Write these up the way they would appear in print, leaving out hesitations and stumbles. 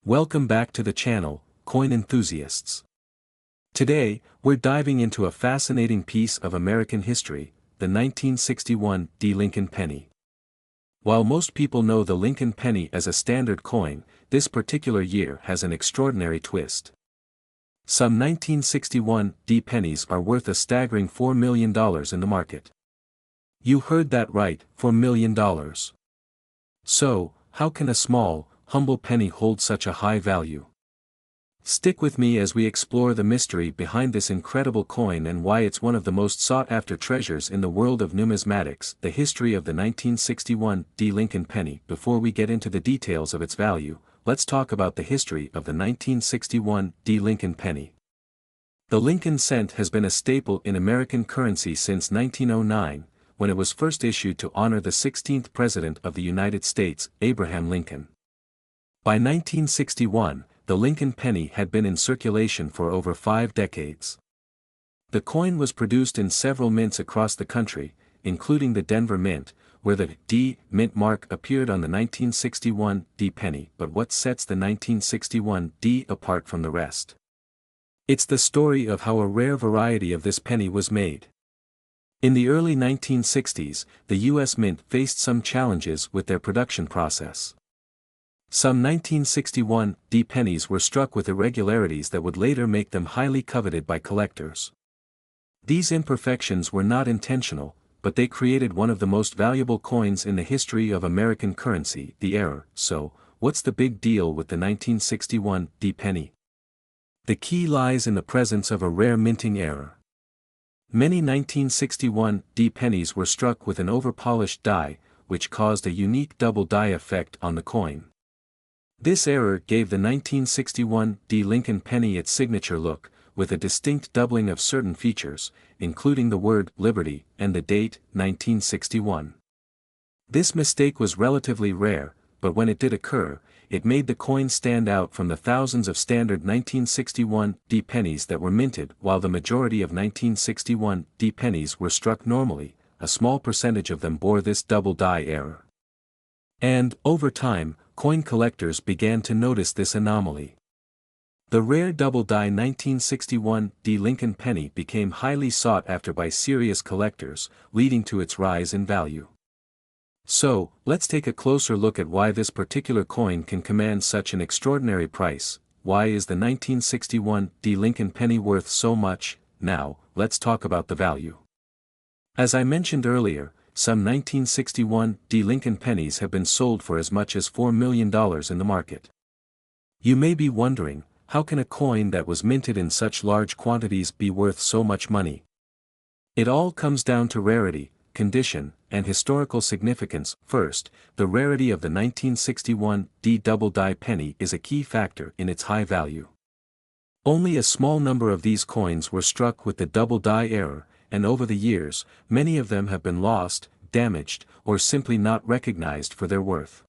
Welcome back to the channel, coin enthusiasts. Today, we're diving into a fascinating piece of American history, the 1961 Lincoln Penny. While most people know the Lincoln Penny as a standard coin, this particular year has an extraordinary twist. Some 1961 pennies are worth a staggering $4 million in the market. You heard that right, $4 million. So, how can a small, humble penny hold such a high value? Stick with me as we explore the mystery behind this incredible coin and why it's one of the most sought-after treasures in the world of numismatics. The history of the 1961 Lincoln Penny. Before we get into the details of its value, let's talk about the history of the 1961 Lincoln Penny. The Lincoln cent has been a staple in American currency since 1909, when it was first issued to honor the 16th President of the United States, Abraham Lincoln. By 1961, the Lincoln penny had been in circulation for over 5 decades. The coin was produced in several mints across the country, including the Denver Mint, where the Mintmark appeared on the 1961 penny. But what sets the 1961 apart from the rest? It's the story of how a rare variety of this penny was made. In the early 1960s, the U.S. Mint faced some challenges with their production process. Some 1961 pennies were struck with irregularities that would later make them highly coveted by collectors. These imperfections were not intentional, but they created one of the most valuable coins in the history of American currency. The error. So, what's the big deal with the 1961 penny? The key lies in the presence of a rare minting error. Many 1961 pennies were struck with an over-polished die, which caused a unique double die effect on the coin. This error gave the 1961 Lincoln penny its signature look, with a distinct doubling of certain features, including the word Liberty and the date 1961. This mistake was relatively rare, but when it did occur, it made the coin stand out from the thousands of standard 1961 pennies that were minted. While the majority of 1961 pennies were struck normally, a small percentage of them bore this double die error. And, over time, coin collectors began to notice this anomaly. The rare double die 1961 Lincoln penny became highly sought after by serious collectors, leading to its rise in value. So, let's take a closer look at why this particular coin can command such an extraordinary price. Why is the 1961 Lincoln penny worth so much? Now, let's talk about the value. As I mentioned earlier, some 1961 Lincoln pennies have been sold for as much as $4 million in the market. You may be wondering, how can a coin that was minted in such large quantities be worth so much money? It all comes down to rarity, condition, and historical significance. First, the rarity of the 1961 double die penny is a key factor in its high value. Only a small number of these coins were struck with the double die error, and over the years, many of them have been lost, damaged, or simply not recognized for their worth.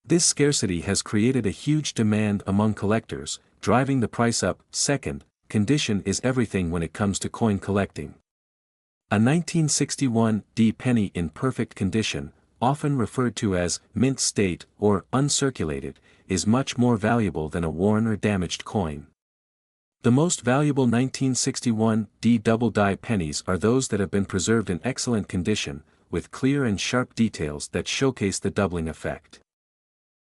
This scarcity has created a huge demand among collectors, driving the price up. Second, condition is everything when it comes to coin collecting. A 1961 penny in perfect condition, often referred to as mint state or uncirculated, is much more valuable than a worn or damaged coin. The most valuable 1961 double die pennies are those that have been preserved in excellent condition, with clear and sharp details that showcase the doubling effect.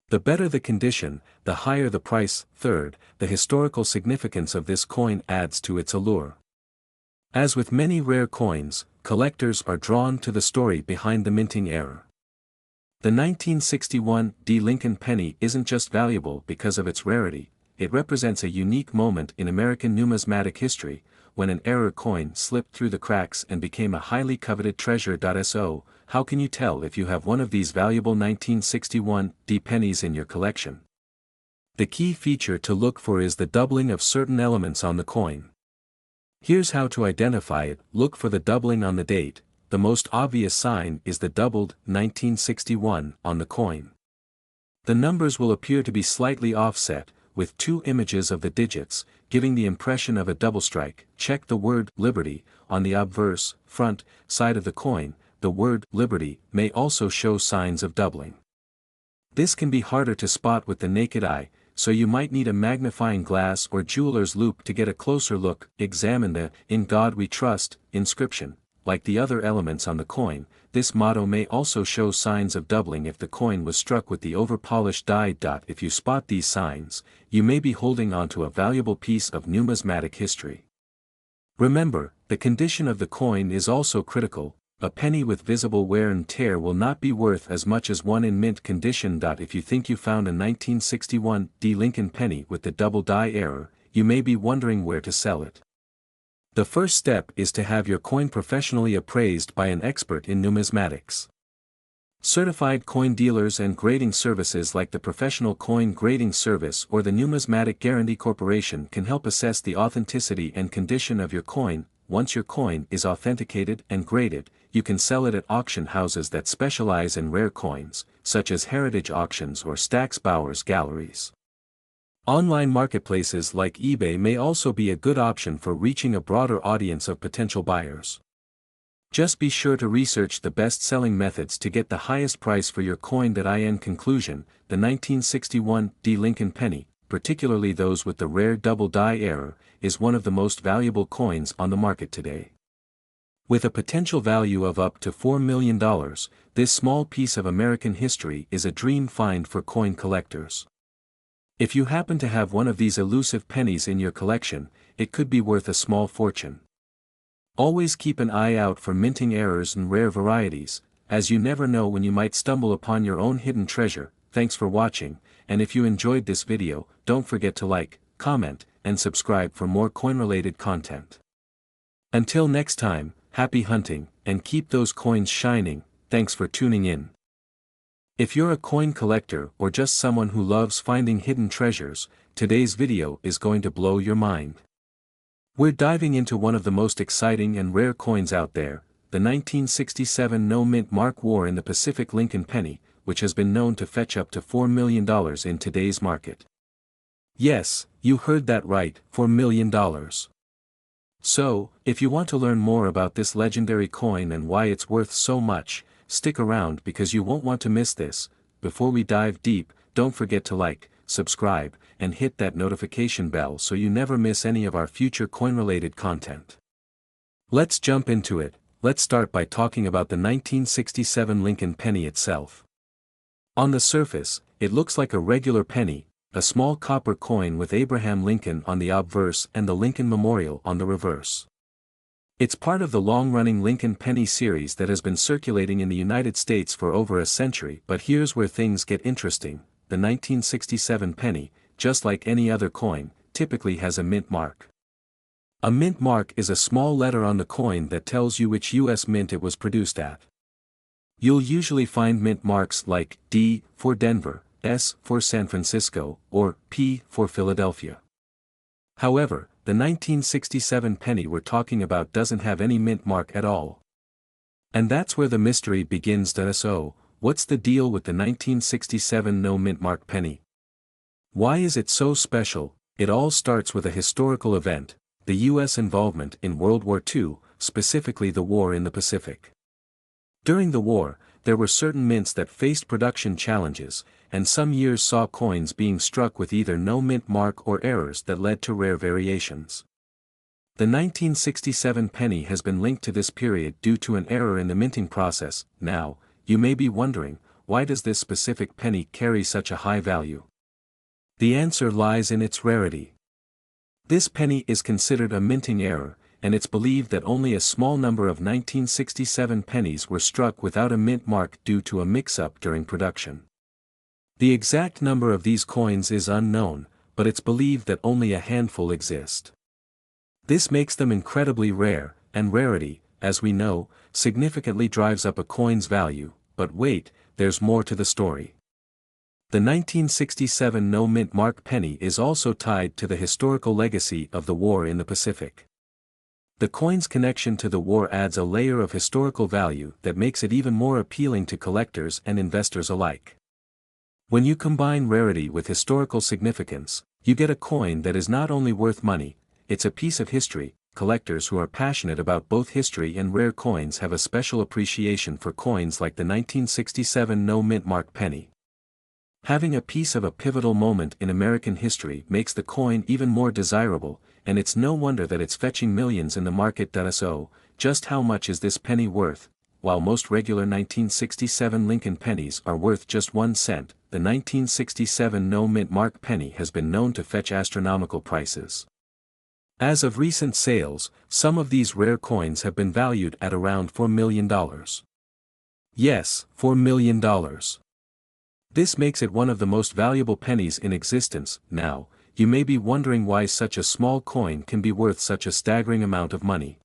The better the condition, the higher the price. Third, the historical significance of this coin adds to its allure. As with many rare coins, collectors are drawn to the story behind the minting error. The 1961 Lincoln penny isn't just valuable because of its rarity. It represents a unique moment in American numismatic history, when an error coin slipped through the cracks and became a highly coveted treasure. So, how can you tell if you have one of these valuable 1961 pennies in your collection? The key feature to look for is the doubling of certain elements on the coin. Here's how to identify it. Look for the doubling on the date. The most obvious sign is the doubled 1961 on the coin. The numbers will appear to be slightly offset, with 2 images of the digits, giving the impression of a double strike. Check the word Liberty on the obverse, front, side of the coin. The word Liberty may also show signs of doubling. This can be harder to spot with the naked eye, so you might need a magnifying glass or jeweler's loupe to get a closer look. Examine the "In God We Trust" inscription. Like the other elements on the coin, this motto may also show signs of doubling if the coin was struck with the over-polished die. If you spot these signs, you may be holding onto a valuable piece of numismatic history. Remember, the condition of the coin is also critical. A penny with visible wear and tear will not be worth as much as one in mint condition. If you think you found a 1961 Lincoln penny with the double die error, you may be wondering where to sell it. The first step is to have your coin professionally appraised by an expert in numismatics. Certified coin dealers and grading services like the Professional Coin Grading Service or the Numismatic Guarantee Corporation can help assess the authenticity and condition of your coin. Once your coin is authenticated and graded, you can sell it at auction houses that specialize in rare coins, such as Heritage Auctions or Stack's Bowers Galleries. Online marketplaces like eBay may also be a good option for reaching a broader audience of potential buyers. Just be sure to research the best-selling methods to get the highest price for your coin. In conclusion, the 1961 Lincoln penny, particularly those with the rare double die error, is one of the most valuable coins on the market today. With a potential value of up to $4 million, this small piece of American history is a dream find for coin collectors. If you happen to have one of these elusive pennies in your collection, it could be worth a small fortune. Always keep an eye out for minting errors and rare varieties, as you never know when you might stumble upon your own hidden treasure. Thanks for watching, and if you enjoyed this video, don't forget to like, comment, and subscribe for more coin-related content. Until next time, happy hunting, and keep those coins shining. Thanks for tuning in. If you're a coin collector or just someone who loves finding hidden treasures, today's video is going to blow your mind. We're diving into one of the most exciting and rare coins out there, the 1967 no-mint war in the Pacific Lincoln penny, which has been known to fetch up to $4 million in today's market. Yes, you heard that right, $4 million. So, if you want to learn more about this legendary coin and why it's worth so much, stick around because you won't want to miss this. Before we dive deep, don't forget to like, subscribe, and hit that notification bell so you never miss any of our future coin-related content. Let's jump into it. Let's start by talking about the 1967 Lincoln penny itself. On the surface, it looks like a regular penny, a small copper coin with Abraham Lincoln on the obverse and the Lincoln Memorial on the reverse. It's part of the long-running Lincoln penny series that has been circulating in the United States for over a century. But here's where things get interesting. The 1967 penny, just like any other coin, typically has a mint mark. A mint mark is a small letter on the coin that tells you which U.S. mint it was produced at. You'll usually find mint marks like D for Denver, S for San Francisco, or P for Philadelphia. However, the 1967 penny we're talking about doesn't have any mint mark at all. And that's where the mystery begins. So, what's the deal with the 1967 no mint mark penny? Why is it so special? It all starts with a historical event, the U.S. involvement in World War II, specifically the war in the Pacific. During the war, there were certain mints that faced production challenges, and some years saw coins being struck with either no mint mark or errors that led to rare variations. The 1967 penny has been linked to this period due to an error in the minting process. Now, you may be wondering, why does this specific penny carry such a high value? The answer lies in its rarity. This penny is considered a minting error, and it's believed that only a small number of 1967 pennies were struck without a mint mark due to a mix-up during production. The exact number of these coins is unknown, but it's believed that only a handful exist. This makes them incredibly rare, and rarity, as we know, significantly drives up a coin's value. But wait, there's more to the story. The 1967 no mint mark penny is also tied to the historical legacy of the war in the Pacific. The coin's connection to the war adds a layer of historical value that makes it even more appealing to collectors and investors alike. When you combine rarity with historical significance, you get a coin that is not only worth money, it's a piece of history. Collectors who are passionate about both history and rare coins have a special appreciation for coins like the 1967 no mint mark penny. Having a piece of a pivotal moment in American history makes the coin even more desirable, and it's no wonder that it's fetching millions in the market. So, just how much is this penny worth? While most regular 1967 Lincoln pennies are worth just 1 cent, the 1967 no mint mark penny has been known to fetch astronomical prices. As of recent sales, some of these rare coins have been valued at around $4 million. Yes, $4 million. This makes it one of the most valuable pennies in existence. Now, you may be wondering why such a small coin can be worth such a staggering amount of money.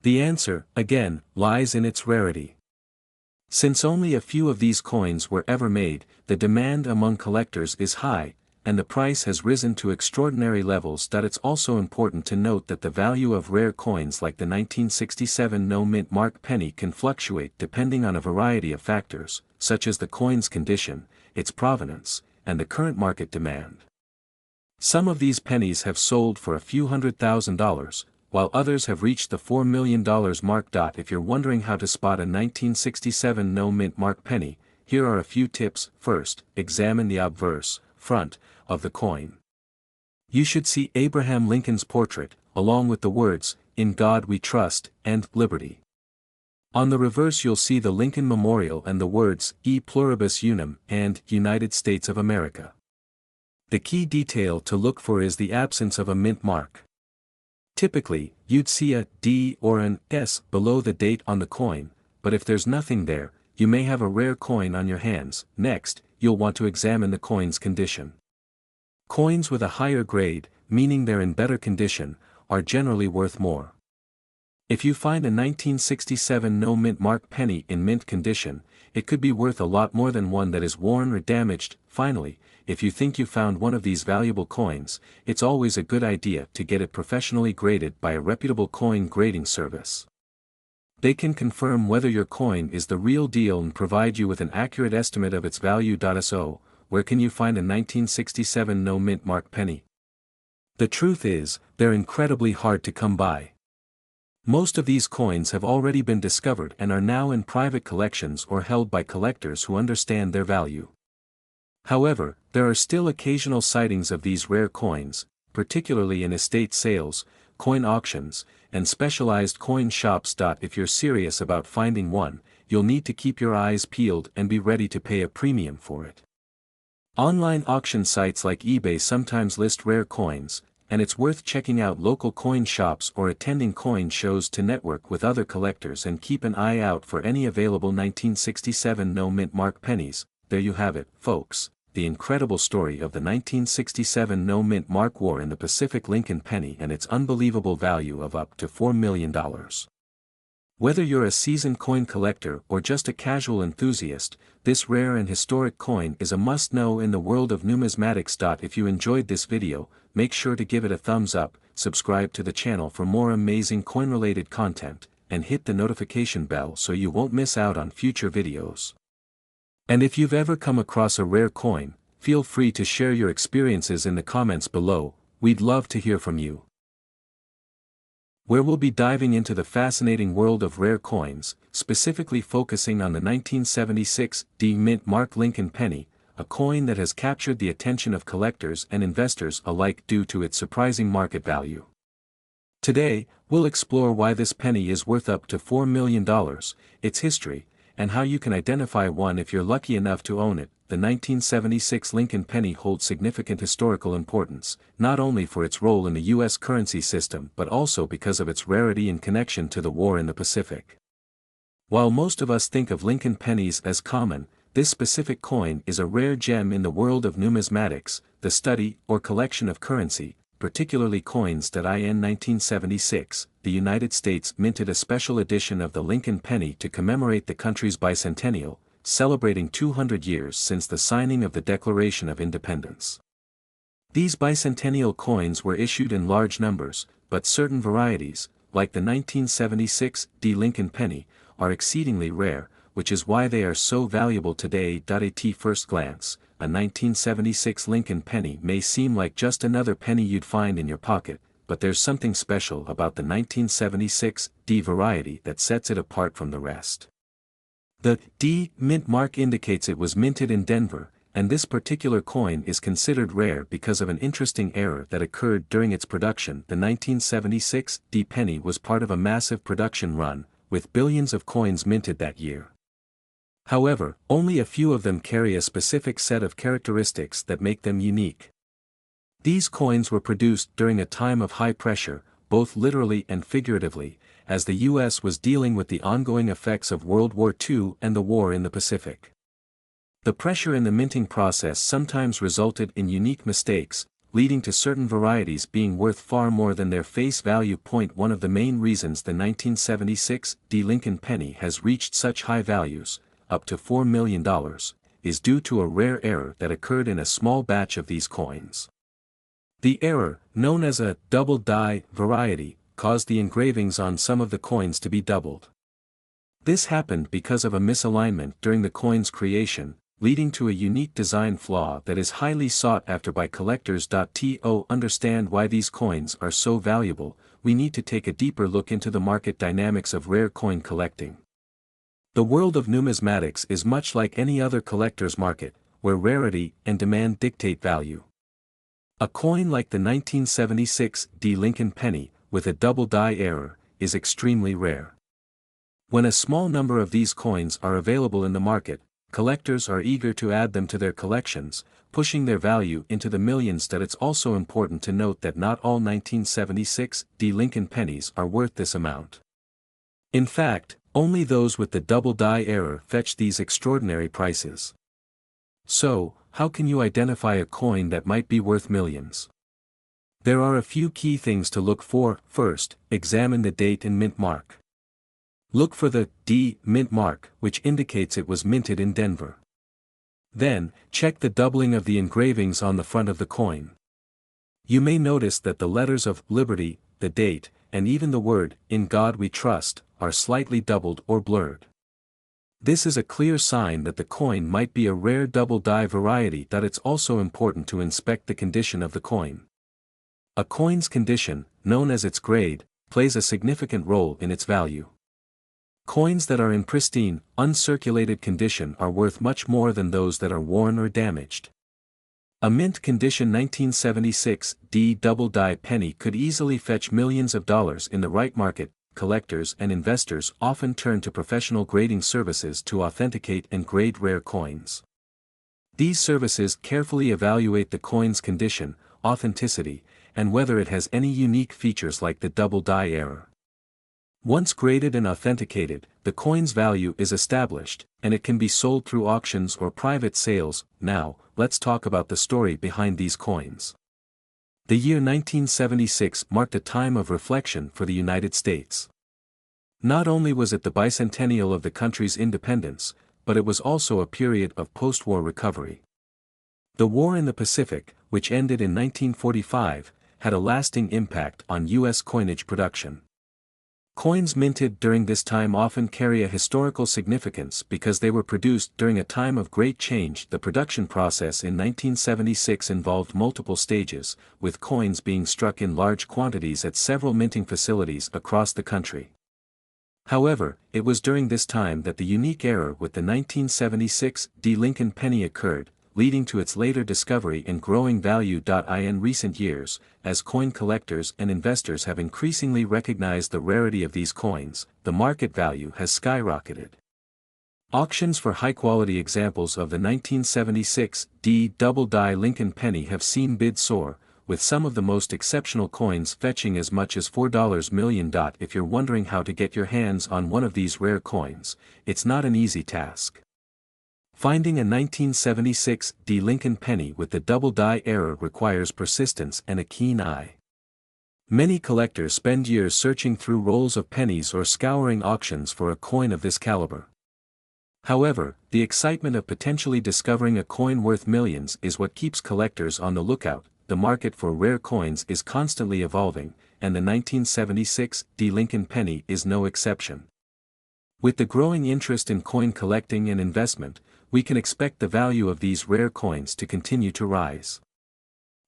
The answer, again, lies in its rarity. Since only a few of these coins were ever made, the demand among collectors is high, and the price has risen to extraordinary levels. It's also important to note that the value of rare coins like the 1967 no mint mark penny can fluctuate depending on a variety of factors, such as the coin's condition, its provenance, and the current market demand. Some of these pennies have sold for a few $100,000, while others have reached the $4 million mark. If you're wondering how to spot a 1967 no mint mark penny, here are a few tips. First, examine the obverse, front, of the coin. You should see Abraham Lincoln's portrait, along with the words, "In God We Trust," and "Liberty." On the reverse you'll see the Lincoln Memorial and the words, "E Pluribus Unum," and "United States of America." The key detail to look for is the absence of a mint mark. Typically, you'd see a D or an S below the date on the coin, but if there's nothing there, you may have a rare coin on your hands. Next, you'll want to examine the coin's condition. Coins with a higher grade, meaning they're in better condition, are generally worth more. If you find a 1967 no mint mark penny in mint condition, it could be worth a lot more than one that is worn or damaged. Finally, if you think you found one of these valuable coins, it's always a good idea to get it professionally graded by a reputable coin grading service. They can confirm whether your coin is the real deal and provide you with an accurate estimate of its value. So, where can you find a 1967 no mint mark penny? The truth is, they're incredibly hard to come by. Most of these coins have already been discovered and are now in private collections or held by collectors who understand their value. However, there are still occasional sightings of these rare coins, particularly in estate sales, coin auctions, and specialized coin shops. If you're serious about finding one, you'll need to keep your eyes peeled and be ready to pay a premium for it. Online auction sites like eBay sometimes list rare coins, and it's worth checking out local coin shops or attending coin shows to network with other collectors and keep an eye out for any available 1967 no mint mark pennies. There you have it, folks, the incredible story of the 1967 no mint mark war in the Pacific Lincoln penny and its unbelievable value of up to $4 million. Whether you're a seasoned coin collector or just a casual enthusiast, this rare and historic coin is a must-know in the world of numismatics. If you enjoyed this video, make sure to give it a thumbs up, subscribe to the channel for more amazing coin-related content, and hit the notification bell so you won't miss out on future videos. And if you've ever come across a rare coin, feel free to share your experiences in the comments below. We'd love to hear from you. Where we'll be diving into the fascinating world of rare coins, specifically focusing on the 1976 D mint mark Lincoln penny, a coin that has captured the attention of collectors and investors alike due to its surprising market value. Today, we'll explore why this penny is worth up to $4 million, its history, and how you can identify one if you're lucky enough to own it. The 1976 Lincoln penny holds significant historical importance, not only for its role in the U.S. currency system but also because of its rarity in connection to the war in the Pacific. While most of us think of Lincoln pennies as common, this specific coin is a rare gem in the world of numismatics, the study or collection of currency, particularly coins. In 1976, the United States minted a special edition of the Lincoln penny to commemorate the country's bicentennial, celebrating 200 years since the signing of the Declaration of Independence. These bicentennial coins were issued in large numbers, but certain varieties, like the 1976 D Lincoln penny, are exceedingly rare, which is why they are so valuable today. At first glance, a 1976 Lincoln penny may seem like just another penny you'd find in your pocket, but there's something special about the 1976 D variety that sets it apart from the rest. The D mint mark indicates it was minted in Denver, and this particular coin is considered rare because of an interesting error that occurred during its production. The 1976 D penny was part of a massive production run, with billions of coins minted that year. However, only a few of them carry a specific set of characteristics that make them unique. These coins were produced during a time of high pressure, both literally and figuratively, as the U.S. was dealing with the ongoing effects of World War II and the war in the Pacific. The pressure in the minting process sometimes resulted in unique mistakes, leading to certain varieties being worth far more than their face value. One of the main reasons the 1976 D Lincoln penny has reached such high values, up to $4 million, is due to a rare error that occurred in a small batch of these coins. The error, known as a double die variety, caused the engravings on some of the coins to be doubled. This happened because of a misalignment during the coin's creation, leading to a unique design flaw that is highly sought after by collectors. To understand why these coins are so valuable, we need to take a deeper look into the market dynamics of rare coin collecting. The world of numismatics is much like any other collector's market, where rarity and demand dictate value. A coin like the 1976 D Lincoln penny, with a double die error, is extremely rare. When a small number of these coins are available in the market, collectors are eager to add them to their collections, pushing their value into the millions. It's also important to note that not all 1976 D Lincoln pennies are worth this amount. In fact, only those with the double die error fetch these extraordinary prices. So, how can you identify a coin that might be worth millions? There are a few key things to look for. First, examine the date and mint mark. Look for the D mint mark, which indicates it was minted in Denver. Then, check the doubling of the engravings on the front of the coin. You may notice that the letters of Liberty, the date, and even the word In God We Trust are slightly doubled or blurred. This is a clear sign that the coin might be a rare double die variety. It's also important to inspect the condition of the coin. A coin's condition, known as its grade, plays a significant role in its value. Coins that are in pristine, uncirculated condition are worth much more than those that are worn or damaged. A mint condition 1976 D double die penny could easily fetch millions of dollars in the right market. Collectors and investors often turn to professional grading services to authenticate and grade rare coins. These services carefully evaluate the coin's condition, authenticity, and whether it has any unique features like the double die error. Once graded and authenticated, the coin's value is established, and it can be sold through auctions or private sales. Now, let's talk about the story behind these coins. The year 1976 marked a time of reflection for the United States. Not only was it the bicentennial of the country's independence, but it was also a period of post-war recovery. The war in the Pacific, which ended in 1945, had a lasting impact on U.S. coinage production. Coins minted during this time often carry a historical significance because they were produced during a time of great change. The production process in 1976 involved multiple stages, with coins being struck in large quantities at several minting facilities across the country. However, it was during this time that the unique error with the 1976 D Lincoln penny occurred, leading to its later discovery and growing value. In recent years, as coin collectors and investors have increasingly recognized the rarity of these coins, the market value has skyrocketed. Auctions for high-quality examples of the 1976 D double die Lincoln penny have seen bids soar, with some of the most exceptional coins fetching as much as $4 million. If you're wondering how to get your hands on one of these rare coins, it's not an easy task. Finding a 1976 D Lincoln penny with the double die error requires persistence and a keen eye. Many collectors spend years searching through rolls of pennies or scouring auctions for a coin of this caliber. However, the excitement of potentially discovering a coin worth millions is what keeps collectors on the lookout. The market for rare coins is constantly evolving, and the 1976 D Lincoln penny is no exception. With the growing interest in coin collecting and investment, we can expect the value of these rare coins to continue to rise.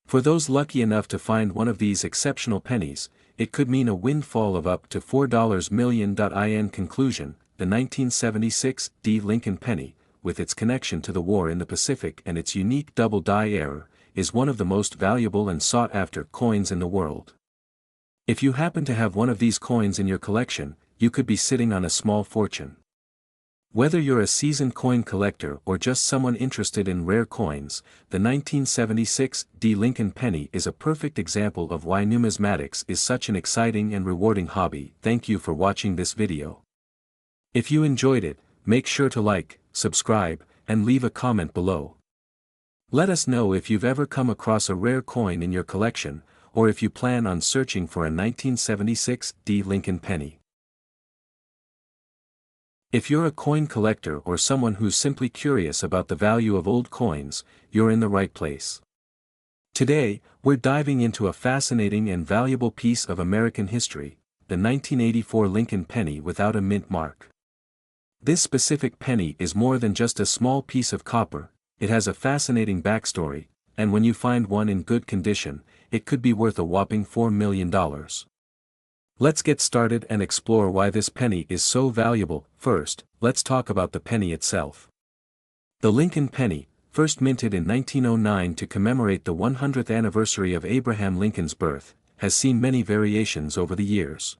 For those lucky enough to find one of these exceptional pennies, it could mean a windfall of up to $4 million. In conclusion, the 1976 D Lincoln penny, with its connection to the war in the Pacific and its unique double die error, is one of the most valuable and sought-after coins in the world. If you happen to have one of these coins in your collection, you could be sitting on a small fortune. Whether you're a seasoned coin collector or just someone interested in rare coins, the 1976 Lincoln Penny is a perfect example of why numismatics is such an exciting and rewarding hobby. Thank you for watching this video. If you enjoyed it, make sure to like, subscribe, and leave a comment below. Let us know if you've ever come across a rare coin in your collection, or if you plan on searching for a 1976 Lincoln Penny. If you're a coin collector or someone who's simply curious about the value of old coins, you're in the right place. Today, we're diving into a fascinating and valuable piece of American history, the 1984 Lincoln Penny without a mint mark. This specific penny is more than just a small piece of copper, it has a fascinating backstory, and when you find one in good condition, it could be worth a whopping $4 million. Let's get started and explore why this penny is so valuable. First, let's talk about the penny itself. The Lincoln Penny, first minted in 1909 to commemorate the 100th anniversary of Abraham Lincoln's birth, has seen many variations over the years.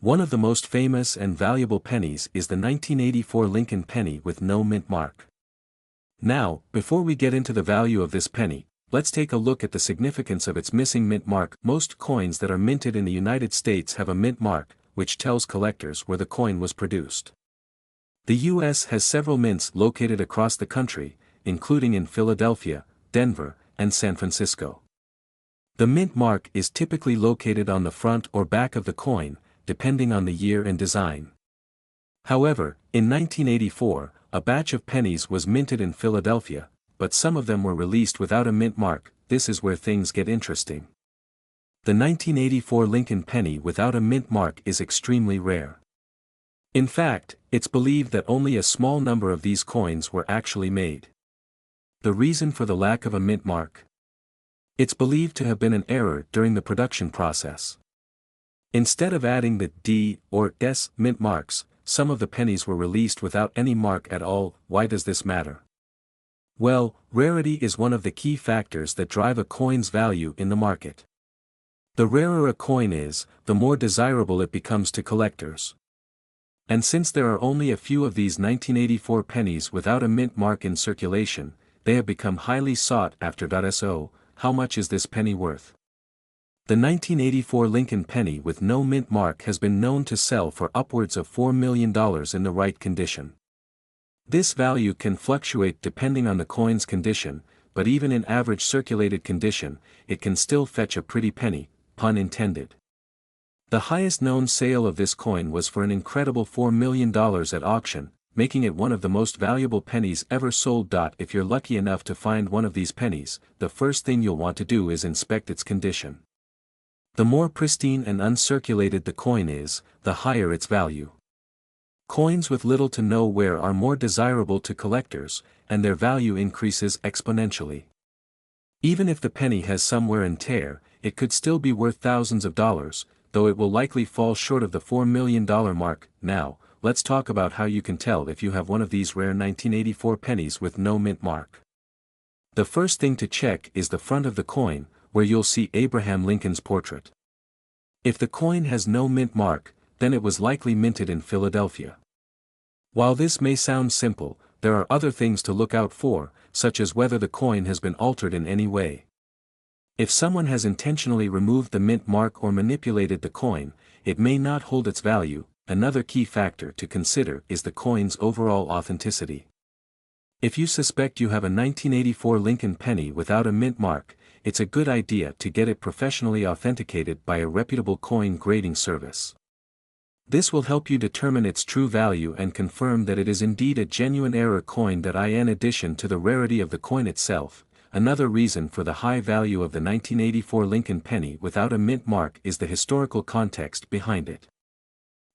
One of the most famous and valuable pennies is the 1984 Lincoln Penny with no mint mark. Now, before we get into the value of this penny, let's take a look at the significance of its missing mint mark. Most coins that are minted in the United States have a mint mark, which tells collectors where the coin was produced. The U.S. has several mints located across the country, including in Philadelphia, Denver, and San Francisco. The mint mark is typically located on the front or back of the coin, depending on the year and design. However, in 1984, a batch of pennies was minted in Philadelphia, but some of them were released without a mint mark. This is where things get interesting. The 1984 Lincoln Penny without a mint mark is extremely rare. In fact, it's believed that only a small number of these coins were actually made. The reason for the lack of a mint mark? It's believed to have been an error during the production process. Instead of adding the D or S mint marks, some of the pennies were released without any mark at all. Why does this matter? Well, rarity is one of the key factors that drive a coin's value in the market. The rarer a coin is, the more desirable it becomes to collectors. And since there are only a few of these 1984 pennies without a mint mark in circulation, they have become highly sought after. So, how much is this penny worth? The 1984 Lincoln Penny with no mint mark has been known to sell for upwards of $4 million in the right condition. This value can fluctuate depending on the coin's condition, but even in average circulated condition, it can still fetch a pretty penny, pun intended. The highest known sale of this coin was for an incredible $4 million at auction, making it one of the most valuable pennies ever sold. If you're lucky enough to find one of these pennies, the first thing you'll want to do is inspect its condition. The more pristine and uncirculated the coin is, the higher its value. Coins with little to no wear are more desirable to collectors, and their value increases exponentially. Even if the penny has some wear and tear, it could still be worth thousands of dollars, though it will likely fall short of the $4 million mark. Now, let's talk about how you can tell if you have one of these rare 1984 pennies with no mint mark. The first thing to check is the front of the coin, where you'll see Abraham Lincoln's portrait. If the coin has no mint mark, then it was likely minted in Philadelphia. While this may sound simple, there are other things to look out for, such as whether the coin has been altered in any way. If someone has intentionally removed the mint mark or manipulated the coin, it may not hold its value. Another key factor to consider is the coin's overall authenticity. If you suspect you have a 1984 Lincoln Penny without a mint mark, it's a good idea to get it professionally authenticated by a reputable coin grading service. This will help you determine its true value and confirm that it is indeed a genuine rare coin. In addition to the rarity of the coin itself, another reason for the high value of the 1984 Lincoln Penny without a mint mark is the historical context behind it.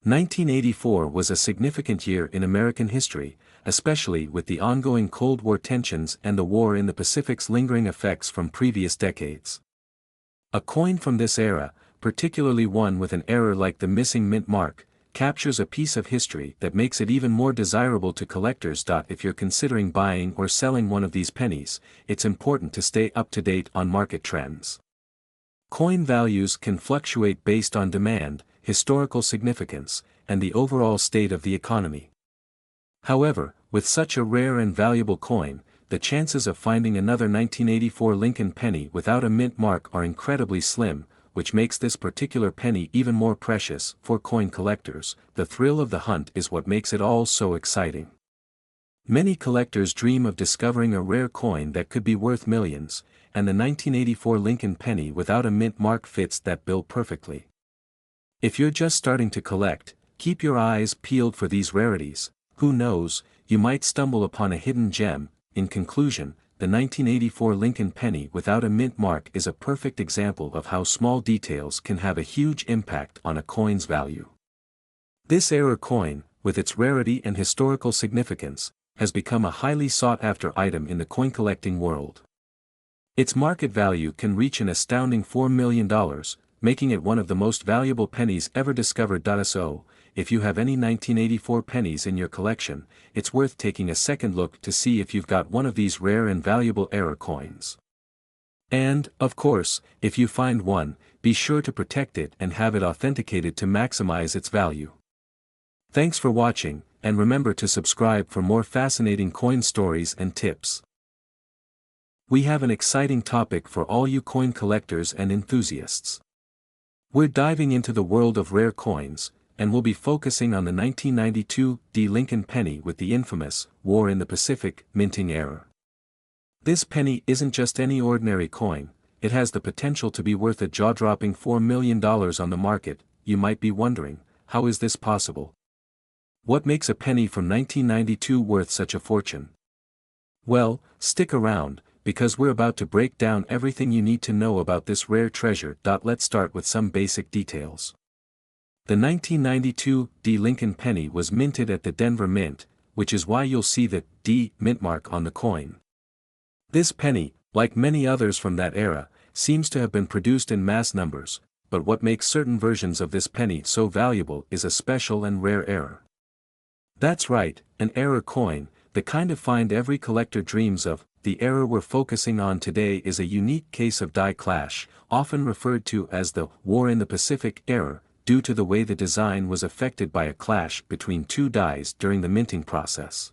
1984 was a significant year in American history, especially with the ongoing Cold War tensions and the war in the Pacific's lingering effects from previous decades. A coin from this era, particularly one with an error like the missing mint mark, captures a piece of history that makes it even more desirable to collectors. If you're considering buying or selling one of these pennies, it's important to stay up to date on market trends. Coin values can fluctuate based on demand, historical significance, and the overall state of the economy. However, with such a rare and valuable coin, the chances of finding another 1984 Lincoln penny without a mint mark are incredibly slim, which makes this particular penny even more precious. For coin collectors, the thrill of the hunt is what makes it all so exciting. Many collectors dream of discovering a rare coin that could be worth millions, and the 1984 Lincoln penny without a mint mark fits that bill perfectly. If you're just starting to collect, keep your eyes peeled for these rarities. Who knows, you might stumble upon a hidden gem. In conclusion, the 1984 Lincoln penny without a mint mark is a perfect example of how small details can have a huge impact on a coin's value. This era coin, with its rarity and historical significance, has become a highly sought-after item in the coin collecting world. Its market value can reach an astounding $4 million, making it one of the most valuable pennies ever discovered. So, if you have any 1984 pennies in your collection, it's worth taking a second look to see if you've got one of these rare and valuable era coins. And, of course, if you find one, be sure to protect it and have it authenticated to maximize its value. Thanks for watching, and remember to subscribe for more fascinating coin stories and tips. We have an exciting topic for all you coin collectors and enthusiasts. We're diving into the world of rare coins, and we'll be focusing on the 1992 Lincoln penny with the infamous War in the Pacific minting error. This penny isn't just any ordinary coin, it has the potential to be worth a jaw-dropping $4 million on the market. You might be wondering, how is this possible? What makes a penny from 1992 worth such a fortune? Well, stick around, because we're about to break down everything you need to know about this rare treasure. Let's start with some basic details. The 1992 Lincoln penny was minted at the Denver Mint, which is why you'll see the D mint mark on the coin. This penny, like many others from that era, seems to have been produced in mass numbers, but what makes certain versions of this penny so valuable is a special and rare error. That's right, an error coin, the kind of find every collector dreams of. The error we're focusing on today is a unique case of die clash, often referred to as the War in the Pacific error, due to the way the design was affected by a clash between two dies during the minting process.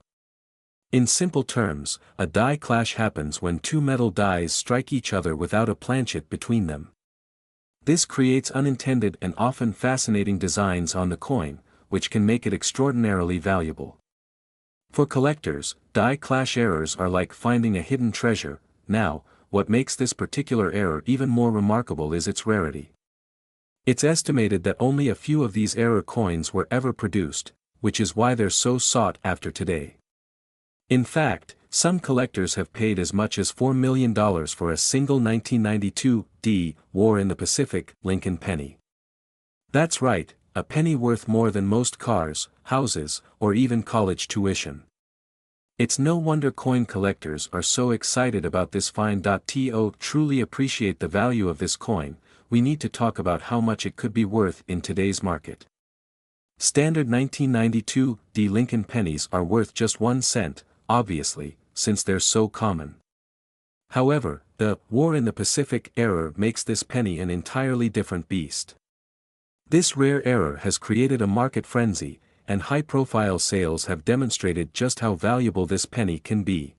In simple terms, a die clash happens when two metal dies strike each other without a planchet between them. This creates unintended and often fascinating designs on the coin, which can make it extraordinarily valuable. For collectors, die clash errors are like finding a hidden treasure. Now, what makes this particular error even more remarkable is its rarity. It's estimated that only a few of these error coins were ever produced, which is why they're so sought after today. In fact, some collectors have paid as much as $4 million for a single 1992 War in the Pacific Lincoln penny. That's right, a penny worth more than most cars, houses, or even college tuition. It's no wonder coin collectors are so excited about this find. To truly appreciate the value of this coin, we need to talk about how much it could be worth in today's market. Standard 1992 Lincoln pennies are worth just 1 cent, obviously, since they're so common. However, the War in the Pacific error makes this penny an entirely different beast. This rare error has created a market frenzy, and high-profile sales have demonstrated just how valuable this penny can be.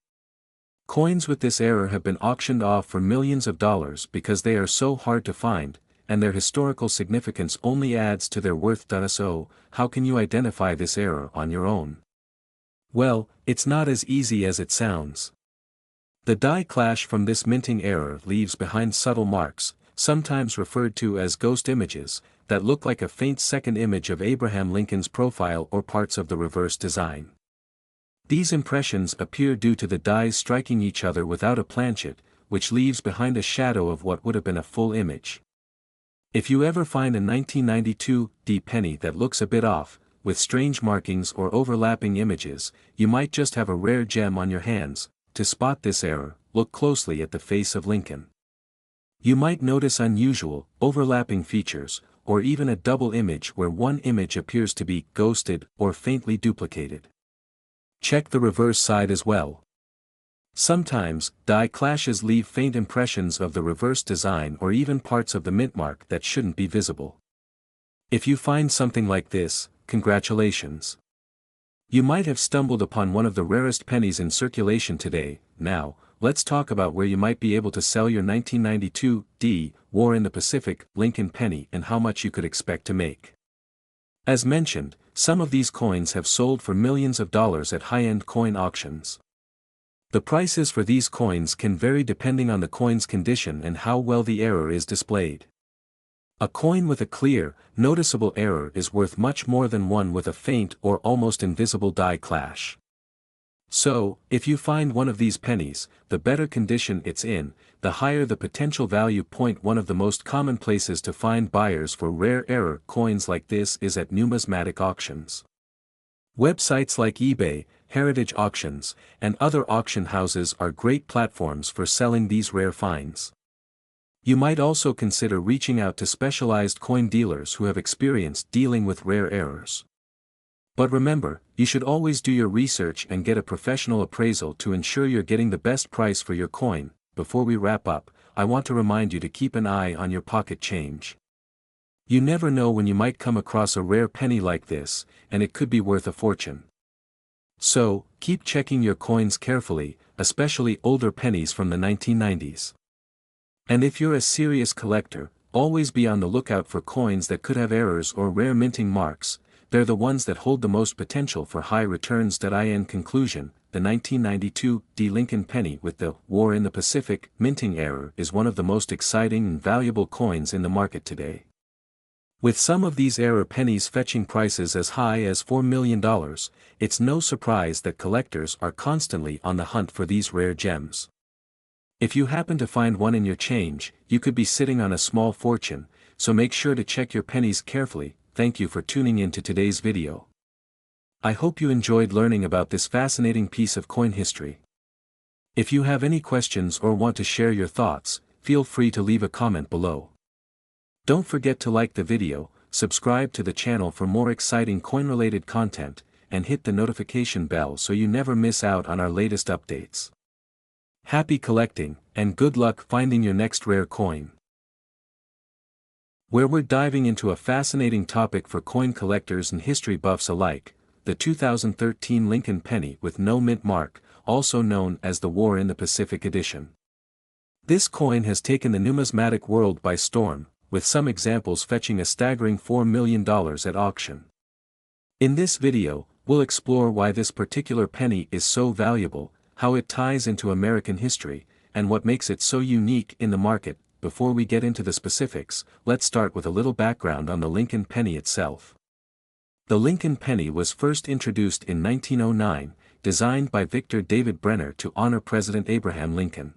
Coins with this error have been auctioned off for millions of dollars because they are so hard to find, and their historical significance only adds to their worth. So, how can you identify this error on your own? Well, it's not as easy as it sounds. The die clash from this minting error leaves behind subtle marks, sometimes referred to as ghost images, that look like a faint second image of Abraham Lincoln's profile or parts of the reverse design. These impressions appear due to the dies striking each other without a planchet, which leaves behind a shadow of what would have been a full image. If you ever find a 1992 penny that looks a bit off, with strange markings or overlapping images, you might just have a rare gem on your hands. To spot this error, look closely at the face of Lincoln. You might notice unusual, overlapping features, or even a double image where one image appears to be ghosted or faintly duplicated. Check the reverse side as well. Sometimes, die clashes leave faint impressions of the reverse design or even parts of the mintmark that shouldn't be visible. If you find something like this, congratulations. You might have stumbled upon one of the rarest pennies in circulation today. Now, let's talk about where you might be able to sell your 1992 D War in the Pacific Lincoln penny and how much you could expect to make. As mentioned, some of these coins have sold for millions of dollars at high-end coin auctions. The prices for these coins can vary depending on the coin's condition and how well the error is displayed. A coin with a clear, noticeable error is worth much more than one with a faint or almost invisible die clash. So, if you find one of these pennies, the better condition it's in, the higher the potential value. One of the most common places to find buyers for rare error coins like this is at numismatic auctions. Websites like eBay, Heritage Auctions, and other auction houses are great platforms for selling these rare finds. You might also consider reaching out to specialized coin dealers who have experience dealing with rare errors. But remember, you should always do your research and get a professional appraisal to ensure you're getting the best price for your coin. Before we wrap up, I want to remind you to keep an eye on your pocket change. You never know when you might come across a rare penny like this, and it could be worth a fortune. So, keep checking your coins carefully, especially older pennies from the 1990s. And if you're a serious collector, always be on the lookout for coins that could have errors or rare minting marks. They're the ones that hold the most potential for high returns. In conclusion, the 1992 D Lincoln penny with the War in the Pacific minting error is one of the most exciting and valuable coins in the market today. With some of these error pennies fetching prices as high as $4 million, it's no surprise that collectors are constantly on the hunt for these rare gems. If you happen to find one in your change, you could be sitting on a small fortune, so make sure to check your pennies carefully. Thank you for tuning in to today's video. I hope you enjoyed learning about this fascinating piece of coin history. If you have any questions or want to share your thoughts, feel free to leave a comment below. Don't forget to like the video, subscribe to the channel for more exciting coin-related content, and hit the notification bell so you never miss out on our latest updates. Happy collecting, and good luck finding your next rare coin. Where we're diving into a fascinating topic for coin collectors and history buffs alike, the 2013 Lincoln penny with no mint mark, also known as the War in the Pacific edition. This coin has taken the numismatic world by storm, with some examples fetching a staggering $4 million at auction. In this video, we'll explore why this particular penny is so valuable, how it ties into American history, and what makes it so unique in the market. Before we get into the specifics, let's start with a little background on the Lincoln penny itself. The Lincoln penny was first introduced in 1909, designed by Victor David Brenner to honor President Abraham Lincoln.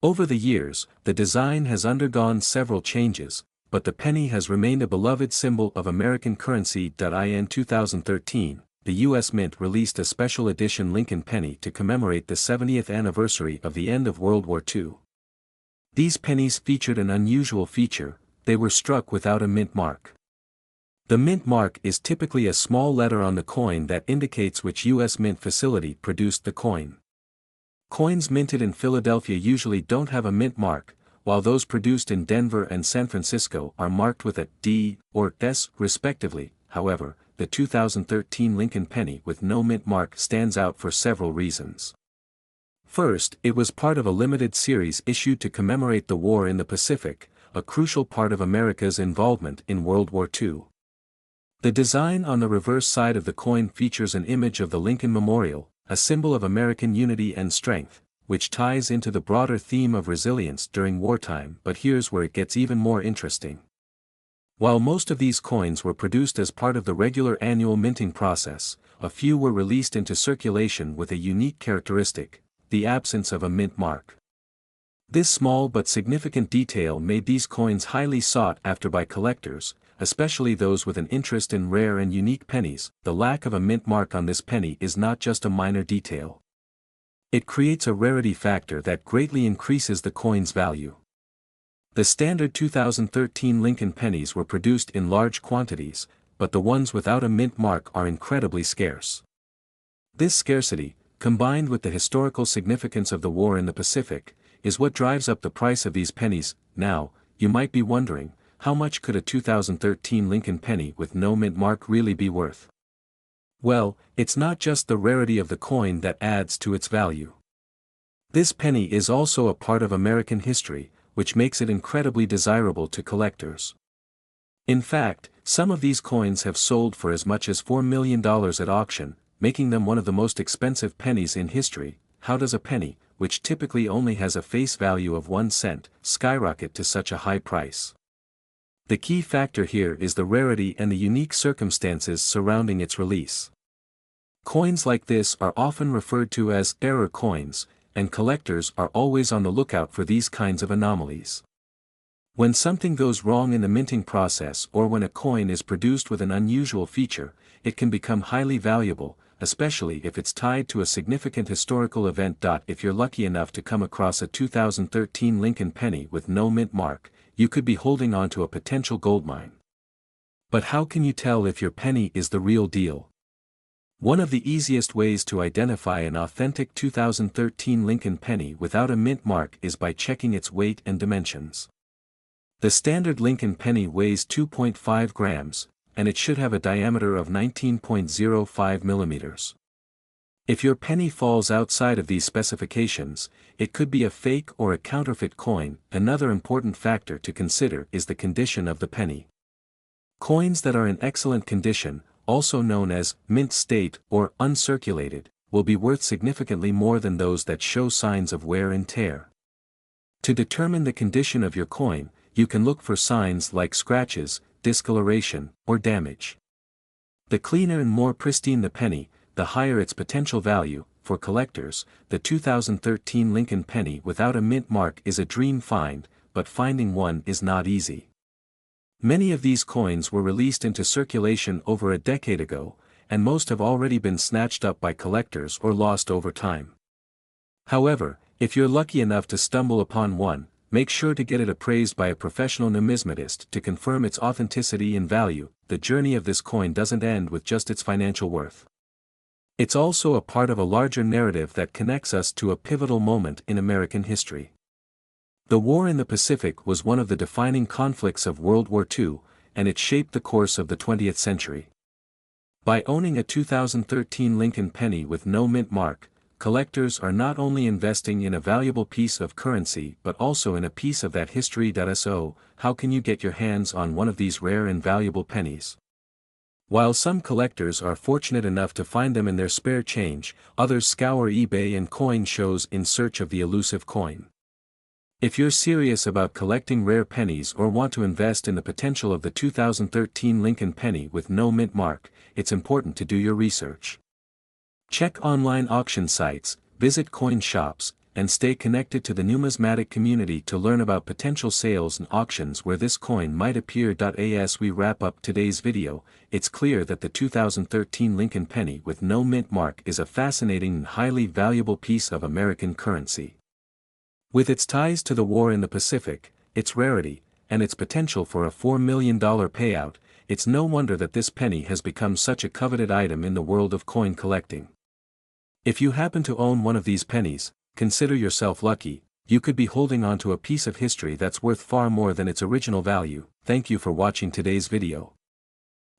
Over the years, the design has undergone several changes, but the penny has remained a beloved symbol of American currency. In 2013, the U.S. Mint released a special edition Lincoln penny to commemorate the 70th anniversary of the end of World War II. These pennies featured an unusual feature: they were struck without a mint mark. The mint mark is typically a small letter on the coin that indicates which U.S. Mint facility produced the coin. Coins minted in Philadelphia usually don't have a mint mark, while those produced in Denver and San Francisco are marked with a D or S respectively. However, the 2013 Lincoln penny with no mint mark stands out for several reasons. First, it was part of a limited series issued to commemorate the War in the Pacific, a crucial part of America's involvement in World War II. The design on the reverse side of the coin features an image of the Lincoln Memorial, a symbol of American unity and strength, which ties into the broader theme of resilience during wartime. But here's where it gets even more interesting. While most of these coins were produced as part of the regular annual minting process, a few were released into circulation with a unique characteristic: the absence of a mint mark. This small but significant detail made these coins highly sought after by collectors, especially those with an interest in rare and unique pennies. The lack of a mint mark on this penny is not just a minor detail. It creates a rarity factor that greatly increases the coin's value. The standard 2013 Lincoln pennies were produced in large quantities, but the ones without a mint mark are incredibly scarce. This scarcity, combined with the historical significance of the war in the Pacific, is what drives up the price of these pennies. Now, you might be wondering, how much could a 2013 Lincoln penny with no mint mark really be worth? Well, it's not just the rarity of the coin that adds to its value. This penny is also a part of American history, which makes it incredibly desirable to collectors. In fact, some of these coins have sold for as much as $4 million at auction, making them one of the most expensive pennies in history. How does a penny, which typically only has a face value of 1 cent, skyrocket to such a high price? The key factor here is the rarity and the unique circumstances surrounding its release. Coins like this are often referred to as error coins, and collectors are always on the lookout for these kinds of anomalies. When something goes wrong in the minting process or when a coin is produced with an unusual feature, it can become highly valuable, especially if it's tied to a significant historical event. If you're lucky enough to come across a 2013 Lincoln penny with no mint mark, you could be holding on to a potential goldmine. But how can you tell if your penny is the real deal? One of the easiest ways to identify an authentic 2013 Lincoln penny without a mint mark is by checking its weight and dimensions. The standard Lincoln penny weighs 2.5 grams, and it should have a diameter of 19.05 millimeters. If your penny falls outside of these specifications, it could be a fake or a counterfeit coin. Another important factor to consider is the condition of the penny. Coins that are in excellent condition, also known as mint state or uncirculated, will be worth significantly more than those that show signs of wear and tear. To determine the condition of your coin, you can look for signs like scratches, discoloration, or damage. The cleaner and more pristine the penny, the higher its potential value. For collectors, the 2013 Lincoln penny without a mint mark is a dream find, but finding one is not easy. Many of these coins were released into circulation over a decade ago, and most have already been snatched up by collectors or lost over time. However, if you're lucky enough to stumble upon one, make sure to get it appraised by a professional numismatist to confirm its authenticity and value. The journey of this coin doesn't end with just its financial worth. It's also a part of a larger narrative that connects us to a pivotal moment in American history. The war in the Pacific was one of the defining conflicts of World War II, and it shaped the course of the 20th century. By owning a 2013 Lincoln penny with no mint mark, collectors are not only investing in a valuable piece of currency but also in a piece of that history. So, how can you get your hands on one of these rare and valuable pennies? While some collectors are fortunate enough to find them in their spare change, others scour eBay and coin shows in search of the elusive coin. If you're serious about collecting rare pennies or want to invest in the potential of the 2013 Lincoln penny with no mint mark, it's important to do your research. Check online auction sites, visit coin shops, and stay connected to the numismatic community to learn about potential sales and auctions where this coin might appear. As we wrap up today's video, it's clear that the 2013 Lincoln penny with no mint mark is a fascinating and highly valuable piece of American currency. With its ties to the war in the Pacific, its rarity, and its potential for a $4 million payout, it's no wonder that this penny has become such a coveted item in the world of coin collecting. If you happen to own one of these pennies, consider yourself lucky. You could be holding on to a piece of history that's worth far more than its original value. Thank you for watching today's video.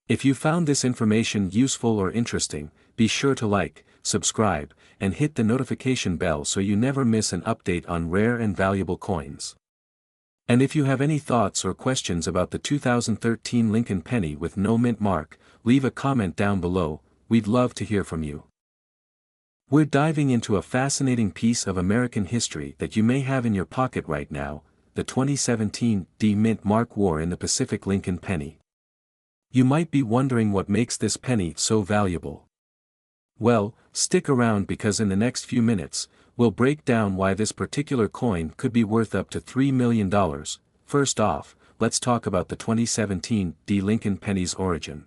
If you found this information useful or interesting, be sure to like, subscribe, and hit the notification bell so you never miss an update on rare and valuable coins. And if you have any thoughts or questions about the 2013 Lincoln penny with no mint mark, leave a comment down below. We'd love to hear from you. We're diving into a fascinating piece of American history that you may have in your pocket right now, the 2017 Mint Mark War in the Pacific Lincoln penny. You might be wondering what makes this penny so valuable. Well, stick around because in the next few minutes, we'll break down why this particular coin could be worth up to $3 million. First off, let's talk about the 2017 Lincoln penny's origin.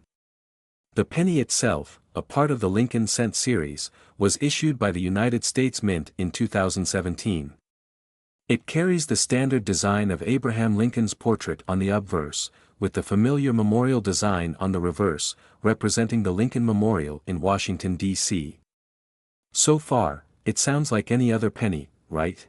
The penny itself, a part of the Lincoln Cent series, was issued by the United States Mint in 2017. It carries the standard design of Abraham Lincoln's portrait on the obverse, with the familiar memorial design on the reverse, representing the Lincoln Memorial in Washington, D.C. So far, it sounds like any other penny, right?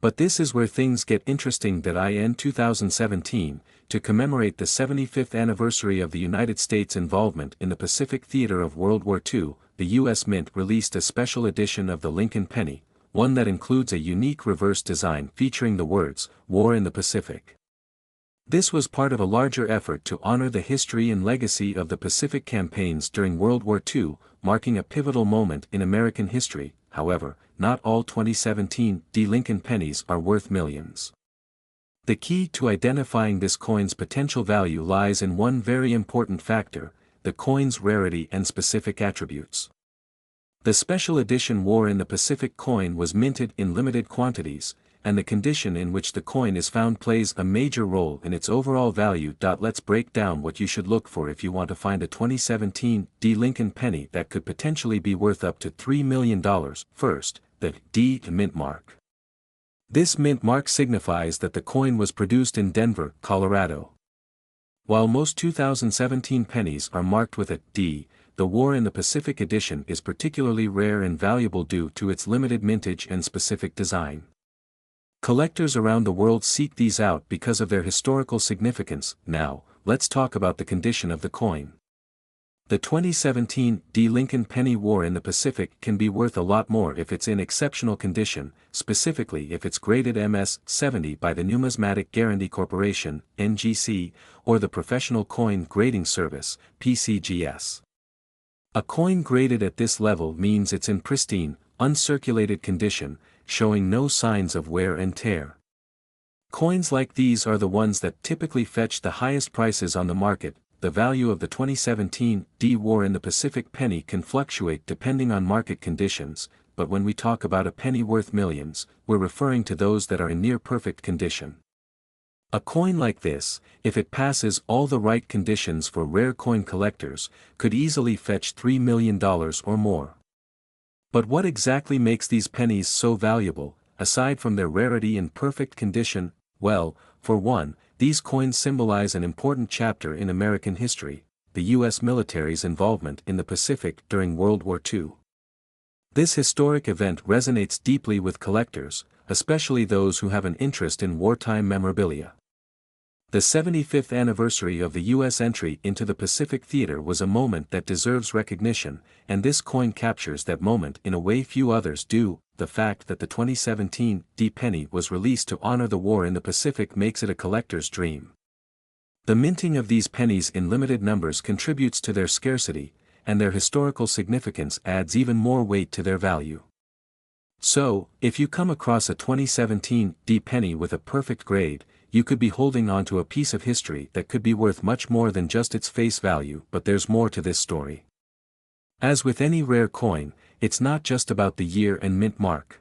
But this is where things get interesting. In 2017, to commemorate the 75th anniversary of the United States' involvement in the Pacific theater of World War II, the U.S. Mint released a special edition of the Lincoln Penny, one that includes a unique reverse design featuring the words, "War in the Pacific." This was part of a larger effort to honor the history and legacy of the Pacific campaigns during World War II, marking a pivotal moment in American history. However, not all 2017 Lincoln pennies are worth millions. The key to identifying this coin's potential value lies in one very important factor: the coin's rarity and specific attributes. The special edition War in the Pacific coin was minted in limited quantities, and the condition in which the coin is found plays a major role in its overall value. Let's break down what you should look for if you want to find a 2017 Lincoln penny that could potentially be worth up to $3 million. First, the Mintmark. This mint mark signifies that the coin was produced in Denver, Colorado. While most 2017 pennies are marked with a D, the War in the Pacific edition is particularly rare and valuable due to its limited mintage and specific design. Collectors around the world seek these out because of their historical significance. Now, let's talk about the condition of the coin. The 2017 Lincoln Penny War in the Pacific can be worth a lot more if it's in exceptional condition, specifically if it's graded MS-70 by the Numismatic Guarantee Corporation, NGC, or the Professional Coin Grading Service, PCGS. A coin graded at this level means it's in pristine, uncirculated condition, showing no signs of wear and tear. Coins like these are the ones that typically fetch the highest prices on the market. The value of the 2017 War in the Pacific penny can fluctuate depending on market conditions, but when we talk about a penny worth millions, we're referring to those that are in near-perfect condition. A coin like this, if it passes all the right conditions for rare coin collectors, could easily fetch $3 million or more. But what exactly makes these pennies so valuable, aside from their rarity and perfect condition? Well, for one, these coins symbolize an important chapter in American history, the U.S. military's involvement in the Pacific during World War II. This historic event resonates deeply with collectors, especially those who have an interest in wartime memorabilia. The 75th anniversary of the U.S. entry into the Pacific theater was a moment that deserves recognition, and this coin captures that moment in a way few others do. The fact that the 2017 penny was released to honor the war in the Pacific makes it a collector's dream. The minting of these pennies in limited numbers contributes to their scarcity, and their historical significance adds even more weight to their value. So, if you come across a 2017 penny with a perfect grade, you could be holding on to a piece of history that could be worth much more than just its face value. But there's more to this story. As with any rare coin, it's not just about the year and mint mark.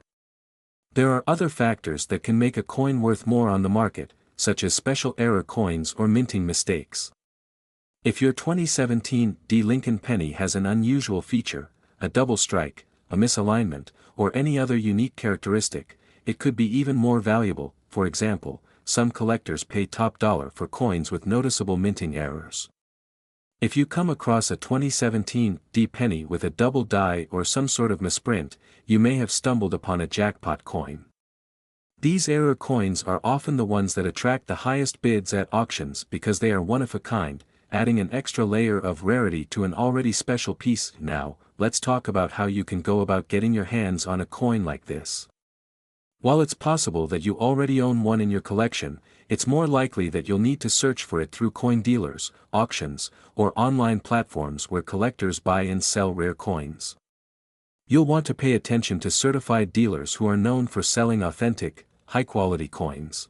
There are other factors that can make a coin worth more on the market, such as special error coins or minting mistakes. If your 2017 Lincoln penny has an unusual feature, a double strike, a misalignment, or any other unique characteristic, it could be even more valuable. For example, some collectors pay top dollar for coins with noticeable minting errors. If you come across a 2017 penny with a double die or some sort of misprint, you may have stumbled upon a jackpot coin. These error coins are often the ones that attract the highest bids at auctions because they are one of a kind, adding an extra layer of rarity to an already special piece. Now, let's talk about how you can go about getting your hands on a coin like this. While it's possible that you already own one in your collection, it's more likely that you'll need to search for it through coin dealers, auctions, or online platforms where collectors buy and sell rare coins. You'll want to pay attention to certified dealers who are known for selling authentic, high-quality coins.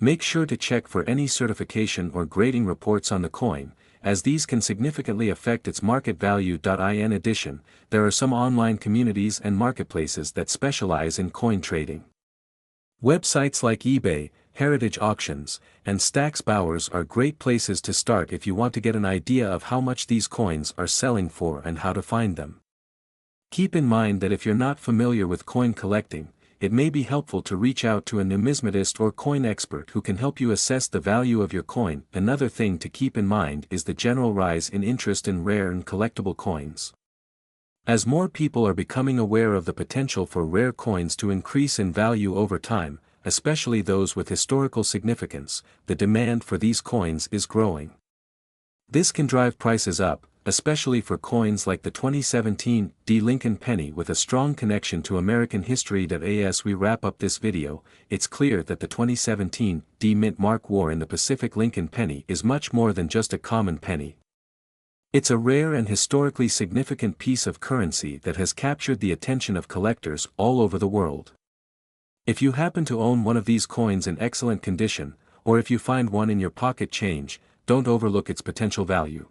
Make sure to check for any certification or grading reports on the coin, as these can significantly affect its market value. In addition, there are some online communities and marketplaces that specialize in coin trading. Websites like eBay, Heritage Auctions, and Stax Bowers are great places to start if you want to get an idea of how much these coins are selling for and how to find them. Keep in mind that if you're not familiar with coin collecting, it may be helpful to reach out to a numismatist or coin expert who can help you assess the value of your coin. Another thing to keep in mind is the general rise in interest in rare and collectible coins. As more people are becoming aware of the potential for rare coins to increase in value over time, especially those with historical significance, the demand for these coins is growing. This can drive prices up, especially for coins like the 2017 Lincoln Penny with a strong connection to American history. As we wrap up this video, it's clear that the 2017 Mintmark war in the Pacific Lincoln Penny is much more than just a common penny. It's a rare and historically significant piece of currency that has captured the attention of collectors all over the world. If you happen to own one of these coins in excellent condition, or if you find one in your pocket change, don't overlook its potential value.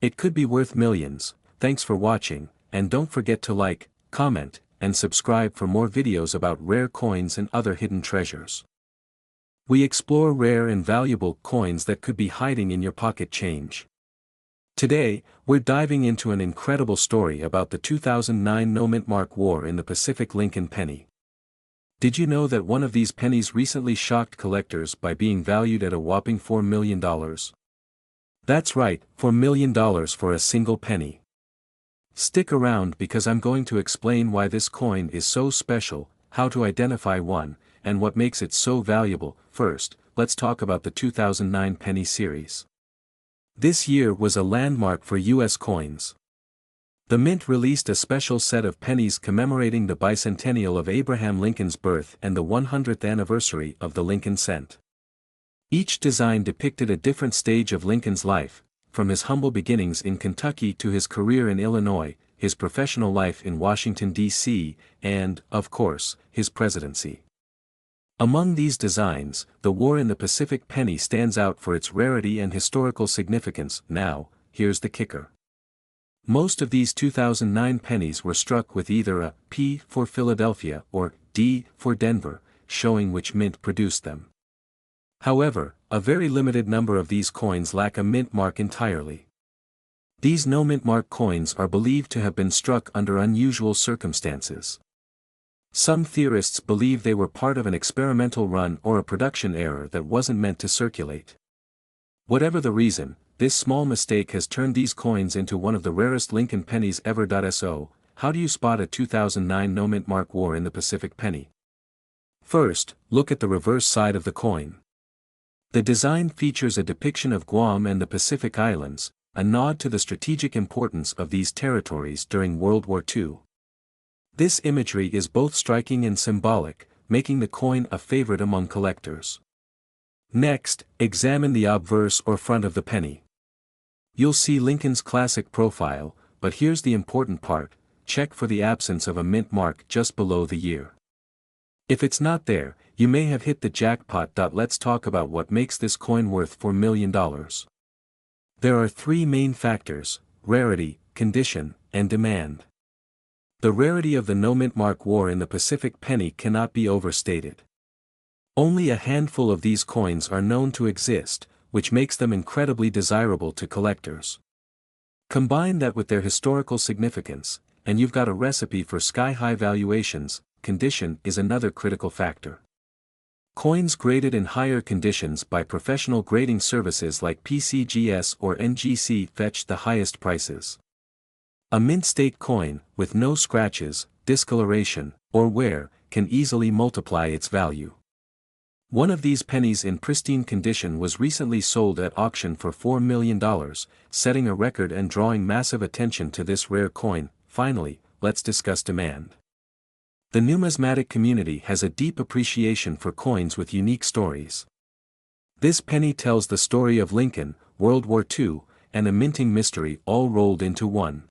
It could be worth millions. Thanks for watching, and don't forget to like, comment, and subscribe for more videos about rare coins and other hidden treasures. We explore rare and valuable coins that could be hiding in your pocket change. Today, we're diving into an incredible story about the 2009 Mintmark War in the Pacific Lincoln Penny. Did you know that one of these pennies recently shocked collectors by being valued at a whopping $4 million? That's right, $4 million for a single penny. Stick around because I'm going to explain why this coin is so special, how to identify one, and what makes it so valuable. First, let's talk about the 2009 penny series. This year was a landmark for U.S. coins. The Mint released a special set of pennies commemorating the bicentennial of Abraham Lincoln's birth and the 100th anniversary of the Lincoln cent. Each design depicted a different stage of Lincoln's life, from his humble beginnings in Kentucky to his career in Illinois, his professional life in Washington, D.C., and, of course, his presidency. Among these designs, the War in the Pacific penny stands out for its rarity and historical significance. Now, here's the kicker. Most of these 2009 pennies were struck with either a P for Philadelphia or D for Denver, showing which mint produced them. However, a very limited number of these coins lack a mint mark entirely. These no mint mark coins are believed to have been struck under unusual circumstances. Some theorists believe they were part of an experimental run or a production error that wasn't meant to circulate. Whatever the reason, this small mistake has turned these coins into one of the rarest Lincoln pennies ever. So, how do you spot a 2009 no mint mark war in the Pacific penny? First, look at the reverse side of the coin. The design features a depiction of Guam and the Pacific Islands, a nod to the strategic importance of these territories during World War II. This imagery is both striking and symbolic, making the coin a favorite among collectors. Next, examine the obverse or front of the penny. You'll see Lincoln's classic profile, but here's the important part: check for the absence of a mint mark just below the year. If it's not there, you may have hit the jackpot. Let's talk about what makes this coin worth $4 million. There are three main factors: rarity, condition, and demand. The rarity of the no mint mark war in the Pacific penny cannot be overstated. Only a handful of these coins are known to exist, which makes them incredibly desirable to collectors. Combine that with their historical significance, and you've got a recipe for sky-high valuations. Condition is another critical factor. Coins graded in higher conditions by professional grading services like PCGS or NGC fetch the highest prices. A mint state coin, with no scratches, discoloration, or wear, can easily multiply its value. One of these pennies in pristine condition was recently sold at auction for $4 million, setting a record and drawing massive attention to this rare coin. Finally, let's discuss demand. The numismatic community has a deep appreciation for coins with unique stories. This penny tells the story of Lincoln, World War II, and a minting mystery all rolled into one.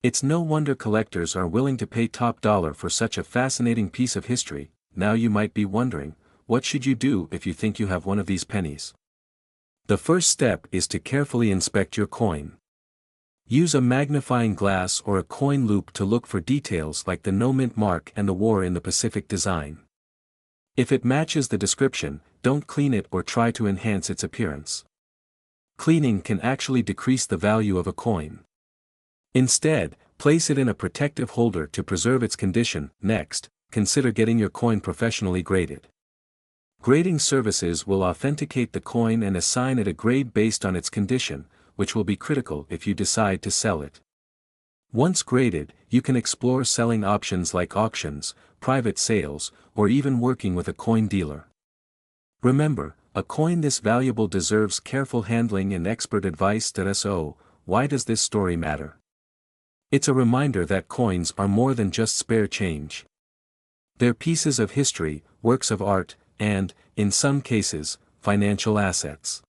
It's no wonder collectors are willing to pay top dollar for such a fascinating piece of history. Now you might be wondering, what should you do if you think you have one of these pennies? The first step is to carefully inspect your coin. Use a magnifying glass or a coin loop to look for details like the no mint mark and the war in the Pacific design. If it matches the description, don't clean it or try to enhance its appearance. Cleaning can actually decrease the value of a coin. Instead, place it in a protective holder to preserve its condition. Next, consider getting your coin professionally graded. Grading services will authenticate the coin and assign it a grade based on its condition, which will be critical if you decide to sell it. Once graded, you can explore selling options like auctions, private sales, or even working with a coin dealer. Remember, a coin this valuable deserves careful handling and expert advice. So, why does this story matter? It's a reminder that coins are more than just spare change. They're pieces of history, works of art, and, in some cases, financial assets.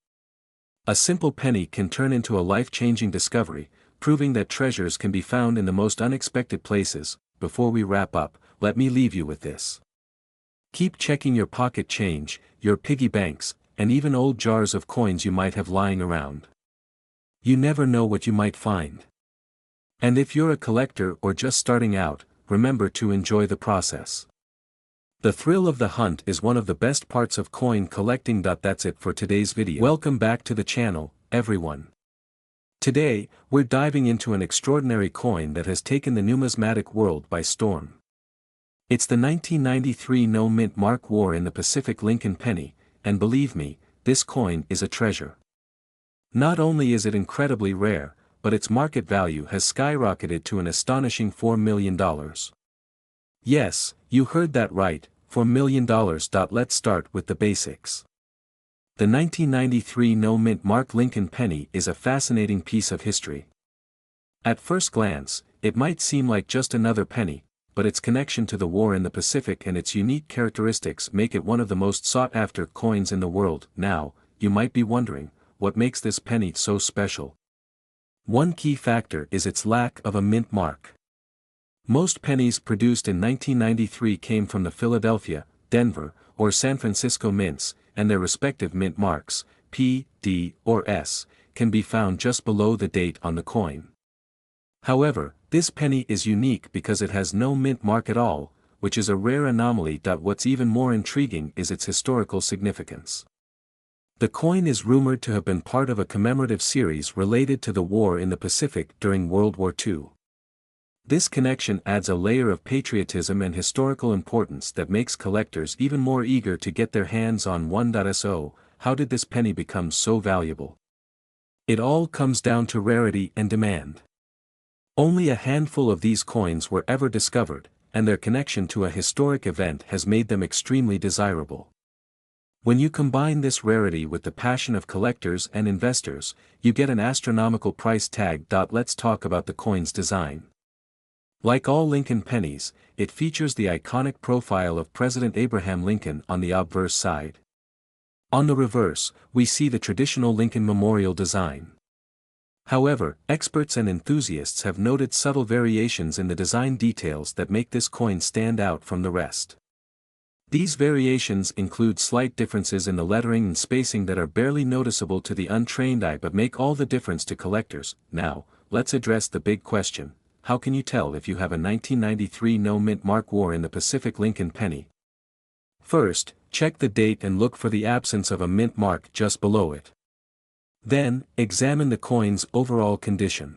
A simple penny can turn into a life-changing discovery, proving that treasures can be found in the most unexpected places. Before we wrap up, let me leave you with this. Keep checking your pocket change, your piggy banks, and even old jars of coins you might have lying around. You never know what you might find. And if you're a collector or just starting out, remember to enjoy the process. The thrill of the hunt is one of the best parts of coin collecting. That's it for today's video. Welcome back to the channel, everyone. Today, we're diving into an extraordinary coin that has taken the numismatic world by storm. It's the 1993 No Mintmark War in the Pacific Lincoln Penny, and believe me, this coin is a treasure. Not only is it incredibly rare, but its market value has skyrocketed to an astonishing $4 million. Yes, you heard that right, $4 million. Let's start with the basics. The 1993 No Mintmark Lincoln Penny is a fascinating piece of history. At first glance, it might seem like just another penny, but its connection to the war in the Pacific and its unique characteristics make it one of the most sought-after coins in the world. Now, you might be wondering, what makes this penny so special? One key factor is its lack of a mint mark. Most pennies produced in 1993 came from the Philadelphia, Denver, or San Francisco mints, and their respective mint marks, P, D, or S, can be found just below the date on the coin. However, this penny is unique because it has no mint mark at all, which is a rare anomaly. What's even more intriguing is its historical significance. The coin is rumored to have been part of a commemorative series related to the war in the Pacific during World War II. This connection adds a layer of patriotism and historical importance that makes collectors even more eager to get their hands on one. So, how did this penny become so valuable? It all comes down to rarity and demand. Only a handful of these coins were ever discovered, and their connection to a historic event has made them extremely desirable. When you combine this rarity with the passion of collectors and investors, you get an astronomical price tag. Let's talk about the coin's design. Like all Lincoln pennies, it features the iconic profile of President Abraham Lincoln on the obverse side. On the reverse, we see the traditional Lincoln Memorial design. However, experts and enthusiasts have noted subtle variations in the design details that make this coin stand out from the rest. These variations include slight differences in the lettering and spacing that are barely noticeable to the untrained eye but make all the difference to collectors. Now, let's address the big question. How can you tell if you have a 1993 No Mintmark War in the Pacific Lincoln Penny? First, check the date and look for the absence of a mint mark just below it. Then, examine the coin's overall condition.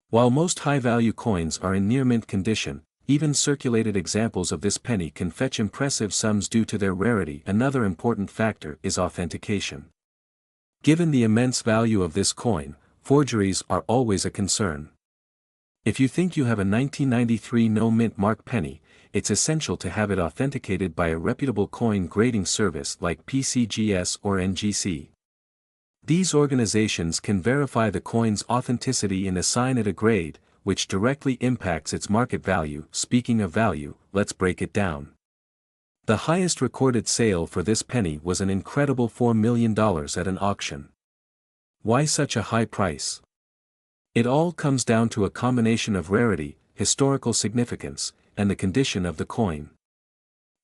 While most high-value coins are in near-mint condition, even circulated examples of this penny can fetch impressive sums due to their rarity. Another important factor is authentication. Given the immense value of this coin, forgeries are always a concern. If you think you have a 1993 No Mintmark penny, it's essential to have it authenticated by a reputable coin grading service like PCGS or NGC. These organizations can verify the coin's authenticity and assign it a grade, which directly impacts its market value. Speaking of value, let's break it down. The highest recorded sale for this penny was an incredible $4 million at an auction. Why such a high price? It all comes down to a combination of rarity, historical significance, and the condition of the coin.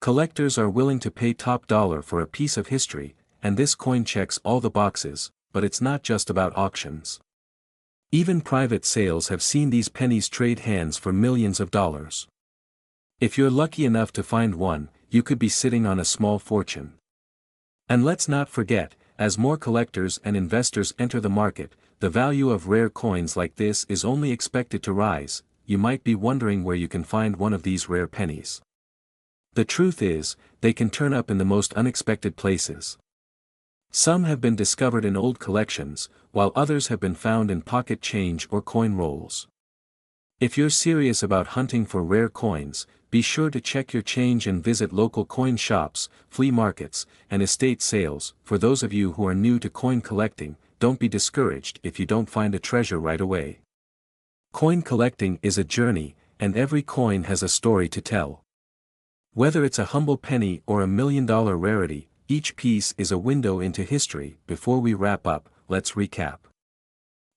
Collectors are willing to pay top dollar for a piece of history, and this coin checks all the boxes, but it's not just about auctions. Even private sales have seen these pennies trade hands for millions of dollars. If you're lucky enough to find one, you could be sitting on a small fortune. And let's not forget, as more collectors and investors enter the market, the value of rare coins like this is only expected to rise. You might be wondering where you can find one of these rare pennies. The truth is, they can turn up in the most unexpected places. Some have been discovered in old collections, while others have been found in pocket change or coin rolls. If you're serious about hunting for rare coins, be sure to check your change and visit local coin shops, flea markets, and estate sales. For those of you who are new to coin collecting, don't be discouraged if you don't find a treasure right away. Coin collecting is a journey, and every coin has a story to tell. Whether it's a humble penny or a $1 million rarity, each piece is a window into history. Before we wrap up, let's recap.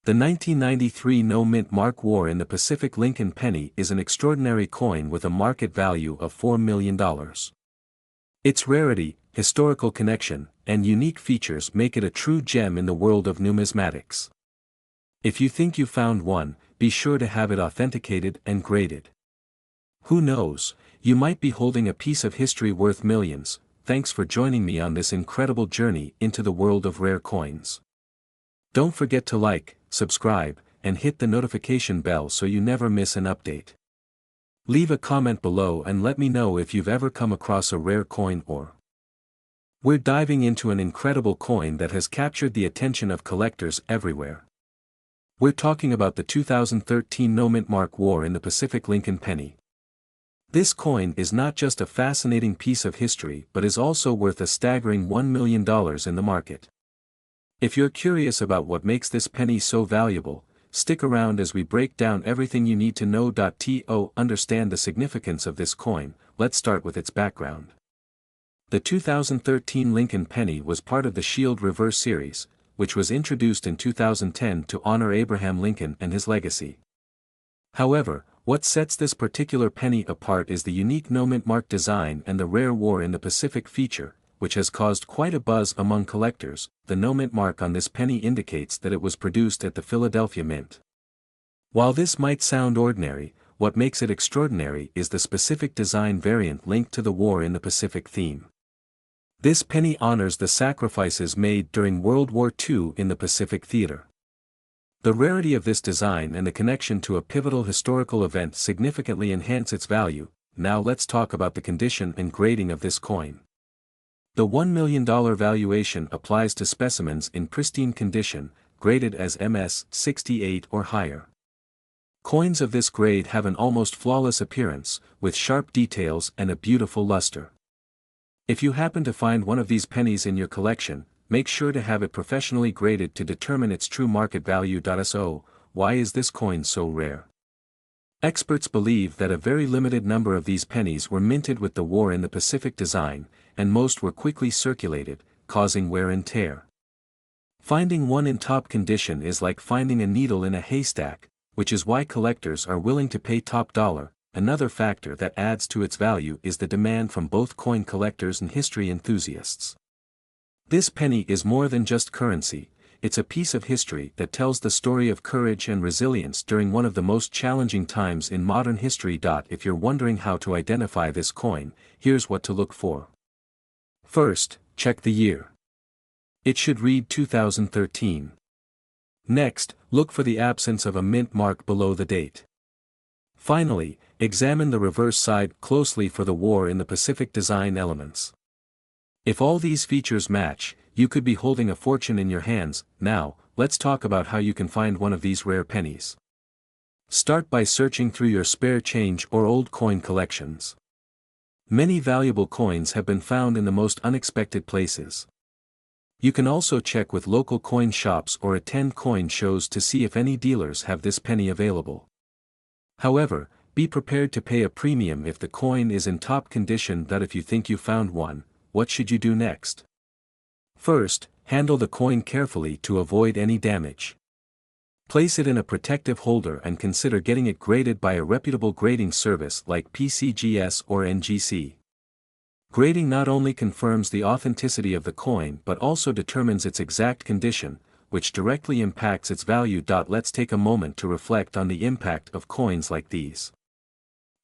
The 1993 No Mintmark War in the Pacific Lincoln Penny is an extraordinary coin with a market value of $4 million. Its rarity, historical connection, and unique features make it a true gem in the world of numismatics. If you think you found one, be sure to have it authenticated and graded. Who knows, you might be holding a piece of history worth millions. Thanks for joining me on this incredible journey into the world of rare coins. Don't forget to like, subscribe, and hit the notification bell so you never miss an update. Leave a comment below and let me know if you've ever come across a rare coin or. We're diving into an incredible coin that has captured the attention of collectors everywhere. We're talking about the 2013 No Mintmark War in the Pacific Lincoln Penny. This coin is not just a fascinating piece of history but is also worth a staggering $1 million in the market. If you're curious about what makes this penny so valuable, stick around as we break down everything you need to know. To understand the significance of this coin, let's start with its background. The 2013 Lincoln Penny was part of the Shield Reverse series, which was introduced in 2010 to honor Abraham Lincoln and his legacy. However, what sets this particular penny apart is the unique no mintmark design and the rare War in the Pacific feature, which has caused quite a buzz among collectors. The no mintmark on this penny indicates that it was produced at the Philadelphia Mint. While this might sound ordinary, what makes it extraordinary is the specific design variant linked to the War in the Pacific theme. This penny honors the sacrifices made during World War II in the Pacific theater. The rarity of this design and the connection to a pivotal historical event significantly enhance its value. Now let's talk about the condition and grading of this coin. The $1 million valuation applies to specimens in pristine condition, graded as MS 68 or higher. Coins of this grade have an almost flawless appearance, with sharp details and a beautiful luster. If you happen to find one of these pennies in your collection, make sure to have it professionally graded to determine its true market value. So, why is this coin so rare? Experts believe that a very limited number of these pennies were minted with the War in the Pacific design, and most were quickly circulated, causing wear and tear. Finding one in top condition is like finding a needle in a haystack, which is why collectors are willing to pay top dollar. Another factor that adds to its value is the demand from both coin collectors and history enthusiasts. This penny is more than just currency, it's a piece of history that tells the story of courage and resilience during one of the most challenging times in modern history. If you're wondering how to identify this coin, here's what to look for. First, check the year. It should read 2013. Next, look for the absence of a mint mark below the date. Finally, examine the reverse side closely for the War in the Pacific design elements. If all these features match, you could be holding a fortune in your hands. Now, let's talk about how you can find one of these rare pennies. Start by searching through your spare change or old coin collections. Many valuable coins have been found in the most unexpected places. You can also check with local coin shops or attend coin shows to see if any dealers have this penny available. However, be prepared to pay a premium if the coin is in top condition. If you think you found one, what should you do next? First, handle the coin carefully to avoid any damage. Place it in a protective holder and consider getting it graded by a reputable grading service like PCGS or NGC. Grading not only confirms the authenticity of the coin but also determines its exact condition, which directly impacts its value. Let's take a moment to reflect on the impact of coins like these.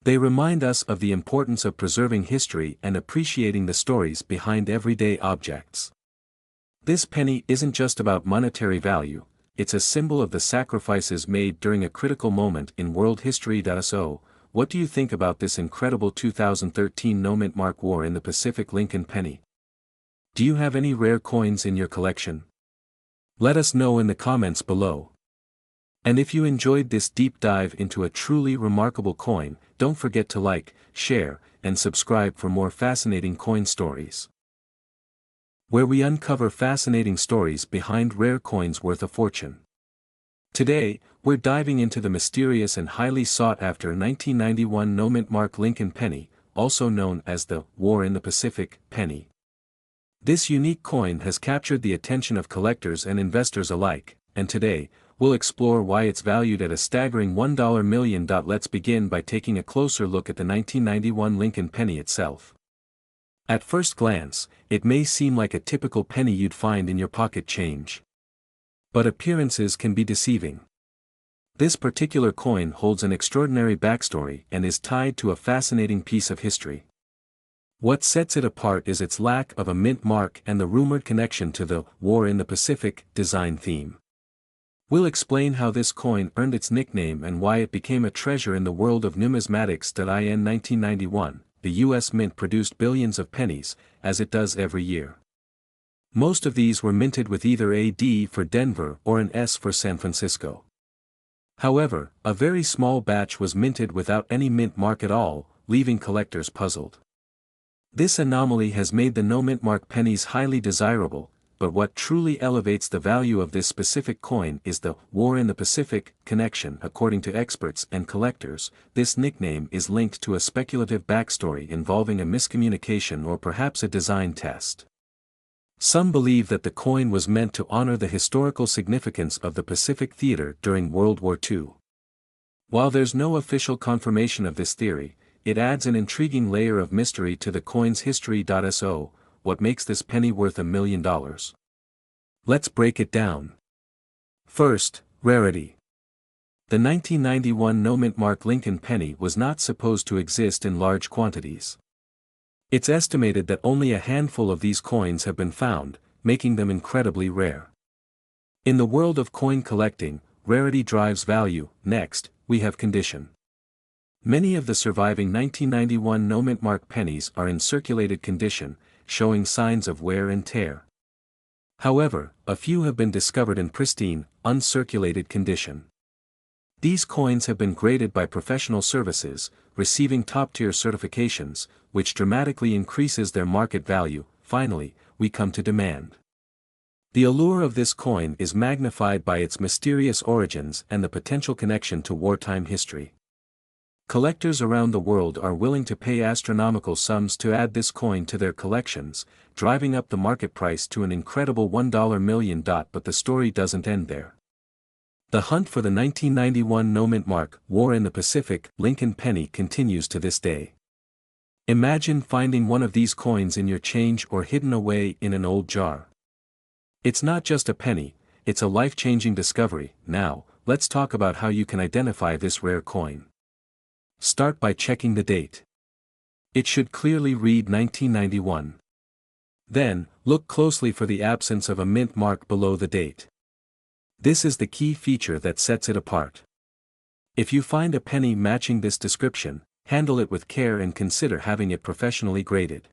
They remind us of the importance of preserving history and appreciating the stories behind everyday objects. This penny isn't just about monetary value, it's a symbol of the sacrifices made during a critical moment in world history. So, what do you think about this incredible 2013 no Mintmark War in the Pacific Lincoln Penny? Do you have any rare coins in your collection? Let us know in the comments below. And if you enjoyed this deep dive into a truly remarkable coin, don't forget to like, share, and subscribe for more fascinating coin stories, where we uncover fascinating stories behind rare coins worth a fortune. Today, we're diving into the mysterious and highly sought-after 1991 no Mintmark Lincoln Penny, also known as the War in the Pacific penny. This unique coin has captured the attention of collectors and investors alike, and today, we'll explore why it's valued at a staggering $1 million. Let's begin by taking a closer look at the 1991 Lincoln Penny itself. At first glance, it may seem like a typical penny you'd find in your pocket change. But appearances can be deceiving. This particular coin holds an extraordinary backstory and is tied to a fascinating piece of history. What sets it apart is its lack of a mint mark and the rumored connection to the War in the Pacific design theme. We'll explain how this coin earned its nickname and why it became a treasure in the world of numismatics. In 1991, the U.S. Mint produced billions of pennies, as it does every year. Most of these were minted with either a D for Denver or an S for San Francisco. However, a very small batch was minted without any mint mark at all, leaving collectors puzzled. This anomaly has made the no Mintmark pennies highly desirable, but what truly elevates the value of this specific coin is the War in the Pacific connection. According to experts and collectors, this nickname is linked to a speculative backstory involving a miscommunication or perhaps a design test. Some believe that the coin was meant to honor the historical significance of the Pacific Theater during World War II. While there's no official confirmation of this theory, it adds an intriguing layer of mystery to the coin's history. So, what makes this penny worth $1 million? Let's break it down. First, rarity. The 1991 no Mintmark Lincoln Penny was not supposed to exist in large quantities. It's estimated that only a handful of these coins have been found, making them incredibly rare. In the world of coin collecting, rarity drives value. Next, we have condition. Many of the surviving 1991 no Mintmark pennies are in circulated condition, showing signs of wear and tear. However, a few have been discovered in pristine, uncirculated condition. These coins have been graded by professional services, receiving top-tier certifications, which dramatically increases their market value. Finally, we come to demand. The allure of this coin is magnified by its mysterious origins and the potential connection to wartime history. Collectors around the world are willing to pay astronomical sums to add this coin to their collections, driving up the market price to an incredible $1 million. But the story doesn't end there. The hunt for the 1991 no Mintmark War in the Pacific Lincoln Penny continues to this day. Imagine finding one of these coins in your change or hidden away in an old jar. It's not just a penny, it's a life-changing discovery. Now, let's talk about how you can identify this rare coin. Start by checking the date. It should clearly read 1991. Then, look closely for the absence of a mint mark below the date. This is the key feature that sets it apart. If you find a penny matching this description, handle it with care and consider having it professionally graded.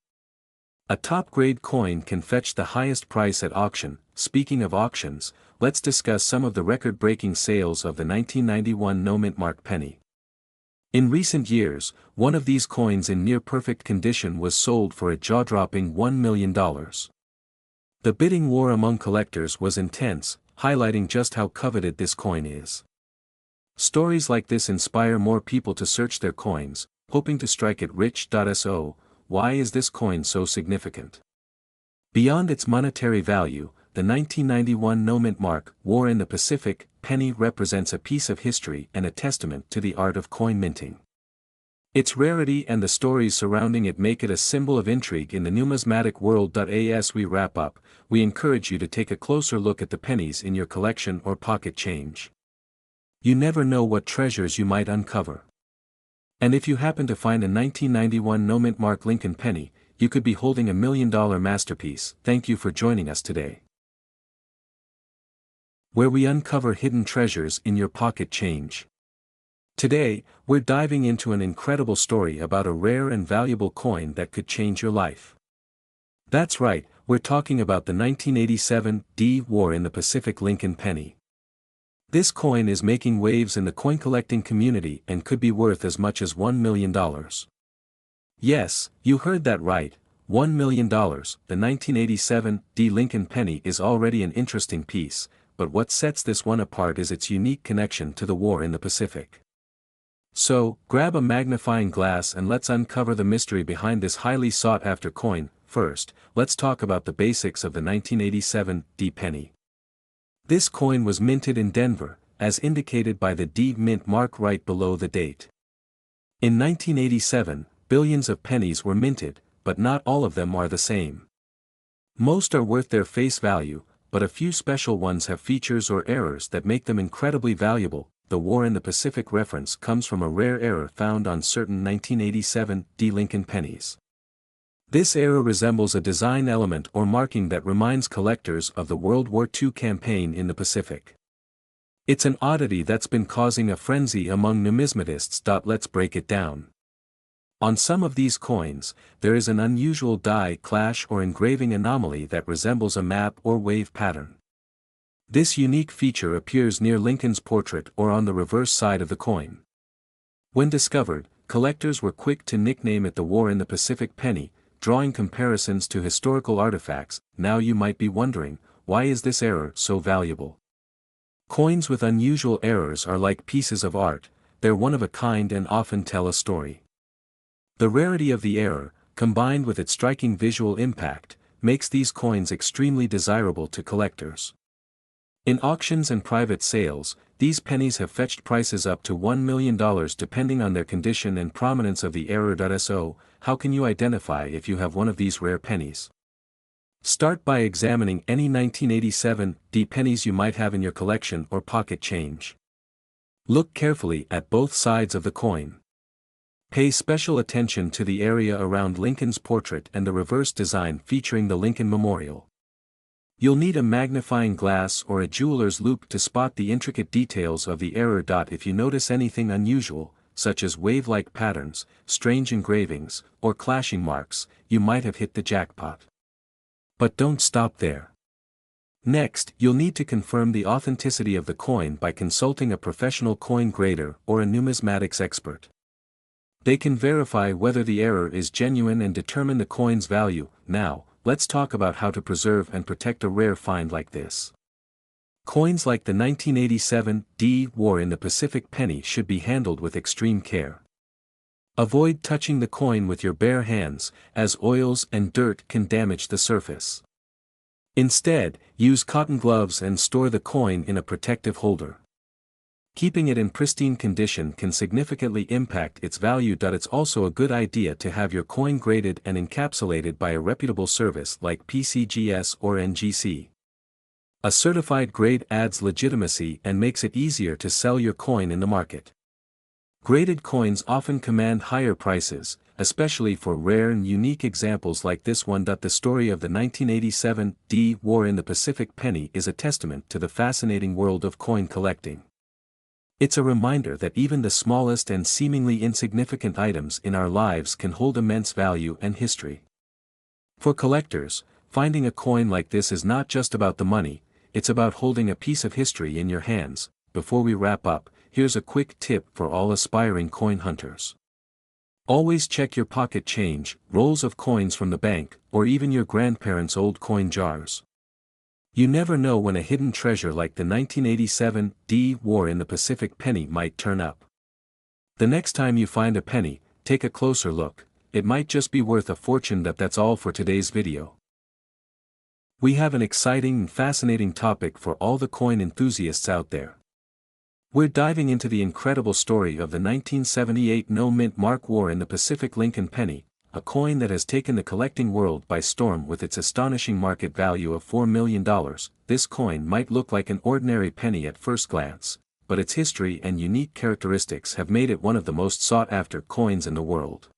A top-grade coin can fetch the highest price at auction. Speaking of auctions, let's discuss some of the record-breaking sales of the 1991 no Mintmark penny. In recent years, one of these coins in near-perfect condition was sold for a jaw-dropping $1 million. The bidding war among collectors was intense, highlighting just how coveted this coin is. Stories like this inspire more people to search their coins, hoping to strike it rich. So, why is this coin so significant? Beyond its monetary value, the 1991 no Mintmark War in the Pacific penny represents a piece of history and a testament to the art of coin minting. Its rarity and the stories surrounding it make it a symbol of intrigue in the numismatic world. As we wrap up, we encourage you to take a closer look at the pennies in your collection or pocket change. You never know what treasures you might uncover. And if you happen to find a 1991 no Mintmark Lincoln Penny, you could be holding $1 million masterpiece. Thank you for joining us today, where we uncover hidden treasures in your pocket change. Today, we're diving into an incredible story about a rare and valuable coin that could change your life. That's right, we're talking about the 1987 War in the Pacific Lincoln Penny. This coin is making waves in the coin collecting community and could be worth as much as $1 million. Yes, you heard that right, $1 million. The 1987 Lincoln Penny is already an interesting piece, but what sets this one apart is its unique connection to the war in the Pacific. So, grab a magnifying glass and let's uncover the mystery behind this highly sought-after coin. First, let's talk about the basics of the 1987 penny. This coin was minted in Denver, as indicated by the mint mark right below the date. In 1987, billions of pennies were minted, but not all of them are the same. Most are worth their face value, but a few special ones have features or errors that make them incredibly valuable. The War in the Pacific reference comes from a rare error found on certain 1987 Lincoln pennies. This error resembles a design element or marking that reminds collectors of the World War II campaign in the Pacific. It's an oddity that's been causing a frenzy among numismatists. Let's break it down. On some of these coins, there is an unusual die clash or engraving anomaly that resembles a map or wave pattern. This unique feature appears near Lincoln's portrait or on the reverse side of the coin. When discovered, collectors were quick to nickname it the War in the Pacific penny, drawing comparisons to historical artifacts. Now you might be wondering, why is this error so valuable? Coins with unusual errors are like pieces of art, they're one of a kind and often tell a story. The rarity of the error, combined with its striking visual impact, makes these coins extremely desirable to collectors. In auctions and private sales, these pennies have fetched prices up to $1 million depending on their condition and prominence of the error. So, how can you identify if you have one of these rare pennies? Start by examining any 1987 pennies you might have in your collection or pocket change. Look carefully at both sides of the coin. Pay special attention to the area around Lincoln's portrait and the reverse design featuring the Lincoln Memorial. You'll need a magnifying glass or a jeweler's loupe to spot the intricate details of the error. If you notice anything unusual, such as wave-like patterns, strange engravings, or clashing marks, you might have hit the jackpot. But don't stop there. Next, you'll need to confirm the authenticity of the coin by consulting a professional coin grader or a numismatics expert. They can verify whether the error is genuine and determine the coin's value. Now, let's talk about how to preserve and protect a rare find like this. Coins like the 1987 War in the Pacific penny should be handled with extreme care. Avoid touching the coin with your bare hands, as oils and dirt can damage the surface. Instead, use cotton gloves and store the coin in a protective holder. Keeping it in pristine condition can significantly impact its value. It's also a good idea to have your coin graded and encapsulated by a reputable service like PCGS or NGC. A certified grade adds legitimacy and makes it easier to sell your coin in the market. Graded coins often command higher prices, especially for rare and unique examples like this one. The story of the 1987 War in the Pacific penny is a testament to the fascinating world of coin collecting. It's a reminder that even the smallest and seemingly insignificant items in our lives can hold immense value and history. For collectors, finding a coin like this is not just about the money, it's about holding a piece of history in your hands. Before we wrap up, here's a quick tip for all aspiring coin hunters. Always check your pocket change, rolls of coins from the bank, or even your grandparents' old coin jars. You never know when a hidden treasure like the 1987 War in the Pacific penny might turn up. The next time you find a penny, take a closer look, it might just be worth a fortune. That's all for today's video. We have an exciting and fascinating topic for all the coin enthusiasts out there. We're diving into the incredible story of the 1978 Mintmark War in the Pacific Lincoln penny, a coin that has taken the collecting world by storm with its astonishing market value of $4 million. This coin might look like an ordinary penny at first glance, but its history and unique characteristics have made it one of the most sought-after coins in the world.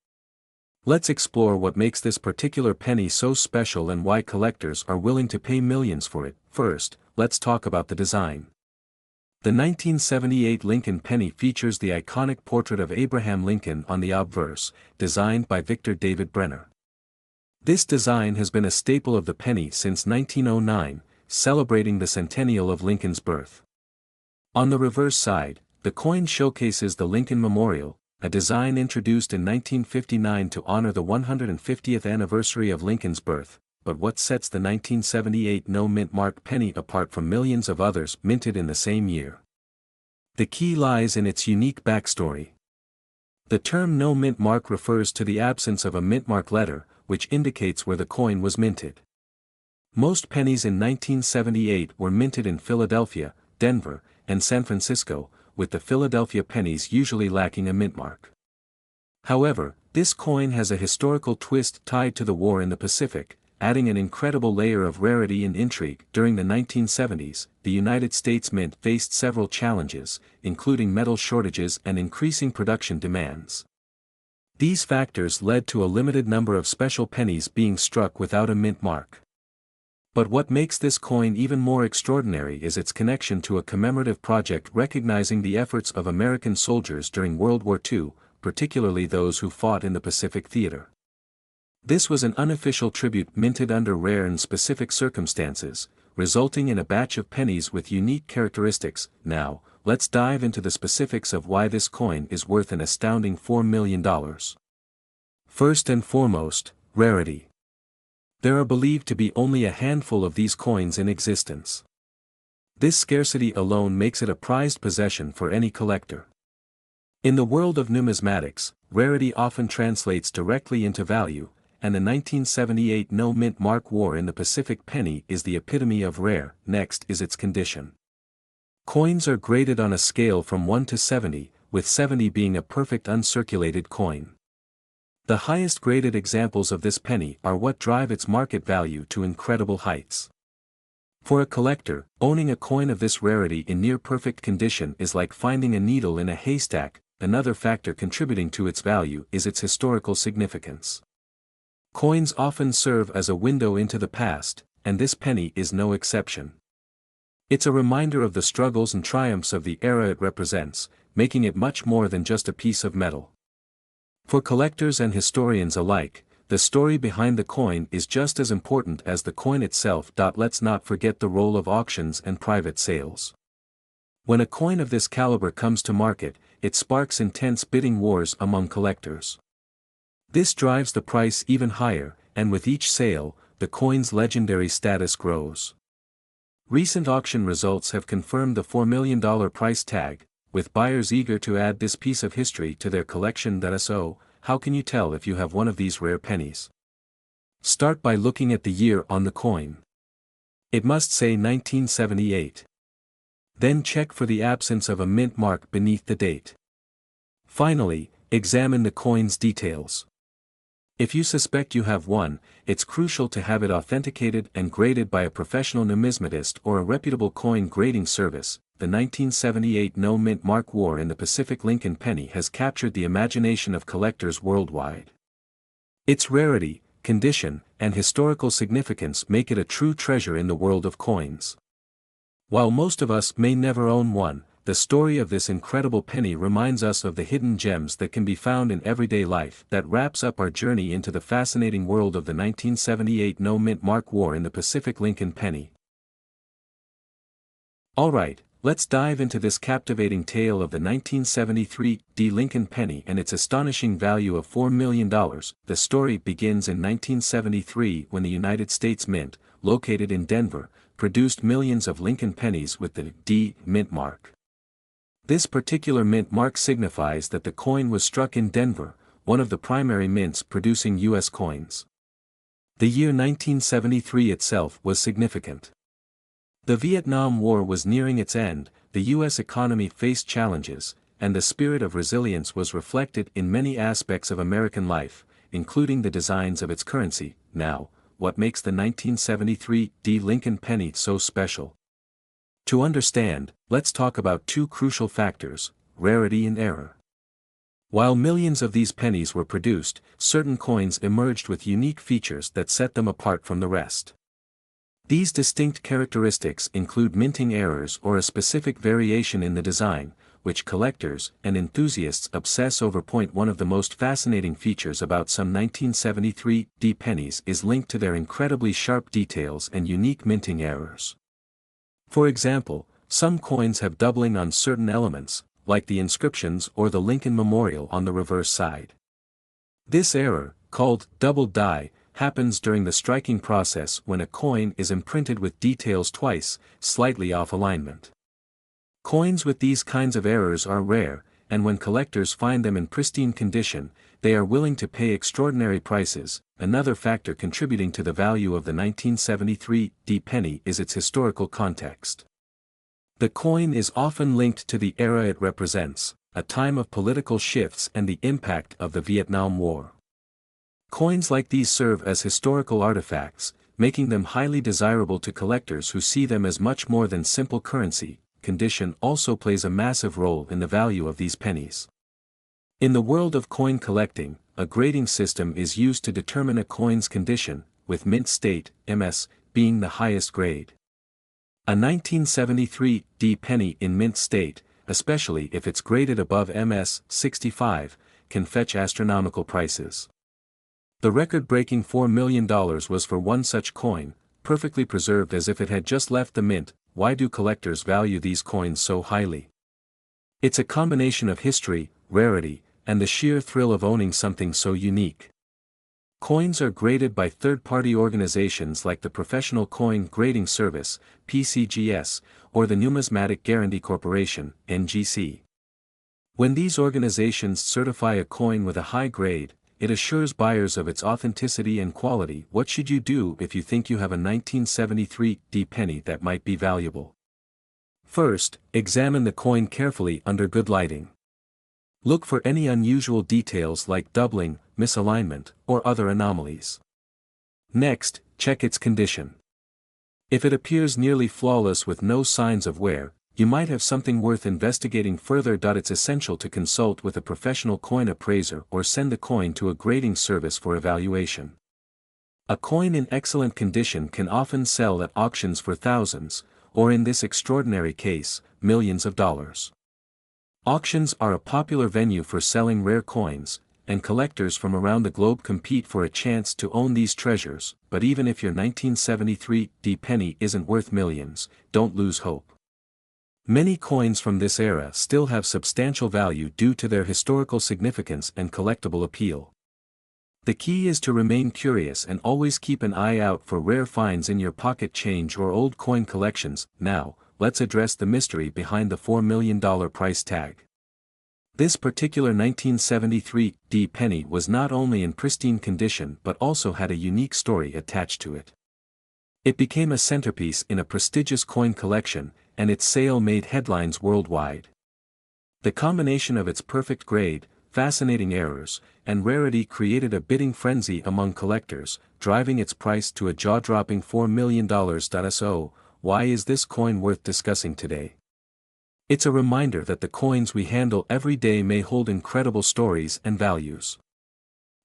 Let's explore what makes this particular penny so special and why collectors are willing to pay millions for it. First, let's talk about the design. The 1978 Lincoln penny features the iconic portrait of Abraham Lincoln on the obverse, designed by Victor David Brenner. This design has been a staple of the penny since 1909, celebrating the centennial of Lincoln's birth. On the reverse side, the coin showcases the Lincoln Memorial, a design introduced in 1959 to honor the 150th anniversary of Lincoln's birth. But what sets the 1978 No Mintmark penny apart from millions of others minted in the same year? The key lies in its unique backstory. The term No Mintmark refers to the absence of a mintmark letter, which indicates where the coin was minted. Most pennies in 1978 were minted in Philadelphia, Denver, and San Francisco, with the Philadelphia pennies usually lacking a mintmark. However, this coin has a historical twist tied to the war in the Pacific, adding an incredible layer of rarity and intrigue. During the 1970s, the United States Mint faced several challenges, including metal shortages and increasing production demands. These factors led to a limited number of special pennies being struck without a mint mark. But what makes this coin even more extraordinary is its connection to a commemorative project recognizing the efforts of American soldiers during World War II, particularly those who fought in the Pacific Theater. This was an unofficial tribute minted under rare and specific circumstances, resulting in a batch of pennies with unique characteristics. Now, let's dive into the specifics of why this coin is worth an astounding $4 million. First and foremost, rarity. There are believed to be only a handful of these coins in existence. This scarcity alone makes it a prized possession for any collector. In the world of numismatics, rarity often translates directly into value, and the 1978 No Mint Mark war in the Pacific penny is the epitome of rare. Next is its condition. Coins are graded on a scale from 1 to 70, with 70 being a perfect uncirculated coin. The highest graded examples of this penny are what drive its market value to incredible heights. For a collector, owning a coin of this rarity in near-perfect condition is like finding a needle in a haystack. Another factor contributing to its value is its historical significance. Coins often serve as a window into the past, and this penny is no exception. It's a reminder of the struggles and triumphs of the era it represents, making it much more than just a piece of metal. For collectors and historians alike, the story behind the coin is just as important as the coin itself. Let's not forget the role of auctions and private sales. When a coin of this caliber comes to market, it sparks intense bidding wars among collectors. This drives the price even higher, and with each sale, the coin's legendary status grows. Recent auction results have confirmed the $4 million price tag, with buyers eager to add this piece of history to their collection. So, how can you tell if you have one of these rare pennies? Start by looking at the year on the coin. It must say 1978. Then check for the absence of a mint mark beneath the date. Finally, examine the coin's details. If you suspect you have one, it's crucial to have it authenticated and graded by a professional numismatist or a reputable coin grading service. The 1978 No Mint Mark war in the Pacific Lincoln penny has captured the imagination of collectors worldwide. Its rarity, condition, and historical significance make it a true treasure in the world of coins. While most of us may never own one, the story of this incredible penny reminds us of the hidden gems that can be found in everyday life. That wraps up our journey into the fascinating world of the 1978 No Mint Mark war in the Pacific Lincoln penny. Alright, let's dive into this captivating tale of the 1973 Lincoln penny and its astonishing value of $4 million. The story begins in 1973 when the United States Mint, located in Denver, produced millions of Lincoln pennies with the D mint mark. This particular mint mark signifies that the coin was struck in Denver, one of the primary mints producing U.S. coins. The year 1973 itself was significant. The Vietnam War was nearing its end, the U.S. economy faced challenges, and the spirit of resilience was reflected in many aspects of American life, including the designs of its currency. Now, what makes the 1973 Lincoln penny so special? To understand, let's talk about two crucial factors: rarity and error. While millions of these pennies were produced, certain coins emerged with unique features that set them apart from the rest. These distinct characteristics include minting errors or a specific variation in the design, which collectors and enthusiasts obsess over. One of the most fascinating features about some 1973 D pennies is linked to their incredibly sharp details and unique minting errors. For example, some coins have doubling on certain elements, like the inscriptions or the Lincoln Memorial on the reverse side. This error, called double die, happens during the striking process when a coin is imprinted with details twice, slightly off alignment. Coins with these kinds of errors are rare, and when collectors find them in pristine condition, they are willing to pay extraordinary prices. Another factor contributing to the value of the 1973 D penny is its historical context. The coin is often linked to the era it represents, a time of political shifts and the impact of the Vietnam War. Coins like these serve as historical artifacts, making them highly desirable to collectors who see them as much more than simple currency. Condition also plays a massive role in the value of these pennies. In the world of coin collecting, a grading system is used to determine a coin's condition, with mint state, MS, being the highest grade. A 1973 D penny in mint state, especially if it's graded above MS 65, can fetch astronomical prices. The record-breaking $4 million was for one such coin, perfectly preserved as if it had just left the mint. Why do collectors value these coins so highly? It's a combination of history, rarity, and the sheer thrill of owning something so unique. Coins are graded by third-party organizations like the Professional Coin Grading Service, PCGS, or the Numismatic Guarantee Corporation, NGC. When these organizations certify a coin with a high grade, it assures buyers of its authenticity and quality. What should you do if you think you have a 1973 D penny that might be valuable? First, examine the coin carefully under good lighting. Look for any unusual details like doubling, misalignment, or other anomalies. Next, check its condition. If it appears nearly flawless with no signs of wear, you might have something worth investigating further. It's essential to consult with a professional coin appraiser or send the coin to a grading service for evaluation. A coin in excellent condition can often sell at auctions for thousands, or in this extraordinary case, millions of dollars. Auctions are a popular venue for selling rare coins, and collectors from around the globe compete for a chance to own these treasures. But even if your 1973 D penny isn't worth millions, don't lose hope. Many coins from this era still have substantial value due to their historical significance and collectible appeal. The key is to remain curious and always keep an eye out for rare finds in your pocket change or old coin collections. Now, let's address the mystery behind the $4 million price tag. This particular 1973 D penny was not only in pristine condition but also had a unique story attached to it. It became a centerpiece in a prestigious coin collection, and its sale made headlines worldwide. The combination of its perfect grade, fascinating errors, and rarity created a bidding frenzy among collectors, driving its price to a jaw-dropping $4 million. So, why is this coin worth discussing today? It's a reminder that the coins we handle every day may hold incredible stories and values.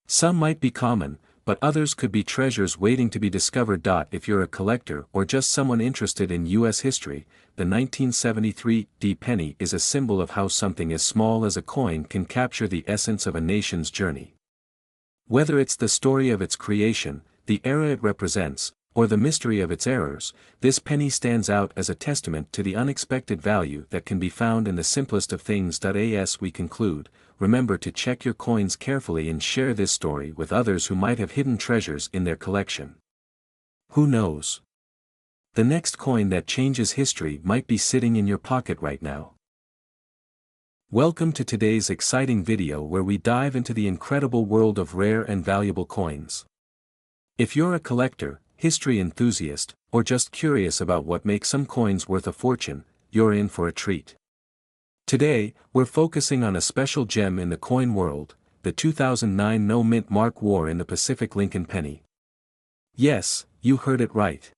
Some might be common, but others could be treasures waiting to be discovered. If you're a collector or just someone interested in U.S. history, the 1973 D penny is a symbol of how something as small as a coin can capture the essence of a nation's journey. Whether it's the story of its creation, the era it represents, or the mystery of its errors, this penny stands out as a testament to the unexpected value that can be found in the simplest of things. As we conclude, remember to check your coins carefully and share this story with others who might have hidden treasures in their collection. Who knows? The next coin that changes history might be sitting in your pocket right now. Welcome to today's exciting video where we dive into the incredible world of rare and valuable coins. If you're a collector, history enthusiast, or just curious about what makes some coins worth a fortune, you're in for a treat. Today, we're focusing on a special gem in the coin world, the 2009 No Mintmark War in the Pacific Lincoln Penny. Yes, you heard it right.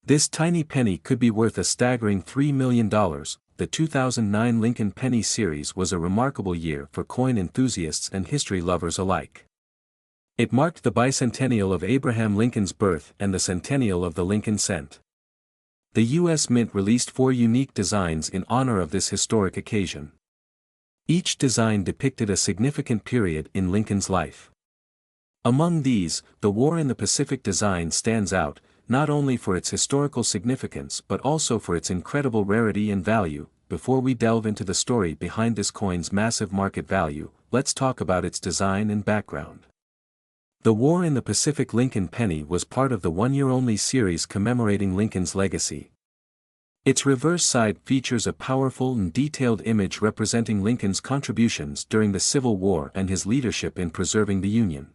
This tiny penny could be worth a staggering $3 million. The 2009 Lincoln Penny series was a remarkable year for coin enthusiasts and history lovers alike. It marked the bicentennial of Abraham Lincoln's birth and the centennial of the Lincoln cent. The U.S. Mint released 4 unique designs in honor of this historic occasion. Each design depicted a significant period in Lincoln's life. Among these, the War in the Pacific design stands out, not only for its historical significance but also for its incredible rarity and value. Before we delve into the story behind this coin's massive market value, let's talk about its design and background. The War in the Pacific Lincoln Penny was part of the one-year-only series commemorating Lincoln's legacy. Its reverse side features a powerful and detailed image representing Lincoln's contributions during the Civil War and his leadership in preserving the Union.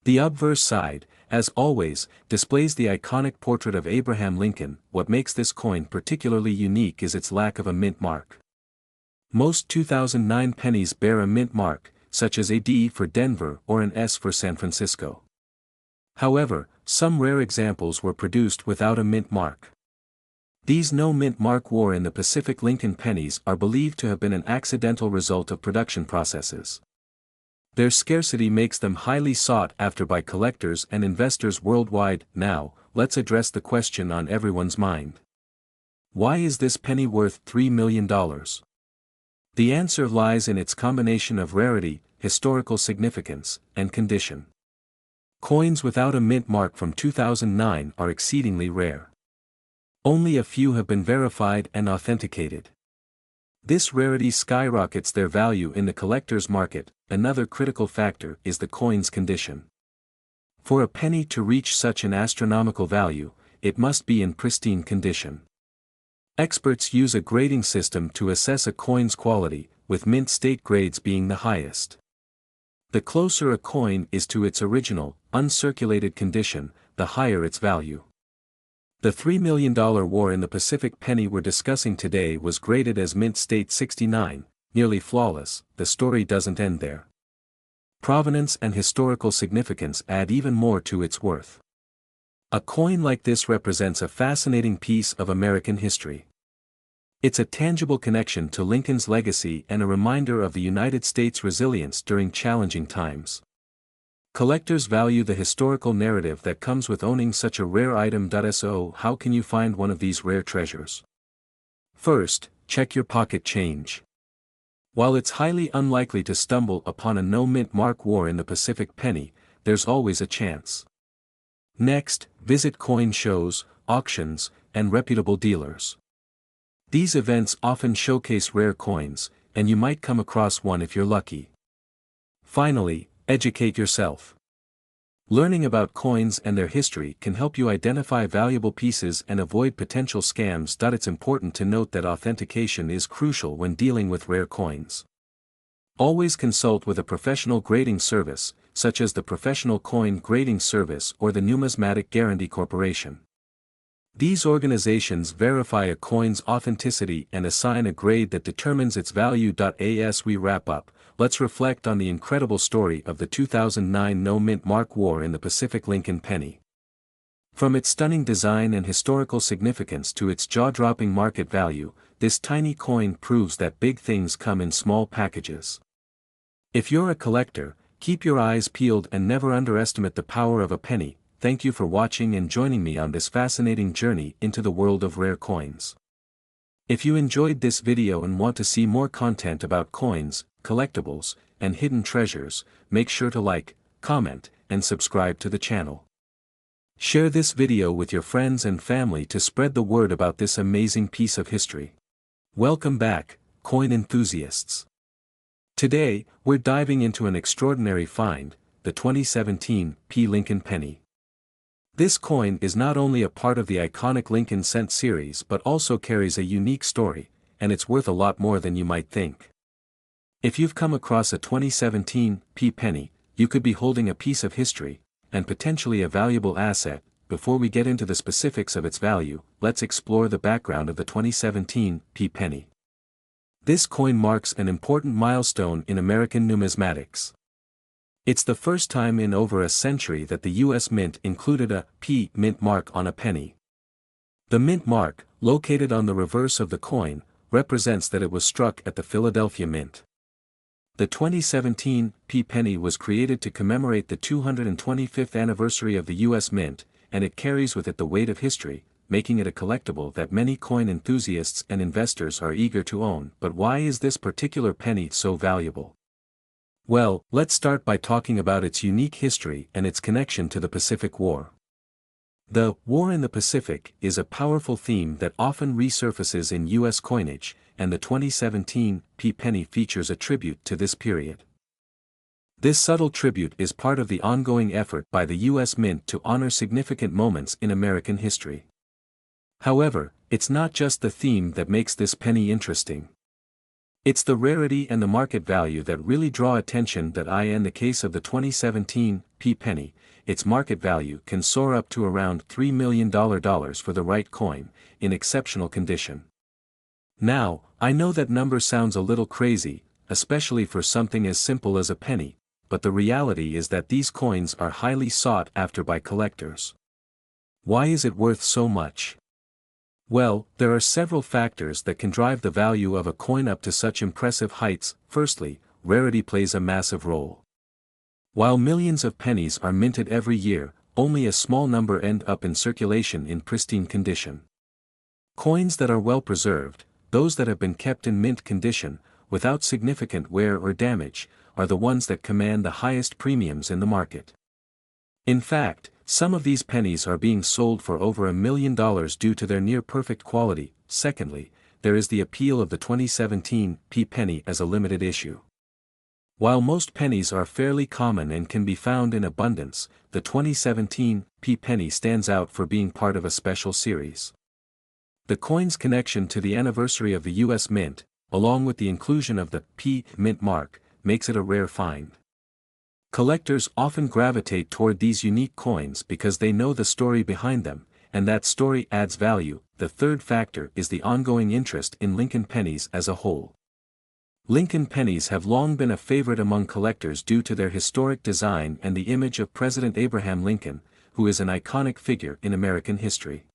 The obverse side, as always, displays the iconic portrait of Abraham Lincoln. What makes this coin particularly unique is its lack of a mint mark. Most 2009 pennies bear a mint mark, such as a D for Denver or an S for San Francisco. However, some rare examples were produced without a mint mark. These no mint mark War in the Pacific Lincoln pennies are believed to have been an accidental result of production processes. Their scarcity makes them highly sought after by collectors and investors worldwide. Now, let's address the question on everyone's mind. Why is this penny worth $3 million? The answer lies in its combination of rarity, historical significance, and condition. Coins without a mint mark from 2009 are exceedingly rare. Only a few have been verified and authenticated. This rarity skyrockets their value in the collector's market. Another critical factor is the coin's condition. For a penny to reach such an astronomical value, it must be in pristine condition. Experts use a grading system to assess a coin's quality, with mint state grades being the highest. The closer a coin is to its original, uncirculated condition, the higher its value. The $3 million War in the Pacific penny we're discussing today was graded as mint state 69, nearly flawless. The story doesn't end there. Provenance and historical significance add even more to its worth. A coin like this represents a fascinating piece of American history. It's a tangible connection to Lincoln's legacy and a reminder of the United States' resilience during challenging times. Collectors value the historical narrative that comes with owning such a rare item. So, how can you find one of these rare treasures? First, check your pocket change. While it's highly unlikely to stumble upon a no-mint mark War in the Pacific penny, there's always a chance. Next, visit coin shows, auctions, and reputable dealers. These events often showcase rare coins, and you might come across one if you're lucky. Finally, educate yourself. Learning about coins and their history can help you identify valuable pieces and avoid potential scams. It's important to note that authentication is crucial when dealing with rare coins. Always consult with a professional grading service, such as the Professional Coin Grading Service or the Numismatic Guarantee Corporation. These organizations verify a coin's authenticity and assign a grade that determines its value. As we wrap up, let's reflect on the incredible story of the 2009 no-mint mark War in the Pacific Lincoln penny. From its stunning design and historical significance to its jaw-dropping market value, this tiny coin proves that big things come in small packages. If you're a collector, keep your eyes peeled and never underestimate the power of a penny. Thank you for watching and joining me on this fascinating journey into the world of rare coins. If you enjoyed this video and want to see more content about coins, collectibles, and hidden treasures, make sure to like, comment, and subscribe to the channel. Share this video with your friends and family to spread the word about this amazing piece of history. Welcome back, coin enthusiasts. Today, we're diving into an extraordinary find, the 2017 Lincoln Penny. This coin is not only a part of the iconic Lincoln cent series but also carries a unique story, and it's worth a lot more than you might think. If you've come across a 2017 penny, you could be holding a piece of history, and potentially a valuable asset. Before we get into the specifics of its value, let's explore the background of the 2017 penny. This coin marks an important milestone in American numismatics. It's the first time in over a century that the U.S. Mint included a mint mark on a penny. The mint mark, located on the reverse of the coin, represents that it was struck at the Philadelphia Mint. The 2017 penny was created to commemorate the 225th anniversary of the U.S. Mint, and it carries with it the weight of history, making it a collectible that many coin enthusiasts and investors are eager to own. But why is this particular penny so valuable? Well, let's start by talking about its unique history and its connection to the Pacific War. The War in the Pacific is a powerful theme that often resurfaces in U.S. coinage, and the 2017 penny features a tribute to this period. This subtle tribute is part of the ongoing effort by the U.S. Mint to honor significant moments in American history. However, it's not just the theme that makes this penny interesting. It's the rarity and the market value that really draw attention. In the case of the 2017 penny, its market value can soar up to around $3 million for the right coin, in exceptional condition. Now, I know that number sounds a little crazy, especially for something as simple as a penny, but the reality is that these coins are highly sought after by collectors. Why is it worth so much? Well, there are several factors that can drive the value of a coin up to such impressive heights. Firstly, rarity plays a massive role. While millions of pennies are minted every year, only a small number end up in circulation in pristine condition. Coins that are well preserved, those that have been kept in mint condition, without significant wear or damage, are the ones that command the highest premiums in the market. In fact, some of these pennies are being sold for over $1 million due to their near-perfect quality. Secondly, there is the appeal of the 2017 penny as a limited issue. While most pennies are fairly common and can be found in abundance, the 2017 penny stands out for being part of a special series. The coin's connection to the anniversary of the U.S. Mint, along with the inclusion of the Mintmark, makes it a rare find. Collectors often gravitate toward these unique coins because they know the story behind them, and that story adds value. The third factor is the ongoing interest in Lincoln pennies as a whole. Lincoln pennies have long been a favorite among collectors due to their historic design and the image of President Abraham Lincoln, who is an iconic figure in American history.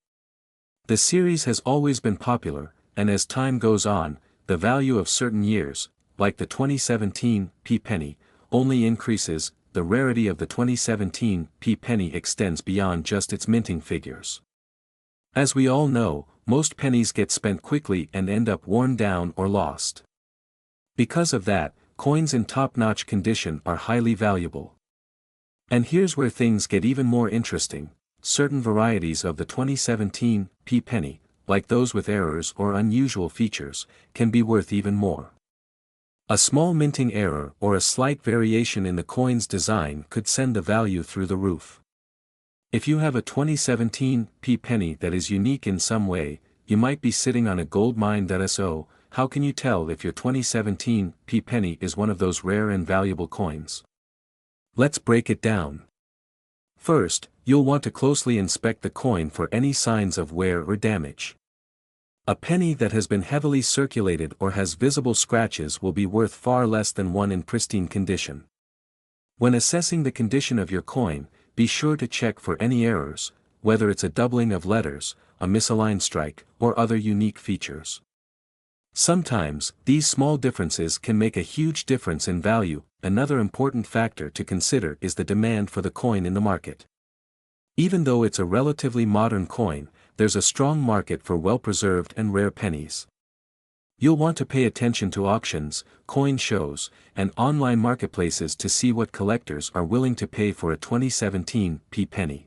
The series has always been popular, and as time goes on, the value of certain years, like the 2017 penny, only increases. The rarity of the 2017 penny extends beyond just its minting figures. As we all know, most pennies get spent quickly and end up worn down or lost. Because of that, coins in top-notch condition are highly valuable. And here's where things get even more interesting. Certain varieties of the 2017 penny, like those with errors or unusual features, can be worth even more. A small minting error or a slight variation in the coin's design could send the value through the roof. If you have a 2017 penny that is unique in some way, you might be sitting on a gold mine. So, how can you tell if your 2017 penny is one of those rare and valuable coins? Let's break it down. First, you'll want to closely inspect the coin for any signs of wear or damage. A penny that has been heavily circulated or has visible scratches will be worth far less than one in pristine condition. When assessing the condition of your coin, be sure to check for any errors, whether it's a doubling of letters, a misaligned strike, or other unique features. Sometimes, these small differences can make a huge difference in value. Another important factor to consider is the demand for the coin in the market. Even though it's a relatively modern coin, there's a strong market for well-preserved and rare pennies. You'll want to pay attention to auctions, coin shows, and online marketplaces to see what collectors are willing to pay for a 2017 penny.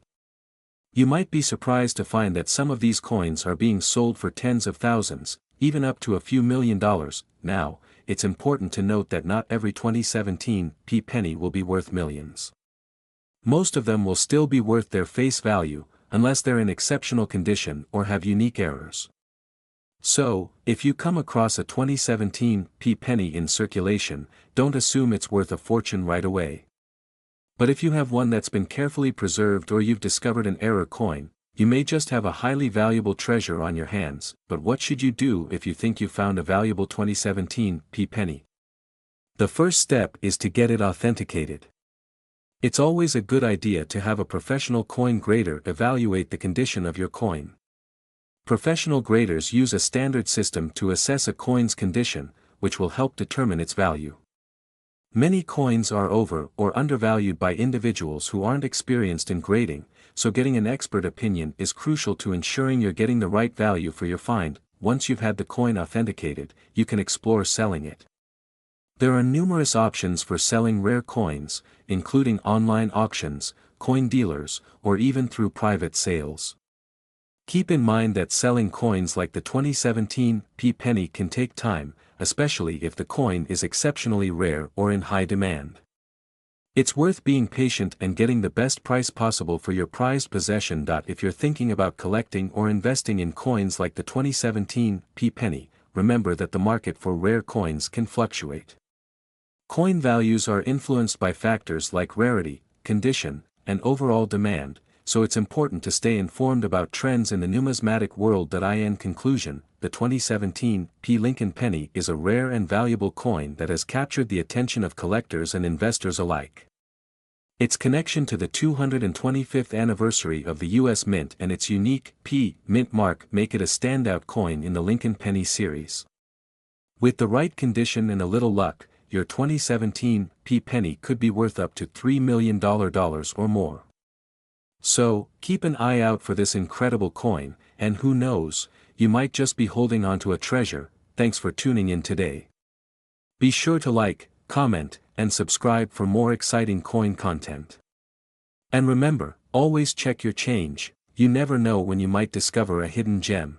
You might be surprised to find that some of these coins are being sold for tens of thousands, even up to a few $1 million. Now, it's important to note that not every 2017 penny will be worth millions. Most of them will still be worth their face value, unless they're in exceptional condition or have unique errors. So, if you come across a 2017 penny in circulation, don't assume it's worth a fortune right away. But if you have one that's been carefully preserved or you've discovered an error coin, you may just have a highly valuable treasure on your hands. But what should you do if you think you found a valuable 2017 penny? The first step is to get it authenticated. It's always a good idea to have a professional coin grader evaluate the condition of your coin. Professional graders use a standard system to assess a coin's condition, which will help determine its value. Many coins are over or undervalued by individuals who aren't experienced in grading, so getting an expert opinion is crucial to ensuring you're getting the right value for your find. Once you've had the coin authenticated, you can explore selling it. There are numerous options for selling rare coins, including online auctions, coin dealers, or even through private sales. Keep in mind that selling coins like the 2017 penny can take time, especially if the coin is exceptionally rare or in high demand. It's worth being patient and getting the best price possible for your prized possession. If you're thinking about collecting or investing in coins like the 2017 penny, remember that the market for rare coins can fluctuate. Coin values are influenced by factors like rarity, condition, and overall demand, so it's important to stay informed about trends in the numismatic world. In conclusion, the 2017 Lincoln Penny is a rare and valuable coin that has captured the attention of collectors and investors alike. Its connection to the 225th anniversary of the U.S. Mint and its unique Mintmark make it a standout coin in the Lincoln Penny series. With the right condition and a little luck, your 2017 penny could be worth up to $3 million or more. So, keep an eye out for this incredible coin, and who knows, you might just be holding onto a treasure. Thanks for tuning in today. Be sure to like, comment, and subscribe for more exciting coin content. And remember, always check your change, you never know when you might discover a hidden gem.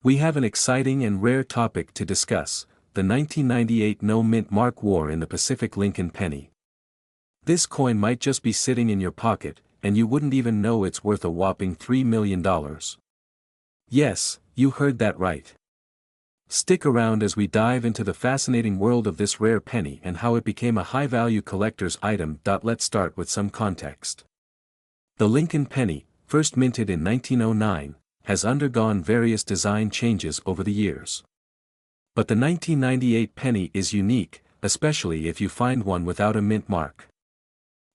We have an exciting and rare topic to discuss, the 1998 No Mintmark War in the Pacific Lincoln Penny. This coin might just be sitting in your pocket, and you wouldn't even know it's worth a whopping $3 million. Yes, you heard that right. Stick around as we dive into the fascinating world of this rare penny and how it became a high-value collector's item. Let's start with some context. The Lincoln Penny, first minted in 1909, has undergone various design changes over the years. But the 1998 penny is unique, especially if you find one without a mint mark.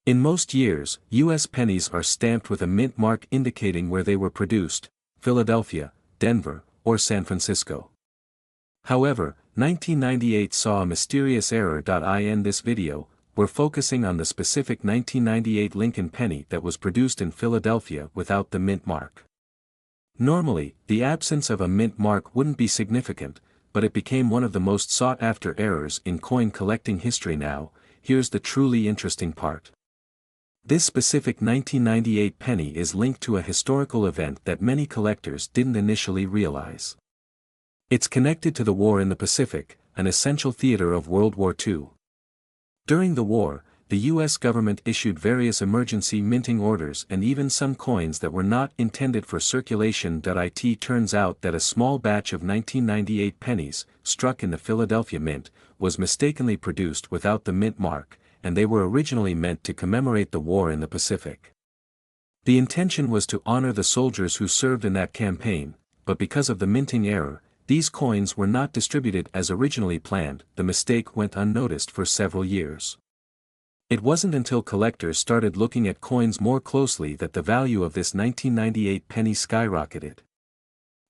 In most years, U.S. pennies are stamped with a mint mark indicating where they were produced, Philadelphia, Denver, or San Francisco. However, 1998 saw a mysterious error. In this video, we're focusing on the specific 1998 Lincoln penny that was produced in Philadelphia without the mint mark. Normally, the absence of a mint mark wouldn't be significant, but it became one of the most sought-after errors in coin collecting history. Now, here's the truly interesting part. This specific 1998 penny is linked to a historical event that many collectors didn't initially realize. It's connected to the war in the Pacific, an essential theater of World War II. During the war, the U.S. government issued various emergency minting orders and even some coins that were not intended for circulation. It turns out that a small batch of 1998 pennies, struck in the Philadelphia Mint, was mistakenly produced without the mint mark, and they were originally meant to commemorate the war in the Pacific. The intention was to honor the soldiers who served in that campaign, but because of the minting error, these coins were not distributed as originally planned. The mistake went unnoticed for several years. It wasn't until collectors started looking at coins more closely that the value of this 1998 penny skyrocketed.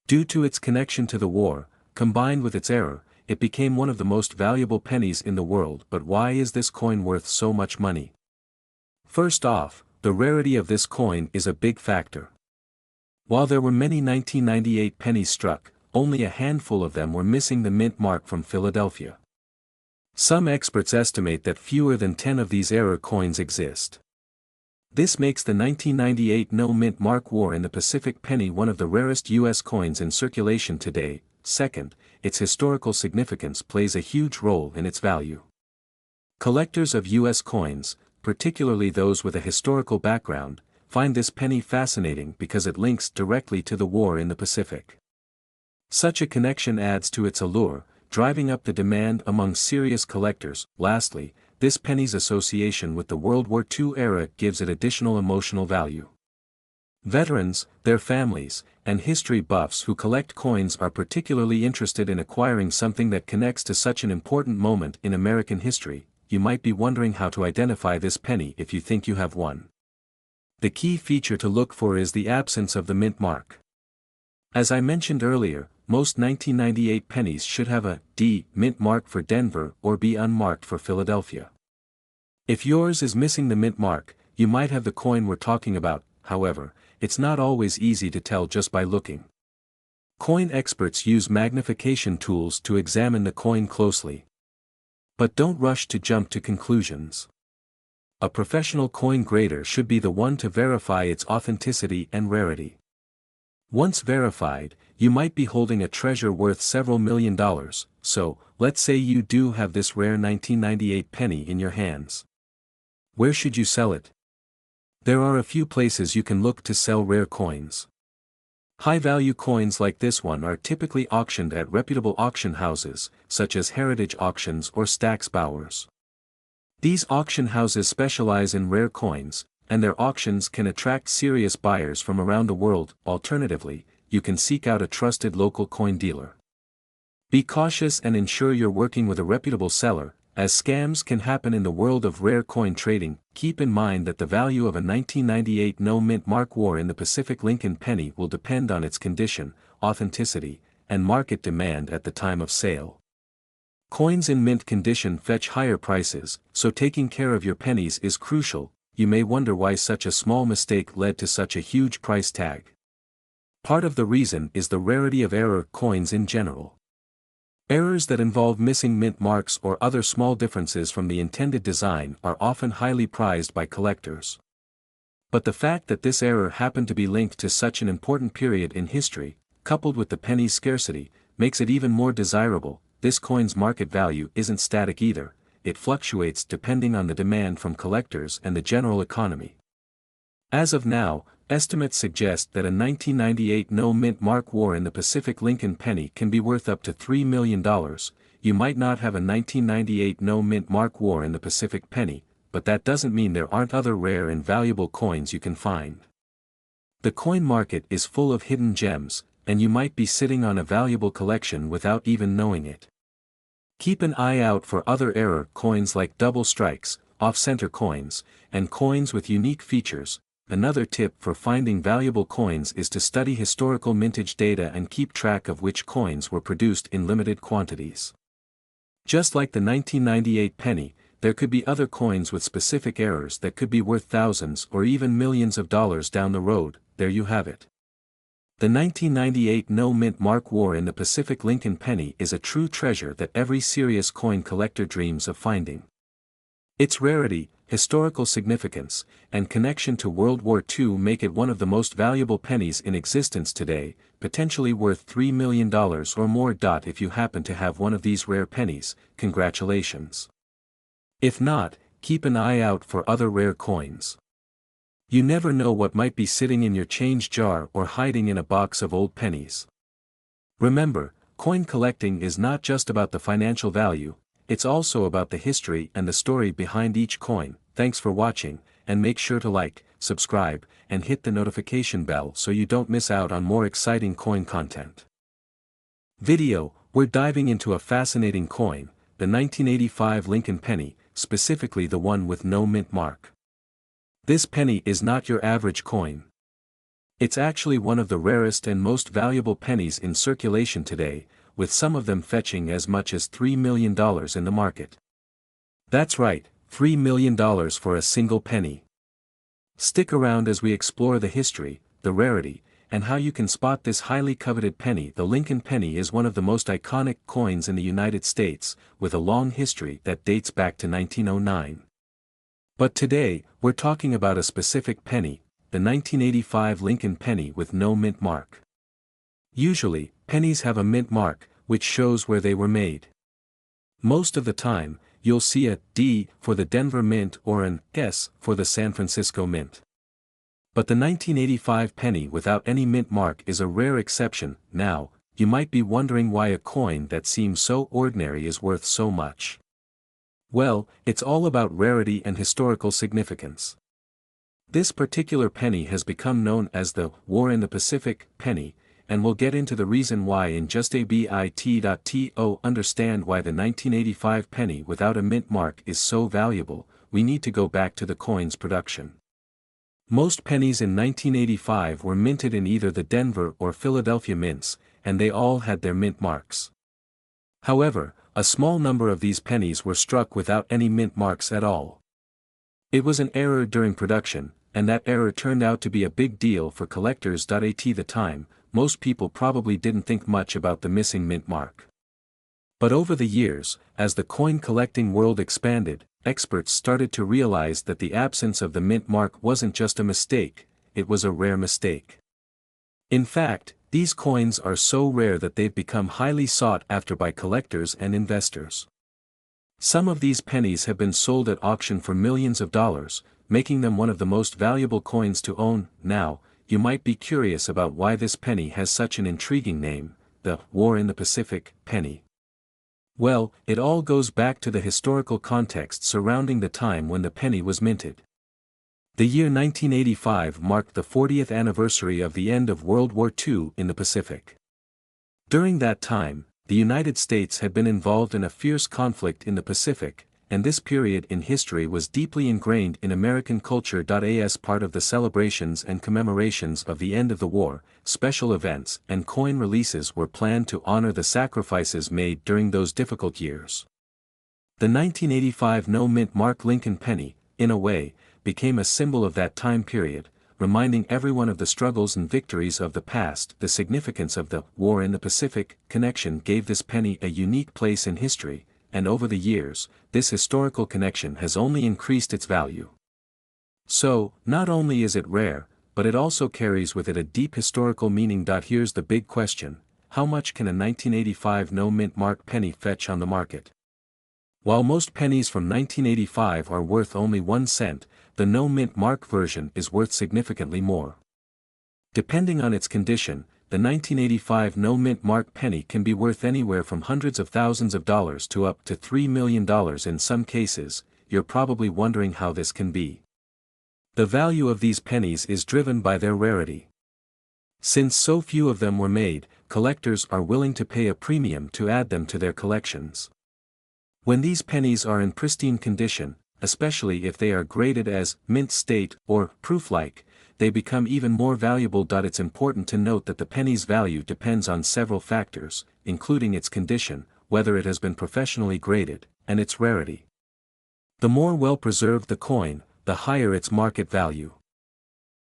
Due to its connection to the war, combined with its error, it became one of the most valuable pennies in the world. But why is this coin worth so much money? First off, the rarity of this coin is a big factor. While there were many 1998 pennies struck, only a handful of them were missing the mint mark from Philadelphia. Some experts estimate that fewer than 10 of these error coins exist. This makes the 1998 No Mint Mark War in the Pacific penny one of the rarest U.S. coins in circulation today. Second, its historical significance plays a huge role in its value. Collectors of U.S. coins, particularly those with a historical background, find this penny fascinating because it links directly to the war in the Pacific. Such a connection adds to its allure, driving up the demand among serious collectors. Lastly, this penny's association with the World War II era gives it additional emotional value. Veterans, their families, and history buffs who collect coins are particularly interested in acquiring something that connects to such an important moment in American history. You might be wondering how to identify this penny if you think you have one. The key feature to look for is the absence of the mint mark. As I mentioned earlier, most 1998 pennies should have a D mint mark for Denver or be unmarked for Philadelphia. If yours is missing the mint mark, you might have the coin we're talking about. However, it's not always easy to tell just by looking. Coin experts use magnification tools to examine the coin closely. But don't rush to jump to conclusions. A professional coin grader should be the one to verify its authenticity and rarity. Once verified, you might be holding a treasure worth several $1,000,000, so, let's say you do have this rare 1998 penny in your hands. Where should you sell it? There are a few places you can look to sell rare coins. High-value coins like this one are typically auctioned at reputable auction houses, such as Heritage Auctions or Stack's Bowers. These auction houses specialize in rare coins, and their auctions can attract serious buyers from around the world. Alternatively, you can seek out a trusted local coin dealer. Be cautious and ensure you're working with a reputable seller, as scams can happen in the world of rare coin trading. Keep in mind that the value of a 1998 no mint mark war in the Pacific Lincoln penny will depend on its condition, authenticity, and market demand at the time of sale. Coins in mint condition fetch higher prices, so taking care of your pennies is crucial. You may wonder why such a small mistake led to such a huge price tag. Part of the reason is the rarity of error coins in general. Errors that involve missing mint marks or other small differences from the intended design are often highly prized by collectors. But the fact that this error happened to be linked to such an important period in history, coupled with the penny's scarcity, makes it even more desirable. This coin's market value isn't static either, it fluctuates depending on the demand from collectors and the general economy. As of now, estimates suggest that a 1998 no mint mark war in the Pacific Lincoln penny can be worth up to $3 million. You might not have a 1998 no mint mark war in the Pacific penny, but that doesn't mean there aren't other rare and valuable coins you can find. The coin market is full of hidden gems, and you might be sitting on a valuable collection without even knowing it. Keep an eye out for other error coins like double strikes, off-center coins, and coins with unique features. Another tip for finding valuable coins is to study historical mintage data and keep track of which coins were produced in limited quantities. Just like the 1998 penny, there could be other coins with specific errors that could be worth thousands or even millions of dollars down the road. There you have it. The 1998 no mint mark war in the Pacific Lincoln penny is a true treasure that every serious coin collector dreams of finding. Its rarity, historical significance, and connection to World War II make it one of the most valuable pennies in existence today, potentially worth $3 million or more. If you happen to have one of these rare pennies, congratulations. If not, keep an eye out for other rare coins. You never know what might be sitting in your change jar or hiding in a box of old pennies. Remember, coin collecting is not just about the financial value, it's also about the history and the story behind each coin. Thanks for watching, and make sure to like, subscribe, and hit the notification bell so you don't miss out on more exciting coin content. We're diving into a fascinating coin, the 1985 Lincoln penny, specifically the one with no mint mark. This penny is not your average coin. It's actually one of the rarest and most valuable pennies in circulation today, with some of them fetching as much as $3 million in the market. That's right, $3 million for a single penny. Stick around as we explore the history, the rarity, and how you can spot this highly coveted penny. The Lincoln penny is one of the most iconic coins in the United States, with a long history that dates back to 1909. But today, we're talking about a specific penny, the 1985 Lincoln penny with no mint mark. Usually, pennies have a mint mark, which shows where they were made. Most of the time, you'll see a D for the Denver Mint or an S for the San Francisco Mint. But the 1985 penny without any mint mark is a rare exception. Now, you might be wondering why a coin that seems so ordinary is worth so much. Well, it's all about rarity and historical significance. This particular penny has become known as the War in the Pacific penny, and we'll get into the reason why in just a bit. To understand why the 1985 penny without a mint mark is so valuable, we need to go back to the coin's production. Most pennies in 1985 were minted in either the Denver or Philadelphia mints, and they all had their mint marks. However, a small number of these pennies were struck without any mint marks at all. It was an error during production, and that error turned out to be a big deal for collectors. At the time, most people probably didn't think much about the missing mint mark. But over the years, as the coin collecting world expanded, experts started to realize that the absence of the mint mark wasn't just a mistake, it was a rare mistake. In fact, these coins are so rare that they've become highly sought after by collectors and investors. Some of these pennies have been sold at auction for millions of dollars, making them one of the most valuable coins to own. Now, you might be curious about why this penny has such an intriguing name, the War in the Pacific penny. Well, it all goes back to the historical context surrounding the time when the penny was minted. The year 1985 marked the 40th anniversary of the end of World War II in the Pacific. During that time, the United States had been involved in a fierce conflict in the Pacific, and this period in history was deeply ingrained in American culture. As part of the celebrations and commemorations of the end of the war, special events and coin releases were planned to honor the sacrifices made during those difficult years. The 1985 no-mint mark Lincoln penny, in a way, became a symbol of that time period, reminding everyone of the struggles and victories of the past. The significance of the War in the Pacific connection gave this penny a unique place in history, and over the years, this historical connection has only increased its value. So, not only is it rare, but it also carries with it a deep historical meaning. Here's the big question: how much can a 1985 no-mint mark penny fetch on the market? While most pennies from 1985 are worth only 1 cent, the no-mint mark version is worth significantly more. Depending on its condition, the 1985 no-mint mark penny can be worth anywhere from hundreds of thousands of dollars to up to $3 million in some cases. You're probably wondering how this can be. The value of these pennies is driven by their rarity. Since so few of them were made, collectors are willing to pay a premium to add them to their collections. When these pennies are in pristine condition, especially if they are graded as mint state or proof-like, they become even more valuable. It's important to note that the penny's value depends on several factors, including its condition, whether it has been professionally graded, and its rarity. The more well-preserved the coin, the higher its market value.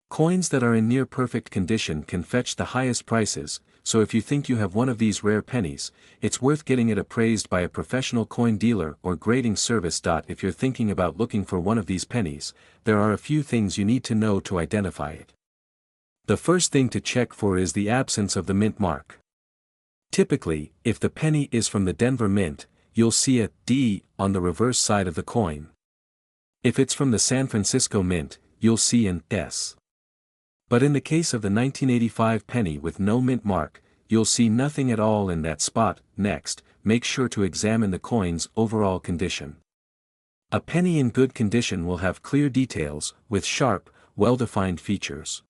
Coins that are in near-perfect condition can fetch the highest prices, so if you think you have one of these rare pennies, it's worth getting it appraised by a professional coin dealer or grading service. If you're thinking about looking for one of these pennies, there are a few things you need to know to identify it. The first thing to check for is the absence of the mint mark. Typically, if the penny is from the Denver Mint, you'll see a D on the reverse side of the coin. If it's from the San Francisco Mint, you'll see an S. But in the case of the 1985 penny with no mint mark, you'll see nothing at all in that spot. Next, make sure to examine the coin's overall condition. A penny in good condition will have clear details, with sharp, well-defined features.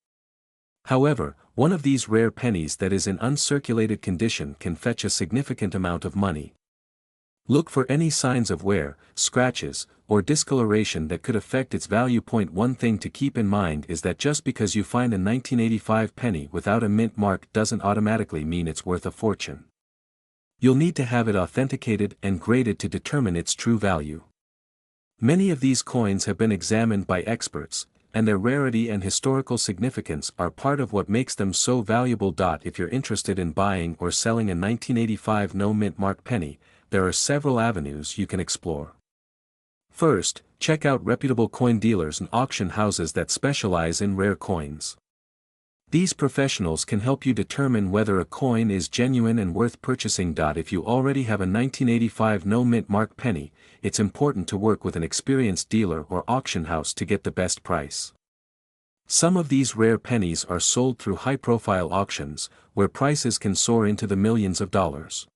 However, one of these rare pennies that is in uncirculated condition can fetch a significant amount of money. Look for any signs of wear, scratches, or discoloration that could affect its value. One thing to keep in mind is that just because you find a 1985 penny without a mint mark doesn't automatically mean it's worth a fortune. You'll need to have it authenticated and graded to determine its true value. Many of these coins have been examined by experts, and their rarity and historical significance are part of what makes them so valuable. If you're interested in buying or selling a 1985 no mint mark penny, there are several avenues you can explore. First, check out reputable coin dealers and auction houses that specialize in rare coins. These professionals can help you determine whether a coin is genuine and worth purchasing. If you already have a 1985 no mint mark penny, it's important to work with an experienced dealer or auction house to get the best price. Some of these rare pennies are sold through high-profile auctions, where prices can soar into the millions of dollars.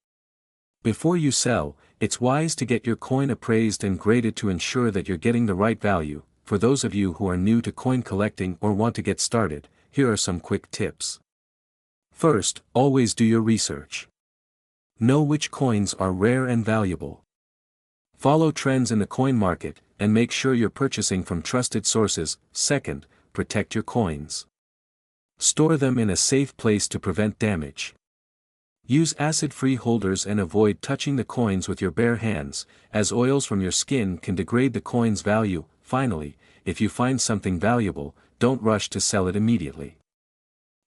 Before you sell, it's wise to get your coin appraised and graded to ensure that you're getting the right value. For those of you who are new to coin collecting or want to get started, here are some quick tips. First, always do your research. Know which coins are rare and valuable. Follow trends in the coin market, and make sure you're purchasing from trusted sources. Second, protect your coins. Store them in a safe place to prevent damage. Use acid-free holders and avoid touching the coins with your bare hands, as oils from your skin can degrade the coin's value. Finally, if you find something valuable, don't rush to sell it immediately.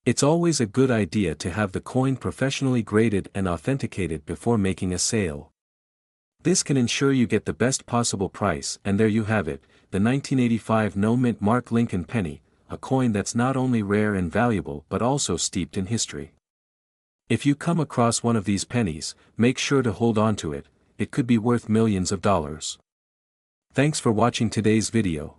It's always a good idea to have the coin professionally graded and authenticated before making a sale. This can ensure you get the best possible price, and there you have it, the 1985 no-mint mark Lincoln penny, a coin that's not only rare and valuable but also steeped in history. If you come across one of these pennies, make sure to hold on to it, it could be worth millions of dollars. Thanks for watching today's video.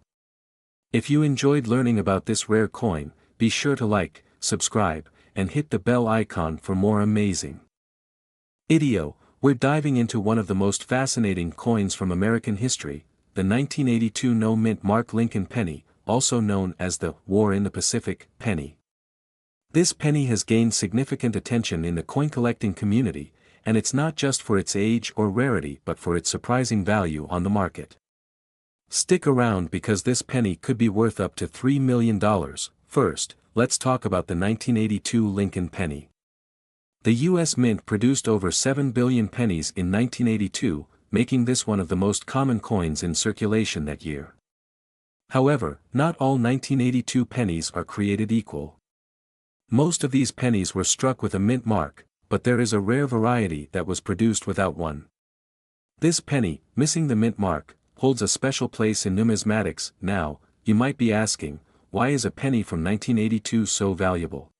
If you enjoyed learning about this rare coin, be sure to like, subscribe, and hit the bell icon for more amazing video. We're diving into one of the most fascinating coins from American history, the 1982 no-mint mark Lincoln penny, also known as the War in the Pacific penny. This penny has gained significant attention in the coin collecting community, and it's not just for its age or rarity but for its surprising value on the market. Stick around because this penny could be worth up to $3 million. First, let's talk about the 1982 Lincoln penny. The U.S. Mint produced over 7 billion pennies in 1982, making this one of the most common coins in circulation that year. However, not all 1982 pennies are created equal. Most of these pennies were struck with a mint mark, but there is a rare variety that was produced without one. This penny, missing the mint mark, holds a special place in numismatics. Now, you might be asking, why is a penny from 1982 so valuable?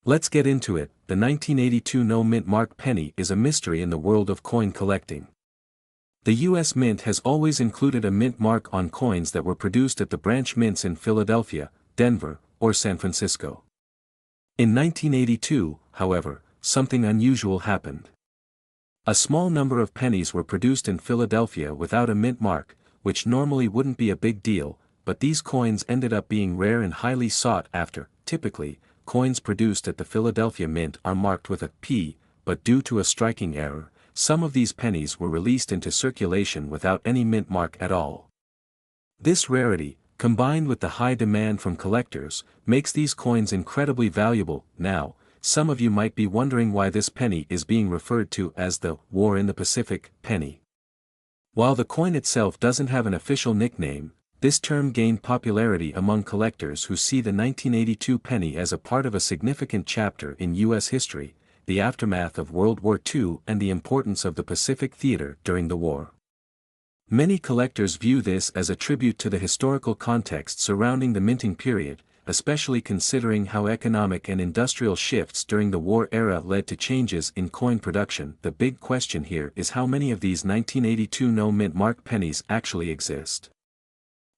Let's get into it. The 1982 no-mint mark penny is a mystery in the world of coin collecting. The U.S. Mint has always included a mint mark on coins that were produced at the branch mints in Philadelphia, Denver, or San Francisco. In 1982, however, something unusual happened. A small number of pennies were produced in Philadelphia without a mint mark, which normally wouldn't be a big deal, but these coins ended up being rare and highly sought after. Typically, coins produced at the Philadelphia Mint are marked with a P, but due to a striking error, some of these pennies were released into circulation without any mint mark at all. This rarity, combined with the high demand from collectors, makes these coins incredibly valuable. Now, some of you might be wondering why this penny is being referred to as the War in the Pacific penny. While the coin itself doesn't have an official nickname, this term gained popularity among collectors who see the 1982 penny as a part of a significant chapter in U.S. history, the aftermath of World War II and the importance of the Pacific Theater during the war. Many collectors view this as a tribute to the historical context surrounding the minting period, especially considering how economic and industrial shifts during the war era led to changes in coin production. The big question here is how many of these 1982 no-mint mark pennies actually exist.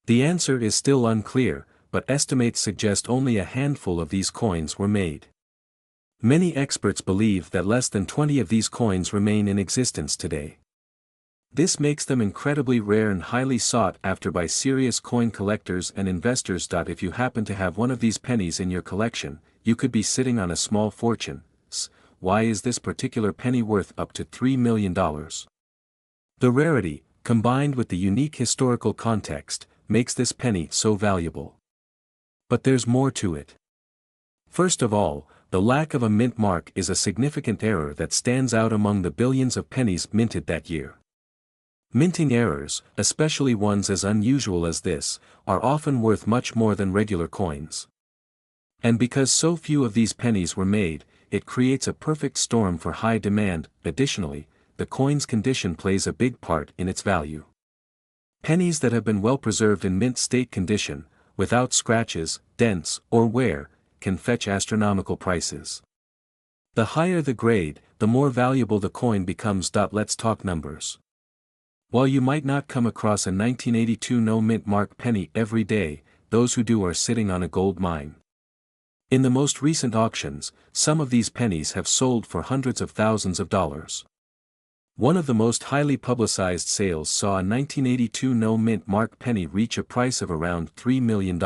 The answer is still unclear, but estimates suggest only a handful of these coins were made. Many experts believe that less than 20 of these coins remain in existence today. This makes them incredibly rare and highly sought after by serious coin collectors and investors. If you happen to have one of these pennies in your collection, you could be sitting on a small fortune. Why is this particular penny worth up to $3 million? The rarity, combined with the unique historical context, makes this penny so valuable. But there's more to it. First of all, the lack of a mint mark is a significant error that stands out among the billions of pennies minted that year. Minting errors, especially ones as unusual as this, are often worth much more than regular coins. And because so few of these pennies were made, it creates a perfect storm for high demand. Additionally, the coin's condition plays a big part in its value. Pennies that have been well preserved in mint state condition, without scratches, dents, or wear, can fetch astronomical prices. The higher the grade, the more valuable the coin becomes. Let's talk numbers. While you might not come across a 1982 no-mint mark penny every day, those who do are sitting on a gold mine. In the most recent auctions, some of these pennies have sold for hundreds of thousands of dollars. One of the most highly publicized sales saw a 1982 no-mint mark penny reach a price of around $3 million.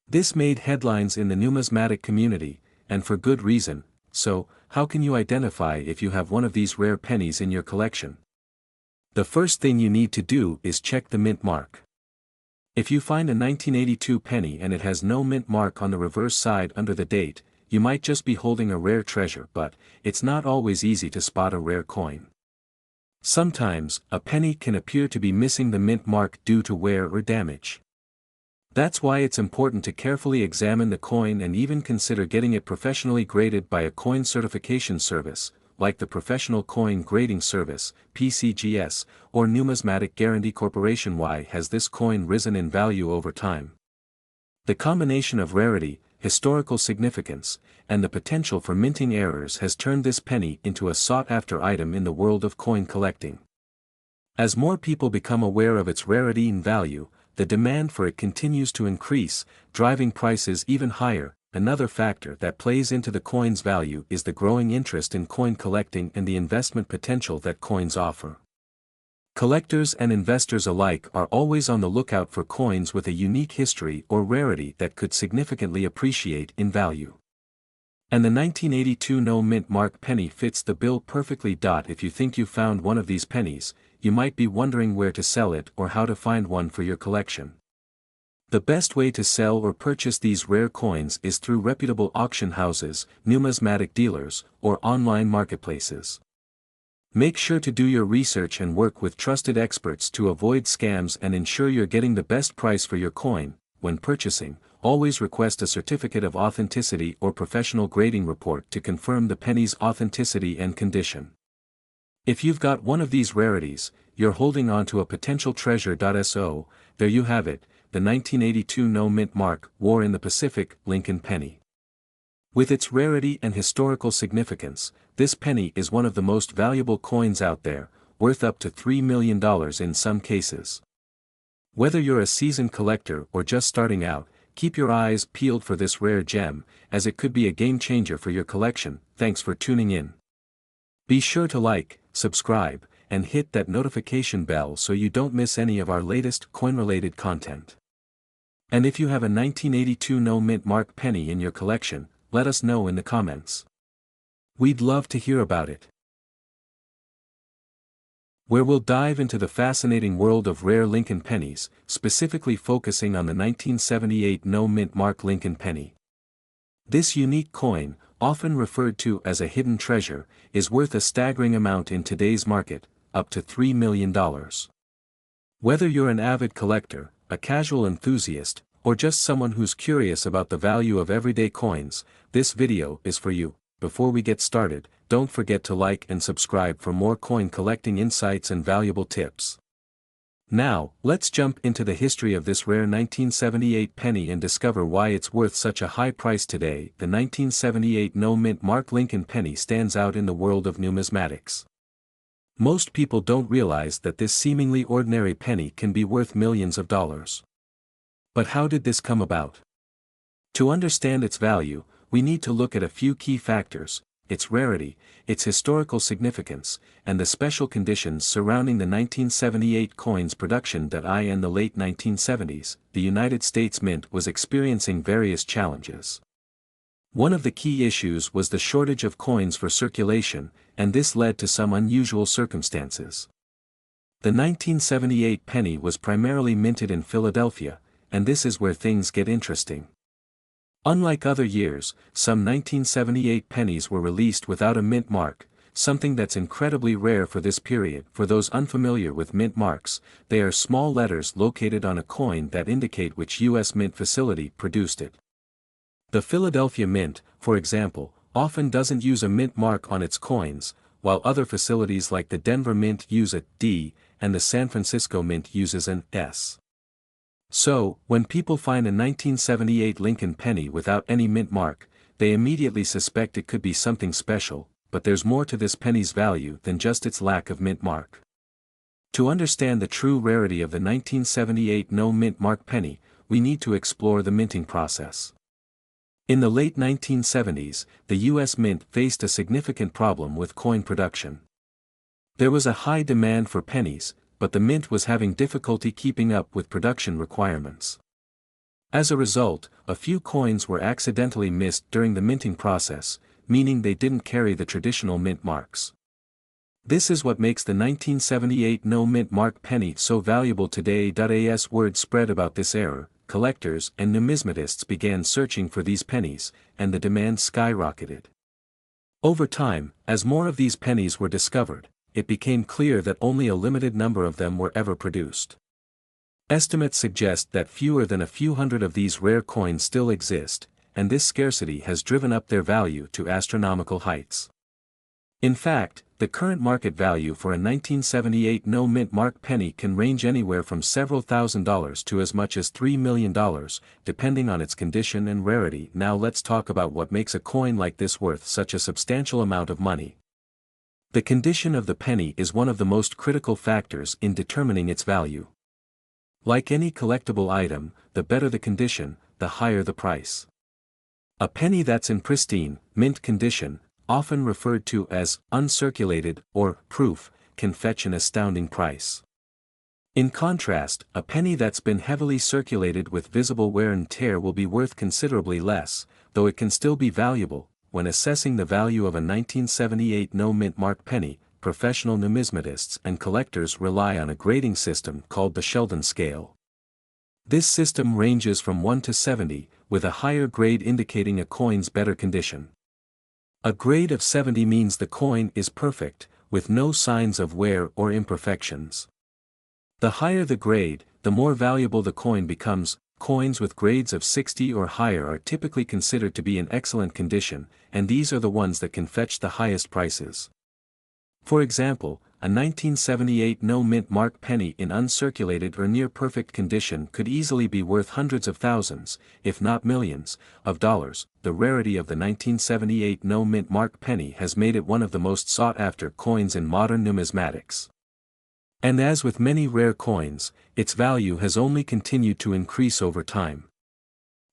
This made headlines in the numismatic community, and for good reason. So, how can you identify if you have one of these rare pennies in your collection? The first thing you need to do is check the mint mark. If you find a 1982 penny and it has no mint mark on the reverse side under the date, you might just be holding a rare treasure, but it's not always easy to spot a rare coin. Sometimes, a penny can appear to be missing the mint mark due to wear or damage. That's why it's important to carefully examine the coin and even consider getting it professionally graded by a coin certification service, like the Professional Coin Grading Service, PCGS, or Numismatic Guarantee Corporation. Why has this coin risen in value over time? The combination of rarity, historical significance, and the potential for minting errors has turned this penny into a sought-after item in the world of coin collecting. As more people become aware of its rarity and value, the demand for it continues to increase, driving prices even higher. Another factor that plays into the coin's value is the growing interest in coin collecting and the investment potential that coins offer. Collectors and investors alike are always on the lookout for coins with a unique history or rarity that could significantly appreciate in value. And the 1982 no mint mark penny fits the bill perfectly. If you think you found one of these pennies, you might be wondering where to sell it or how to find one for your collection. The best way to sell or purchase these rare coins is through reputable auction houses, numismatic dealers, or online marketplaces. Make sure to do your research and work with trusted experts to avoid scams and ensure you're getting the best price for your coin. When purchasing, always request a certificate of authenticity or professional grading report to confirm the penny's authenticity and condition. If you've got one of these rarities, you're holding on to a potential treasure. So, there you have it, the 1982 no mint mark War in the Pacific Lincoln penny. With its rarity and historical significance, this penny is one of the most valuable coins out there, worth up to $3 million in some cases. Whether you're a seasoned collector or just starting out, keep your eyes peeled for this rare gem, as it could be a game changer for your collection. Thanks for tuning in. Be sure to like, subscribe, and hit that notification bell so you don't miss any of our latest coin-related content. And if you have a 1982 no mint mark penny in your collection, let us know in the comments. We'd love to hear about it. Where we'll dive into the fascinating world of rare Lincoln pennies, specifically focusing on the 1978 no mint mark Lincoln penny. This unique coin, often referred to as a hidden treasure, is worth a staggering amount in today's market, up to $3 million. Whether you're an avid collector, a casual enthusiast, or just someone who's curious about the value of everyday coins, this video is for you. Before we get started, don't forget to like and subscribe for more coin collecting insights and valuable tips. Now, let's jump into the history of this rare 1978 penny and discover why it's worth such a high price today. The 1978 no mint mark Lincoln penny stands out in the world of numismatics. Most people don't realize that this seemingly ordinary penny can be worth millions of dollars. But how did this come about? To understand its value, we need to look at a few key factors: its rarity, its historical significance, and the special conditions surrounding the 1978 coin's production. In the late 1970s, the United States Mint was experiencing various challenges. One of the key issues was the shortage of coins for circulation, and this led to some unusual circumstances. The 1978 penny was primarily minted in Philadelphia, and this is where things get interesting. Unlike other years, some 1978 pennies were released without a mint mark, something that's incredibly rare for this period. For those unfamiliar with mint marks, they are small letters located on a coin that indicate which U.S. Mint facility produced it. The Philadelphia Mint, for example, often doesn't use a mint mark on its coins, while other facilities like the Denver Mint use a D, and the San Francisco Mint uses an S. So, when people find a 1978 Lincoln penny without any mint mark, they immediately suspect it could be something special, but there's more to this penny's value than just its lack of mint mark. To understand the true rarity of the 1978 no mint mark penny, we need to explore the minting process. In the late 1970s, the U.S. Mint faced a significant problem with coin production. There was a high demand for pennies, but the mint was having difficulty keeping up with production requirements. As a result, a few coins were accidentally missed during the minting process, meaning they didn't carry the traditional mint marks. This is what makes the 1978 no mint mark penny so valuable today. As word spread about this error, collectors and numismatists began searching for these pennies, and the demand skyrocketed. Over time, as more of these pennies were discovered, it became clear that only a limited number of them were ever produced. Estimates suggest that fewer than a few hundred of these rare coins still exist, and this scarcity has driven up their value to astronomical heights. In fact, the current market value for a 1978 no Mintmark penny can range anywhere from several $1,000s to as much as $3 million, depending on its condition and rarity. Now let's talk about what makes a coin like this worth such a substantial amount of money. The condition of the penny is one of the most critical factors in determining its value. Like any collectible item, the better the condition, the higher the price. A penny that's in pristine, mint condition, often referred to as uncirculated or proof, can fetch an astounding price. In contrast, a penny that's been heavily circulated with visible wear and tear will be worth considerably less, though it can still be valuable. When assessing the value of a 1978 no Mintmark penny, professional numismatists and collectors rely on a grading system called the Sheldon scale. This system ranges from 1 to 70, with a higher grade indicating a coin's better condition. A grade of 70 means the coin is perfect, with no signs of wear or imperfections. The higher the grade, the more valuable the coin becomes. Coins with grades of 60 or higher are typically considered to be in excellent condition, and these are the ones that can fetch the highest prices. For example, a 1978 no Mintmark penny in uncirculated or near-perfect condition could easily be worth hundreds of thousands, if not millions, of dollars. The rarity of the 1978 no Mintmark penny has made it one of the most sought-after coins in modern numismatics. And as with many rare coins, its value has only continued to increase over time.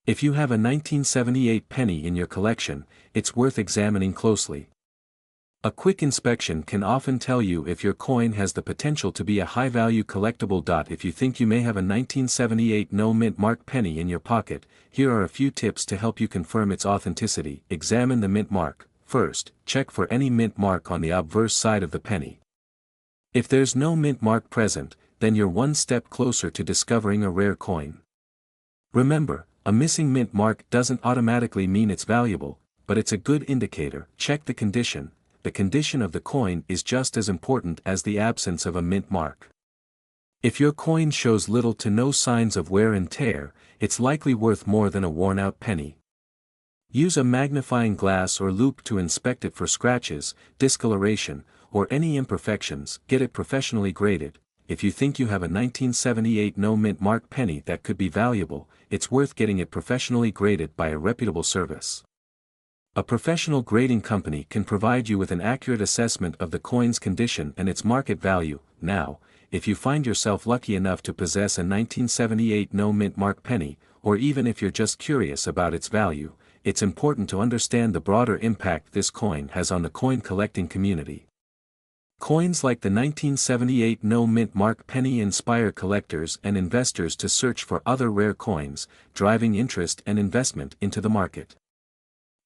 If you have a 1978 penny in your collection, it's worth examining closely. A quick inspection can often tell you if your coin has the potential to be a high-value collectible. If you think you may have a 1978 no Mintmark penny in your pocket, here are a few tips to help you confirm its authenticity. Examine the mint mark. First, check for any mint mark on the obverse side of the penny. If there's no mint mark present, then you're one step closer to discovering a rare coin. Remember, a missing mint mark doesn't automatically mean it's valuable, but it's a good indicator. Check the condition. The condition of the coin is just as important as the absence of a mint mark. If your coin shows little to no signs of wear and tear, it's likely worth more than a worn-out penny. Use a magnifying glass or loupe to inspect it for scratches, discoloration, or any imperfections. Get it professionally graded. If you think you have a 1978 no Mintmark penny that could be valuable, it's worth getting it professionally graded by a reputable service. A professional grading company can provide you with an accurate assessment of the coin's condition and its market value. Now, if you find yourself lucky enough to possess a 1978 no Mintmark penny, or even if you're just curious about its value, it's important to understand the broader impact this coin has on the coin collecting community. Coins like the 1978 no Mintmark penny inspire collectors and investors to search for other rare coins, driving interest and investment into the market.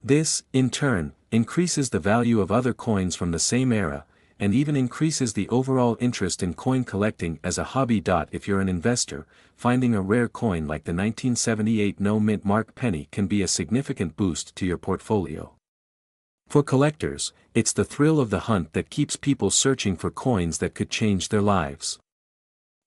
This, in turn, increases the value of other coins from the same era, and even increases the overall interest in coin collecting as a hobby. If you're an investor, finding a rare coin like the 1978 no Mintmark penny can be a significant boost to your portfolio. For collectors, it's the thrill of the hunt that keeps people searching for coins that could change their lives.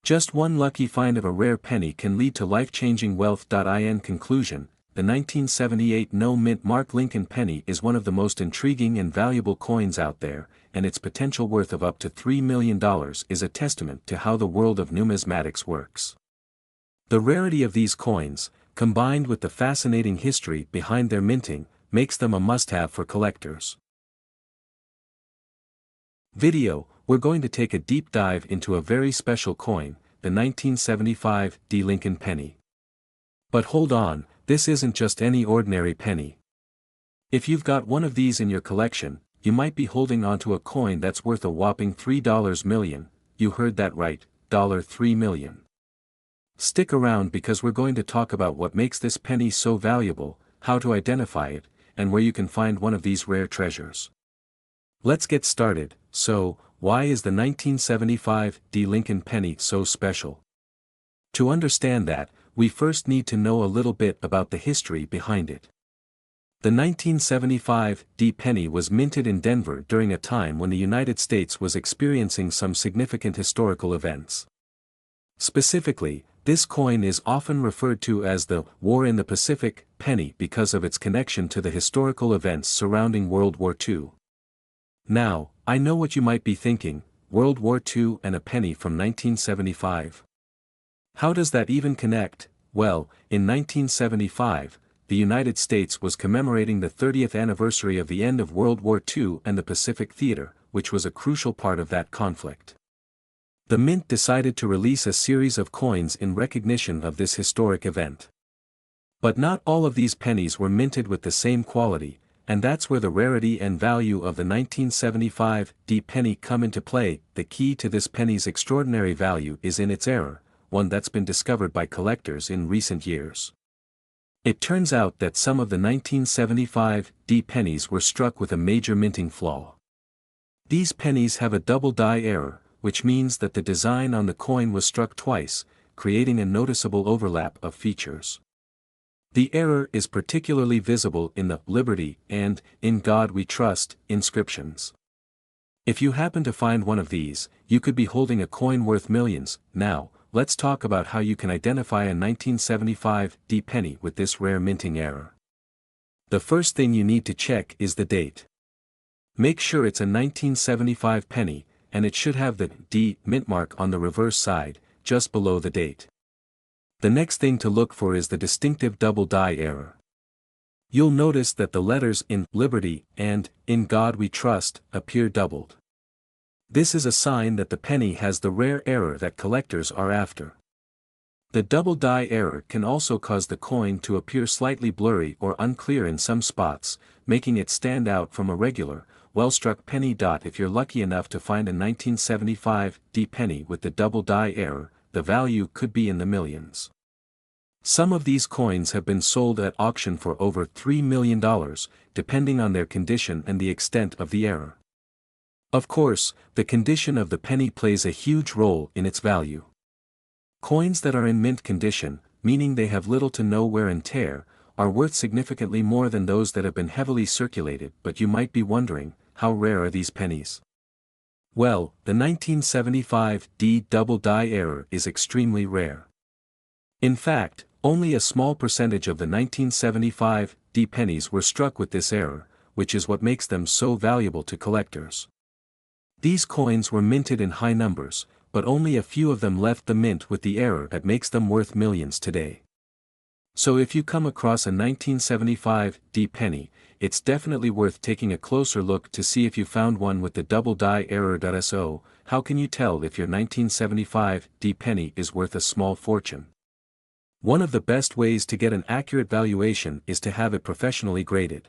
Just one lucky find of a rare penny can lead to life-changing wealth. In conclusion, the 1978 no Mintmark Lincoln penny is one of the most intriguing and valuable coins out there, and its potential worth of up to $3 million is a testament to how the world of numismatics works. The rarity of these coins, combined with the fascinating history behind their minting, makes them a must-have for collectors. We're going to take a deep dive into a very special coin, the 1975 Lincoln penny. But hold on, this isn't just any ordinary penny. If you've got one of these in your collection, you might be holding onto a coin that's worth a whopping $3 million. You heard that right, $3 million. Stick around because we're going to talk about what makes this penny so valuable, how to identify it, and where you can find one of these rare treasures. Let's get started. So, why is the 1975 Lincoln penny so special? To understand that, we first need to know a little bit about the history behind it. The 1975 D penny was minted in Denver during a time when the United States was experiencing some significant historical events. Specifically, this coin is often referred to as the War in the Pacific penny because of its connection to the historical events surrounding World War II. Now, I know what you might be thinking, World War II and a penny from 1975. How does that even connect? Well, in 1975, the United States was commemorating the 30th anniversary of the end of World War II and the Pacific Theater, which was a crucial part of that conflict. The Mint decided to release a series of coins in recognition of this historic event. But not all of these pennies were minted with the same quality, and that's where the rarity and value of the 1975 D penny come into play. The key to this penny's extraordinary value is in its error, one that's been discovered by collectors in recent years. It turns out that some of the 1975 D pennies were struck with a major minting flaw. These pennies have a double die error, which means that the design on the coin was struck twice, creating a noticeable overlap of features. The error is particularly visible in the "Liberty" and "In God We Trust" inscriptions. If you happen to find one of these, you could be holding a coin worth millions. Now, let's talk about how you can identify a 1975 D penny with this rare minting error. The first thing you need to check is the date. Make sure it's a 1975 penny, and it should have the D Mintmark on the reverse side, just below the date. The next thing to look for is the distinctive double die error. You'll notice that the letters "In Liberty" and "In God We Trust" appear doubled. This is a sign that the penny has the rare error that collectors are after. The double die error can also cause the coin to appear slightly blurry or unclear in some spots, making it stand out from a regular, well-struck penny. If you're lucky enough to find a 1975 D penny with the double die error, the value could be in the millions. Some of these coins have been sold at auction for over $3 million, depending on their condition and the extent of the error. Of course, the condition of the penny plays a huge role in its value. Coins that are in mint condition, meaning they have little to no wear and tear, are worth significantly more than those that have been heavily circulated. But you might be wondering, how rare are these pennies? Well, the 1975 D double die error is extremely rare. In fact, only a small percentage of the 1975 D pennies were struck with this error, which is what makes them so valuable to collectors. These coins were minted in high numbers, but only a few of them left the mint with the error that makes them worth millions today. So if you come across a 1975 D penny, it's definitely worth taking a closer look to see if you found one with the double die error. So, how can you tell if your 1975 D penny is worth a small fortune? One of the best ways to get an accurate valuation is to have it professionally graded.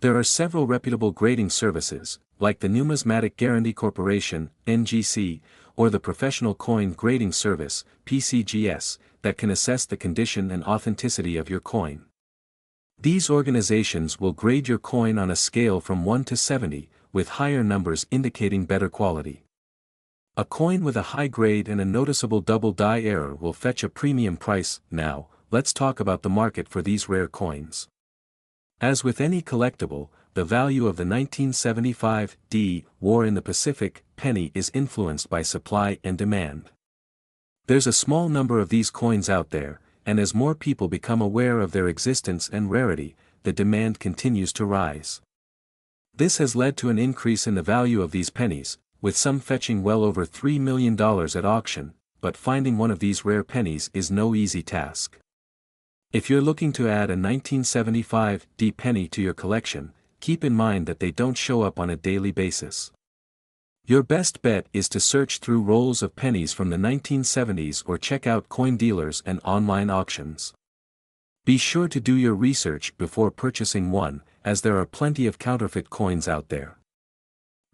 There are several reputable grading services, like the Numismatic Guarantee Corporation, NGC, or the Professional Coin Grading Service, PCGS, that can assess the condition and authenticity of your coin. These organizations will grade your coin on a scale from 1 to 70, with higher numbers indicating better quality. A coin with a high grade and a noticeable double die error will fetch a premium price. Now, let's talk about the market for these rare coins. As with any collectible, the value of the 1975 D War in the Pacific penny is influenced by supply and demand. There's a small number of these coins out there, and as more people become aware of their existence and rarity, the demand continues to rise. This has led to an increase in the value of these pennies, with some fetching well over $3 million at auction, but finding one of these rare pennies is no easy task. If you're looking to add a 1975 D penny to your collection, keep in mind that they don't show up on a daily basis. Your best bet is to search through rolls of pennies from the 1970s or check out coin dealers and online auctions. Be sure to do your research before purchasing one, as there are plenty of counterfeit coins out there.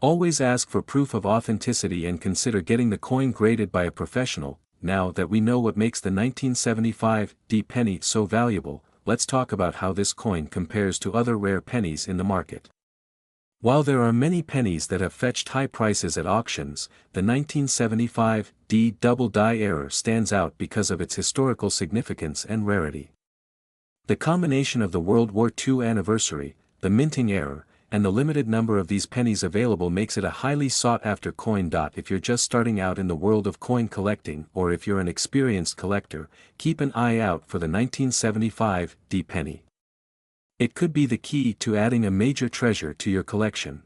Always ask for proof of authenticity and consider getting the coin graded by a professional. Now that we know what makes the 1975 D penny so valuable, let's talk about how this coin compares to other rare pennies in the market. While there are many pennies that have fetched high prices at auctions, the 1975 D double die error stands out because of its historical significance and rarity. The combination of the World War II anniversary, the minting error, and the limited number of these pennies available makes it a highly sought-after coin. If you're just starting out in the world of coin collecting or if you're an experienced collector, keep an eye out for the 1975 D penny. It could be the key to adding a major treasure to your collection.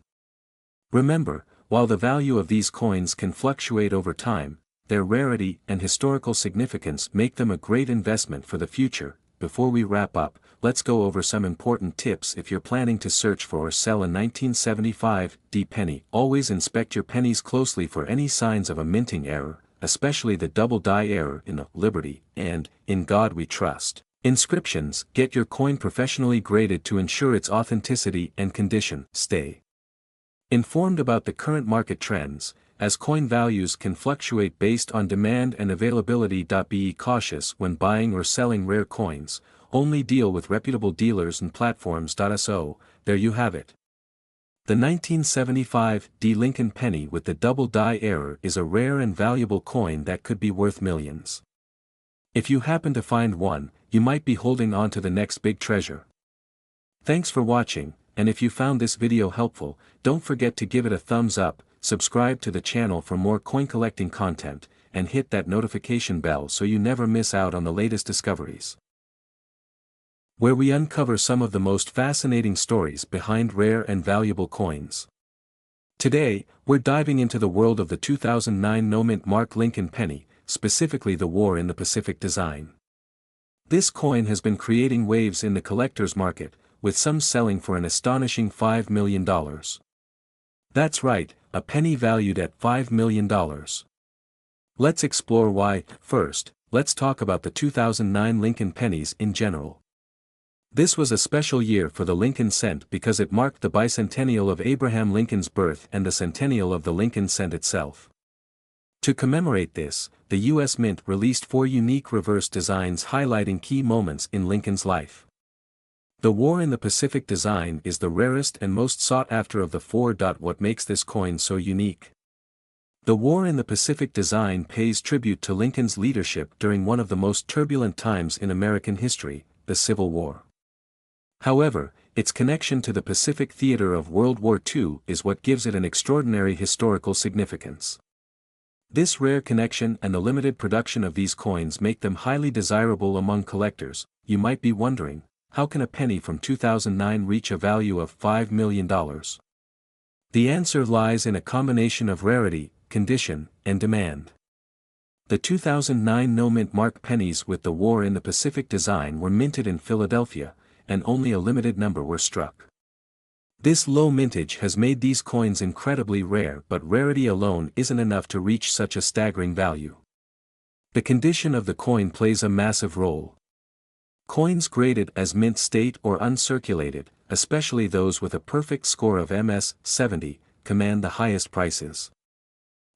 Remember, while the value of these coins can fluctuate over time, their rarity and historical significance make them a great investment for the future. Before we wrap up, let's go over some important tips if you're planning to search for or sell a 1975 D penny. Always inspect your pennies closely for any signs of a minting error, especially the double die error in the Liberty and In God We Trust inscriptions. Get your coin professionally graded to ensure its authenticity and condition. Stay informed about the current market trends, as coin values can fluctuate based on demand and availability. Be cautious when buying or selling rare coins, only deal with reputable dealers and platforms. So, there you have it. The 1975 D Lincoln Penny with the double die error is a rare and valuable coin that could be worth millions. If you happen to find one, you might be holding on to the next big treasure. Thanks for watching, and if you found this video helpful, don't forget to give it a thumbs up, subscribe to the channel for more coin collecting content, and hit that notification bell so you never miss out on the latest discoveries, where we uncover some of the most fascinating stories behind rare and valuable coins. Today, we're diving into the world of the 2009 no-mint-mark Lincoln Penny, specifically the War in the Pacific design. This coin has been creating waves in the collector's market, with some selling for an astonishing $5 million. That's right, a penny valued at $5 million. Let's explore why. First, let's talk about the 2009 Lincoln Pennies in general. This was a special year for the Lincoln cent because it marked the bicentennial of Abraham Lincoln's birth and the centennial of the Lincoln cent itself. To commemorate this, the U.S. Mint released 4 unique reverse designs highlighting key moments in Lincoln's life. The War in the Pacific design is the rarest and most sought after of the 4. What makes this coin so unique? The War in the Pacific design pays tribute to Lincoln's leadership during one of the most turbulent times in American history, the Civil War. However, its connection to the Pacific theater of World War II is what gives it an extraordinary historical significance. This rare connection and the limited production of these coins make them highly desirable among collectors. You might be wondering, how can a penny from 2009 reach a value of $5 million? The answer lies in a combination of rarity, condition, and demand. The 2009 no-mint-mark pennies with the War in the Pacific design were minted in Philadelphia, and only a limited number were struck. This low mintage has made these coins incredibly rare, but rarity alone isn't enough to reach such a staggering value. The condition of the coin plays a massive role. Coins graded as mint state or uncirculated, especially those with a perfect score of MS 70, command the highest prices.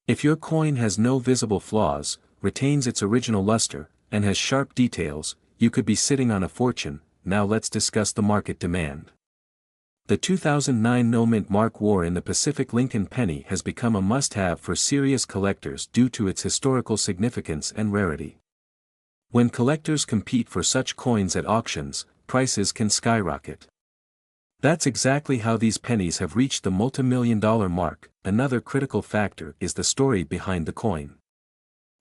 If your coin has no visible flaws, retains its original luster, and has sharp details, you could be sitting on a fortune. Now let's discuss the market demand. The 2009 no-mint-mark War in the Pacific Lincoln Penny has become a must-have for serious collectors due to its historical significance and rarity. When collectors compete for such coins at auctions, prices can skyrocket. That's exactly how these pennies have reached the multi-million-dollar mark. Another critical factor is the story behind the coin.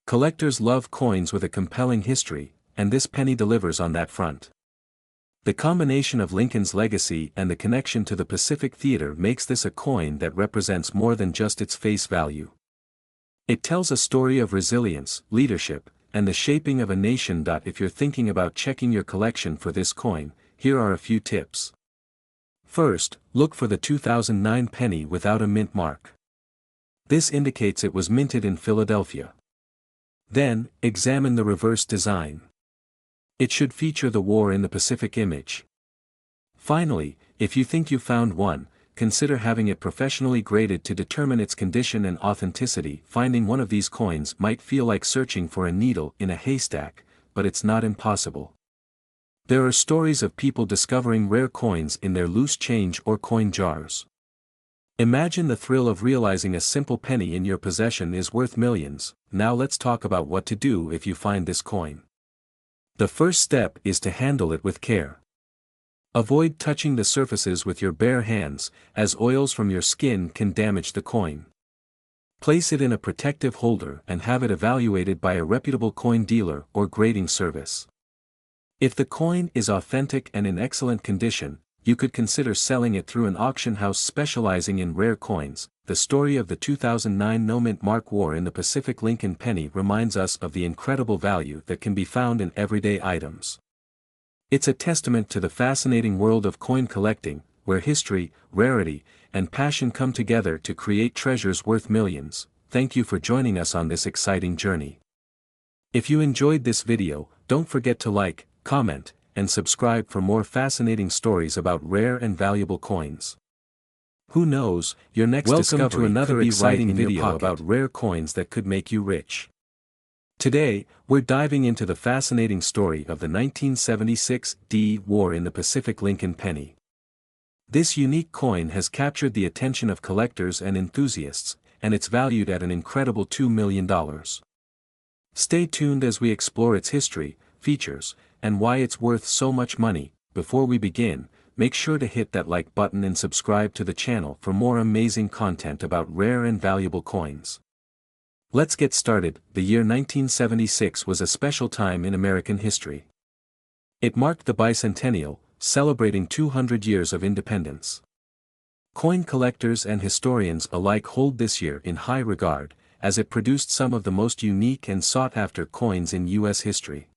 Collectors love coins with a compelling history, and this penny delivers on that front. The combination of Lincoln's legacy and the connection to the Pacific theater makes this a coin that represents more than just its face value. It tells a story of resilience, leadership, and the shaping of a nation. If you're thinking about checking your collection for this coin, here are a few tips. First, look for the 2009 penny without a mint mark. This indicates it was minted in Philadelphia. Then, examine the reverse design. It should feature the War in the Pacific image. Finally, if you think you found one, consider having it professionally graded to determine its condition and authenticity. Finding one of these coins might feel like searching for a needle in a haystack, but it's not impossible. There are stories of people discovering rare coins in their loose change or coin jars. Imagine the thrill of realizing a simple penny in your possession is worth millions. Now let's talk about what to do if you find this coin. The first step is to handle it with care. Avoid touching the surfaces with your bare hands, as oils from your skin can damage the coin. Place it in a protective holder and have it evaluated by a reputable coin dealer or grading service. If the coin is authentic and in excellent condition, you could consider selling it through an auction house specializing in rare coins. The story of the 2009 Mintmark War in the Pacific Lincoln Penny reminds us of the incredible value that can be found in everyday items. It's a testament to the fascinating world of coin collecting, where history, rarity, and passion come together to create treasures worth millions. Thank you for joining us on this exciting journey. If you enjoyed this video, don't forget to like, comment, and subscribe for more fascinating stories about rare and valuable coins. Who knows, your next discovery to another exciting video about rare coins that could make you rich. Today, we're diving into the fascinating story of the 1976 War in the Pacific Lincoln Penny. This unique coin has captured the attention of collectors and enthusiasts, and it's valued at an incredible $2 million. Stay tuned as we explore its history, features, and why it's worth so much money. Before we begin, make sure to hit that like button and subscribe to the channel for more amazing content about rare and valuable coins. Let's get started. The year 1976 was a special time in American history. It marked the Bicentennial, celebrating 200 years of independence. Coin collectors and historians alike hold this year in high regard, as it produced some of the most unique and sought-after coins in U.S. history.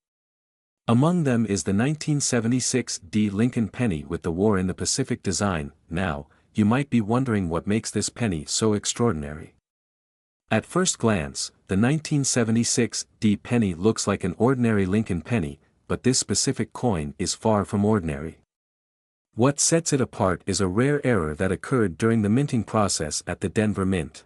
Among them is the 1976 Lincoln Penny with the War in the Pacific design. Now, you might be wondering what makes this penny so extraordinary. At first glance, the 1976 penny looks like an ordinary Lincoln penny, but this specific coin is far from ordinary. What sets it apart is a rare error that occurred during the minting process at the Denver Mint.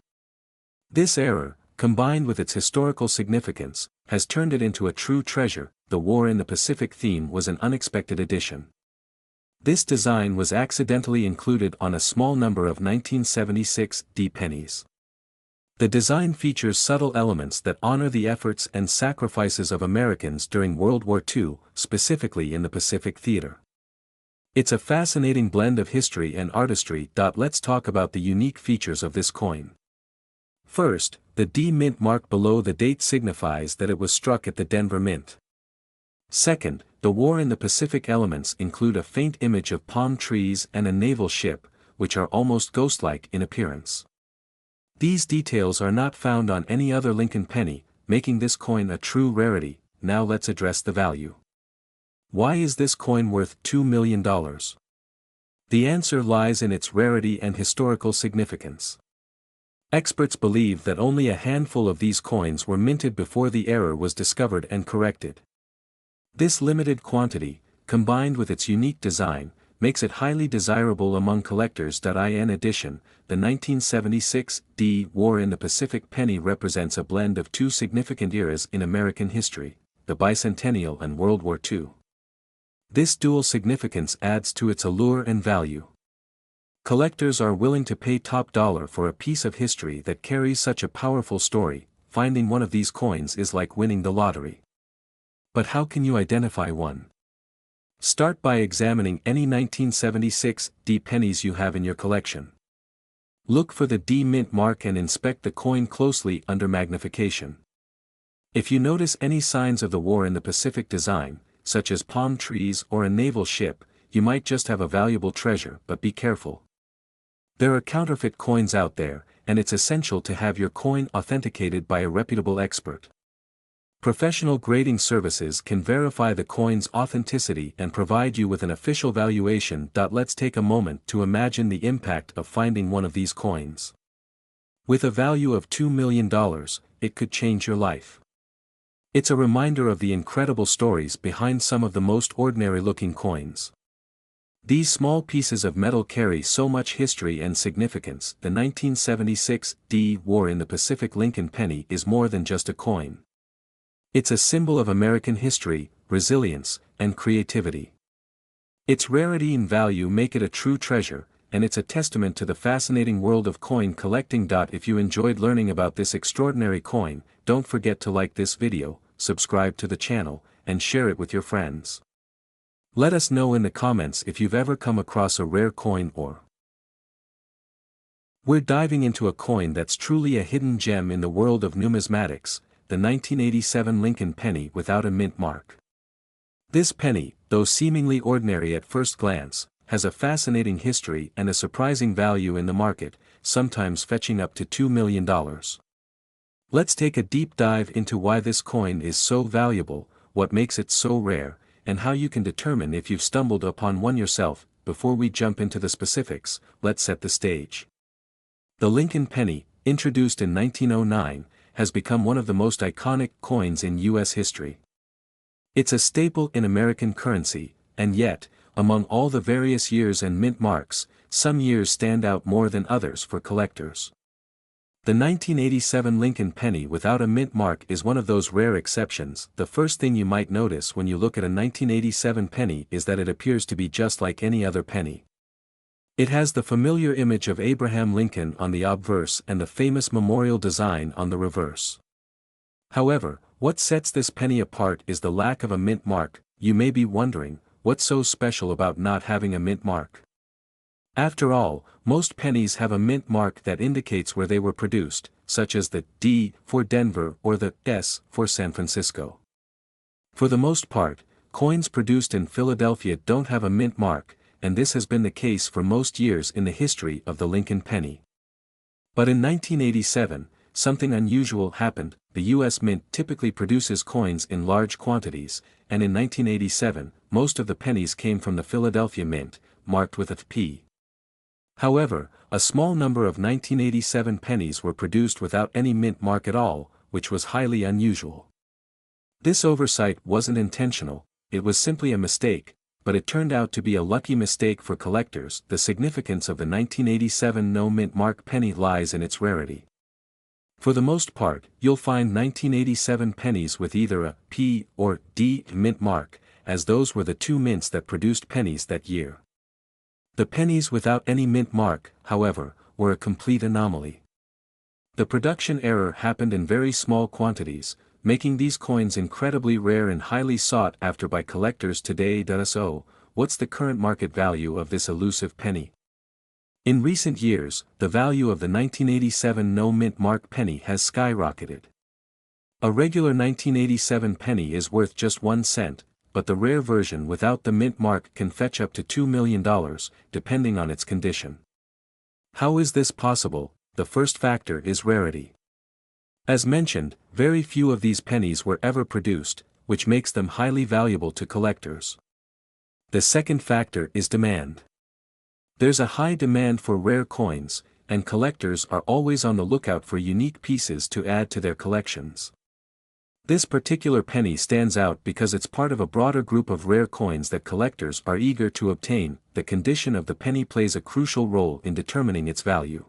This error, combined with its historical significance, has turned it into a true treasure. The War in the Pacific theme was an unexpected addition. This design was accidentally included on a small number of 1976 pennies. The design features subtle elements that honor the efforts and sacrifices of Americans during World War II, specifically in the Pacific Theater. It's a fascinating blend of history and artistry. Let's talk about the unique features of this coin. First, the mint mark below the date signifies that it was struck at the Denver Mint. Second, the War in the Pacific elements include a faint image of palm trees and a naval ship, which are almost ghost-like in appearance. These details are not found on any other Lincoln penny, making this coin a true rarity. Now let's address the value. Why is this coin worth $2 million? The answer lies in its rarity and historical significance. Experts believe that only a handful of these coins were minted before the error was discovered and corrected. This limited quantity, combined with its unique design, makes it highly desirable among collectors. In addition, the 1976 War in the Pacific penny represents a blend of two significant eras in American history, the Bicentennial and World War II. This dual significance adds to its allure and value. Collectors are willing to pay top dollar for a piece of history that carries such a powerful story. Finding one of these coins is like winning the lottery. But how can you identify one? Start by examining any 1976 pennies you have in your collection. Look for the mint mark and inspect the coin closely under magnification. If you notice any signs of the War in the Pacific design, such as palm trees or a naval ship, you might just have a valuable treasure. But be careful. There are counterfeit coins out there, and it's essential to have your coin authenticated by a reputable expert. Professional grading services can verify the coin's authenticity and provide you with an official valuation. Let's take a moment to imagine the impact of finding one of these coins. With a value of $2 million, it could change your life. It's a reminder of the incredible stories behind some of the most ordinary-looking coins. These small pieces of metal carry so much history and significance. The 1976 War in the Pacific Lincoln Penny is more than just a coin. It's a symbol of American history, resilience, and creativity. Its rarity and value make it a true treasure, and it's a testament to the fascinating world of coin collecting. If you enjoyed learning about this extraordinary coin, don't forget to like this video, subscribe to the channel, and share it with your friends. Let us know in the comments if you've ever come across a rare coin or. We're diving into a coin that's truly a hidden gem in the world of numismatics, the 1987 Lincoln penny without a mint mark. This penny, though seemingly ordinary at first glance, has a fascinating history and a surprising value in the market, sometimes fetching up to $2 million. Let's take a deep dive into why this coin is so valuable, what makes it so rare, and how you can determine if you've stumbled upon one yourself. Before we jump into the specifics, let's set the stage. The Lincoln penny, introduced in 1909, has become one of the most iconic coins in U.S. history. It's a staple in American currency, and yet, among all the various years and mint marks, some years stand out more than others for collectors. The 1987 Lincoln penny without a mint mark is one of those rare exceptions. The first thing you might notice when you look at a 1987 penny is that it appears to be just like any other penny. It has the familiar image of Abraham Lincoln on the obverse and the famous memorial design on the reverse. However, what sets this penny apart is the lack of a mint mark. You may be wondering, what's so special about not having a mint mark? After all, most pennies have a mint mark that indicates where they were produced, such as the D for Denver or the S for San Francisco. For the most part, coins produced in Philadelphia don't have a mint mark, and this has been the case for most years in the history of the Lincoln penny. But in 1987, something unusual happened. The U.S. Mint typically produces coins in large quantities, and in 1987, most of the pennies came from the Philadelphia Mint, marked with a P. However, a small number of 1987 pennies were produced without any mint mark at all, which was highly unusual. This oversight wasn't intentional, it was simply a mistake, but it turned out to be a lucky mistake for collectors. The significance of the 1987 no mint mark penny lies in its rarity. For the most part, you'll find 1987 pennies with either a P or D mint mark, as those were the two mints that produced pennies that year. The pennies without any mint mark, however, were a complete anomaly. The production error happened in very small quantities, making these coins incredibly rare and highly sought after by collectors today. So, what's the current market value of this elusive penny? In recent years, the value of the 1987 no mint mark penny has skyrocketed. A regular 1987 penny is worth just 1 cent, but the rare version without the mint mark can fetch up to $2 million, depending on its condition. How is this possible? The first factor is rarity. As mentioned, very few of these pennies were ever produced, which makes them highly valuable to collectors. The second factor is demand. There's a high demand for rare coins, and collectors are always on the lookout for unique pieces to add to their collections. This particular penny stands out because it's part of a broader group of rare coins that collectors are eager to obtain. The condition of the penny plays a crucial role in determining its value.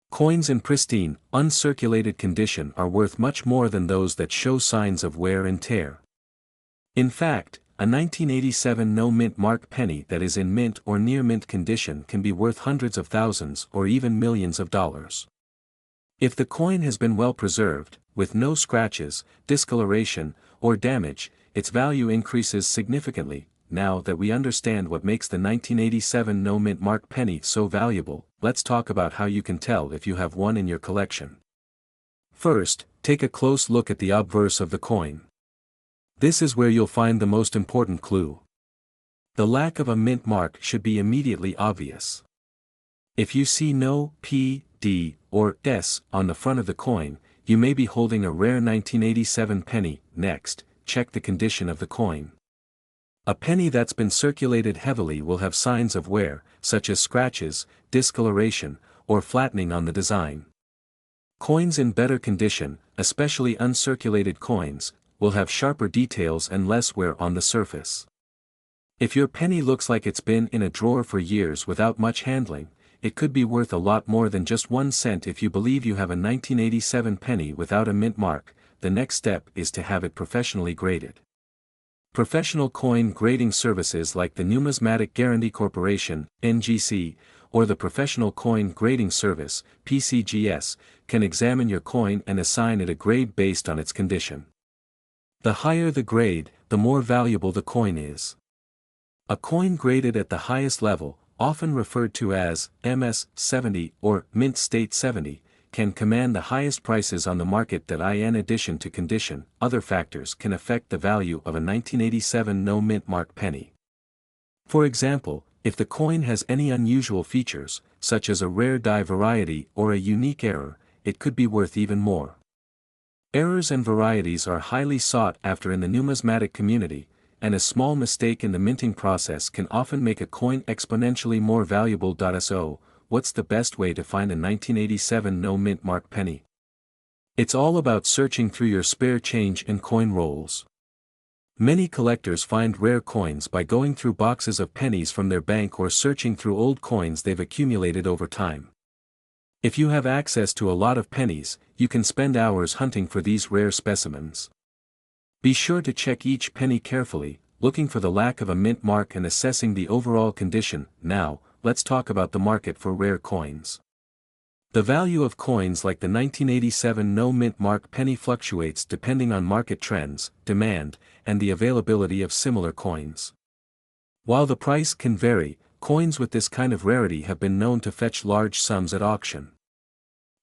Coins in pristine, uncirculated condition are worth much more than those that show signs of wear and tear. In fact, a 1987 no mint mark penny that is in mint or near mint condition can be worth hundreds of thousands or even millions of dollars. If the coin has been well preserved, with no scratches, discoloration, or damage, its value increases significantly. Now that we understand what makes the 1987 no mint mark penny so valuable, let's talk about how you can tell if you have one in your collection. First, take a close look at the obverse of the coin. This is where you'll find the most important clue. The lack of a mint mark should be immediately obvious. If you see no P, D, or S on the front of the coin, you may be holding a rare 1987 penny. Next, check the condition of the coin. A penny that's been circulated heavily will have signs of wear, such as scratches, discoloration, or flattening on the design. Coins in better condition, especially uncirculated coins, will have sharper details and less wear on the surface. If your penny looks like it's been in a drawer for years without much handling, it could be worth a lot more than just 1 cent. If you believe you have a 1987 penny without a mint mark, the next step is to have it professionally graded. Professional coin grading services like the Numismatic Guarantee Corporation, NGC, or the Professional Coin Grading Service, PCGS, can examine your coin and assign it a grade based on its condition. The higher the grade, the more valuable the coin is. A coin graded at the highest level, often referred to as MS 70 or Mint State 70, can command the highest prices on the market. That in addition to condition, other factors can affect the value of a 1987 no Mintmark penny. For example, if the coin has any unusual features, such as a rare die variety or a unique error, it could be worth even more. Errors and varieties are highly sought after in the numismatic community, and a small mistake in the minting process can often make a coin exponentially more valuable. So, what's the best way to find a 1987 no Mintmark penny? It's all about searching through your spare change and coin rolls. Many collectors find rare coins by going through boxes of pennies from their bank or searching through old coins they've accumulated over time. If you have access to a lot of pennies, you can spend hours hunting for these rare specimens. Be sure to check each penny carefully, looking for the lack of a mint mark and assessing the overall condition. Now, let's talk about the market for rare coins. The value of coins like the 1987 no Mintmark penny fluctuates depending on market trends, demand, and the availability of similar coins. While the price can vary, coins with this kind of rarity have been known to fetch large sums at auction.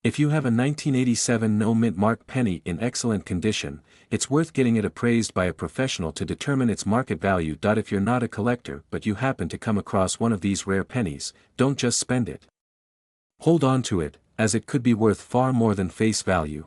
If you have a 1987 no Mintmark penny in excellent condition, it's worth getting it appraised by a professional to determine its market value. If you're not a collector but you happen to come across one of these rare pennies, don't just spend it. Hold on to it, as it could be worth far more than face value.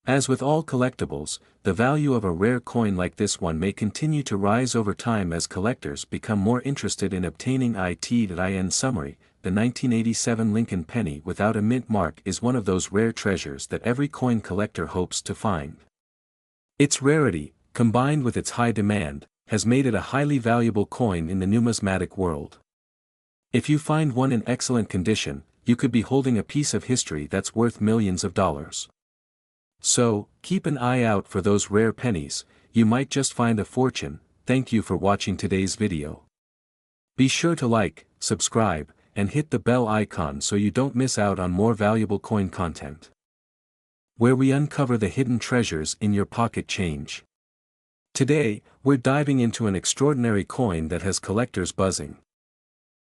As with all collectibles, the value of a rare coin like this one may continue to rise over time as collectors become more interested in obtaining it. In summary, the 1987 Lincoln penny without a mint mark is one of those rare treasures that every coin collector hopes to find. Its rarity, combined with its high demand, has made it a highly valuable coin in the numismatic world. If you find one in excellent condition, you could be holding a piece of history that's worth millions of dollars. So, keep an eye out for those rare pennies, you might just find a fortune. Thank you for watching today's video. Be sure to like, subscribe, and hit the bell icon so you don't miss out on more valuable coin content, where we uncover the hidden treasures in your pocket change. Today, we're diving into an extraordinary coin that has collectors buzzing.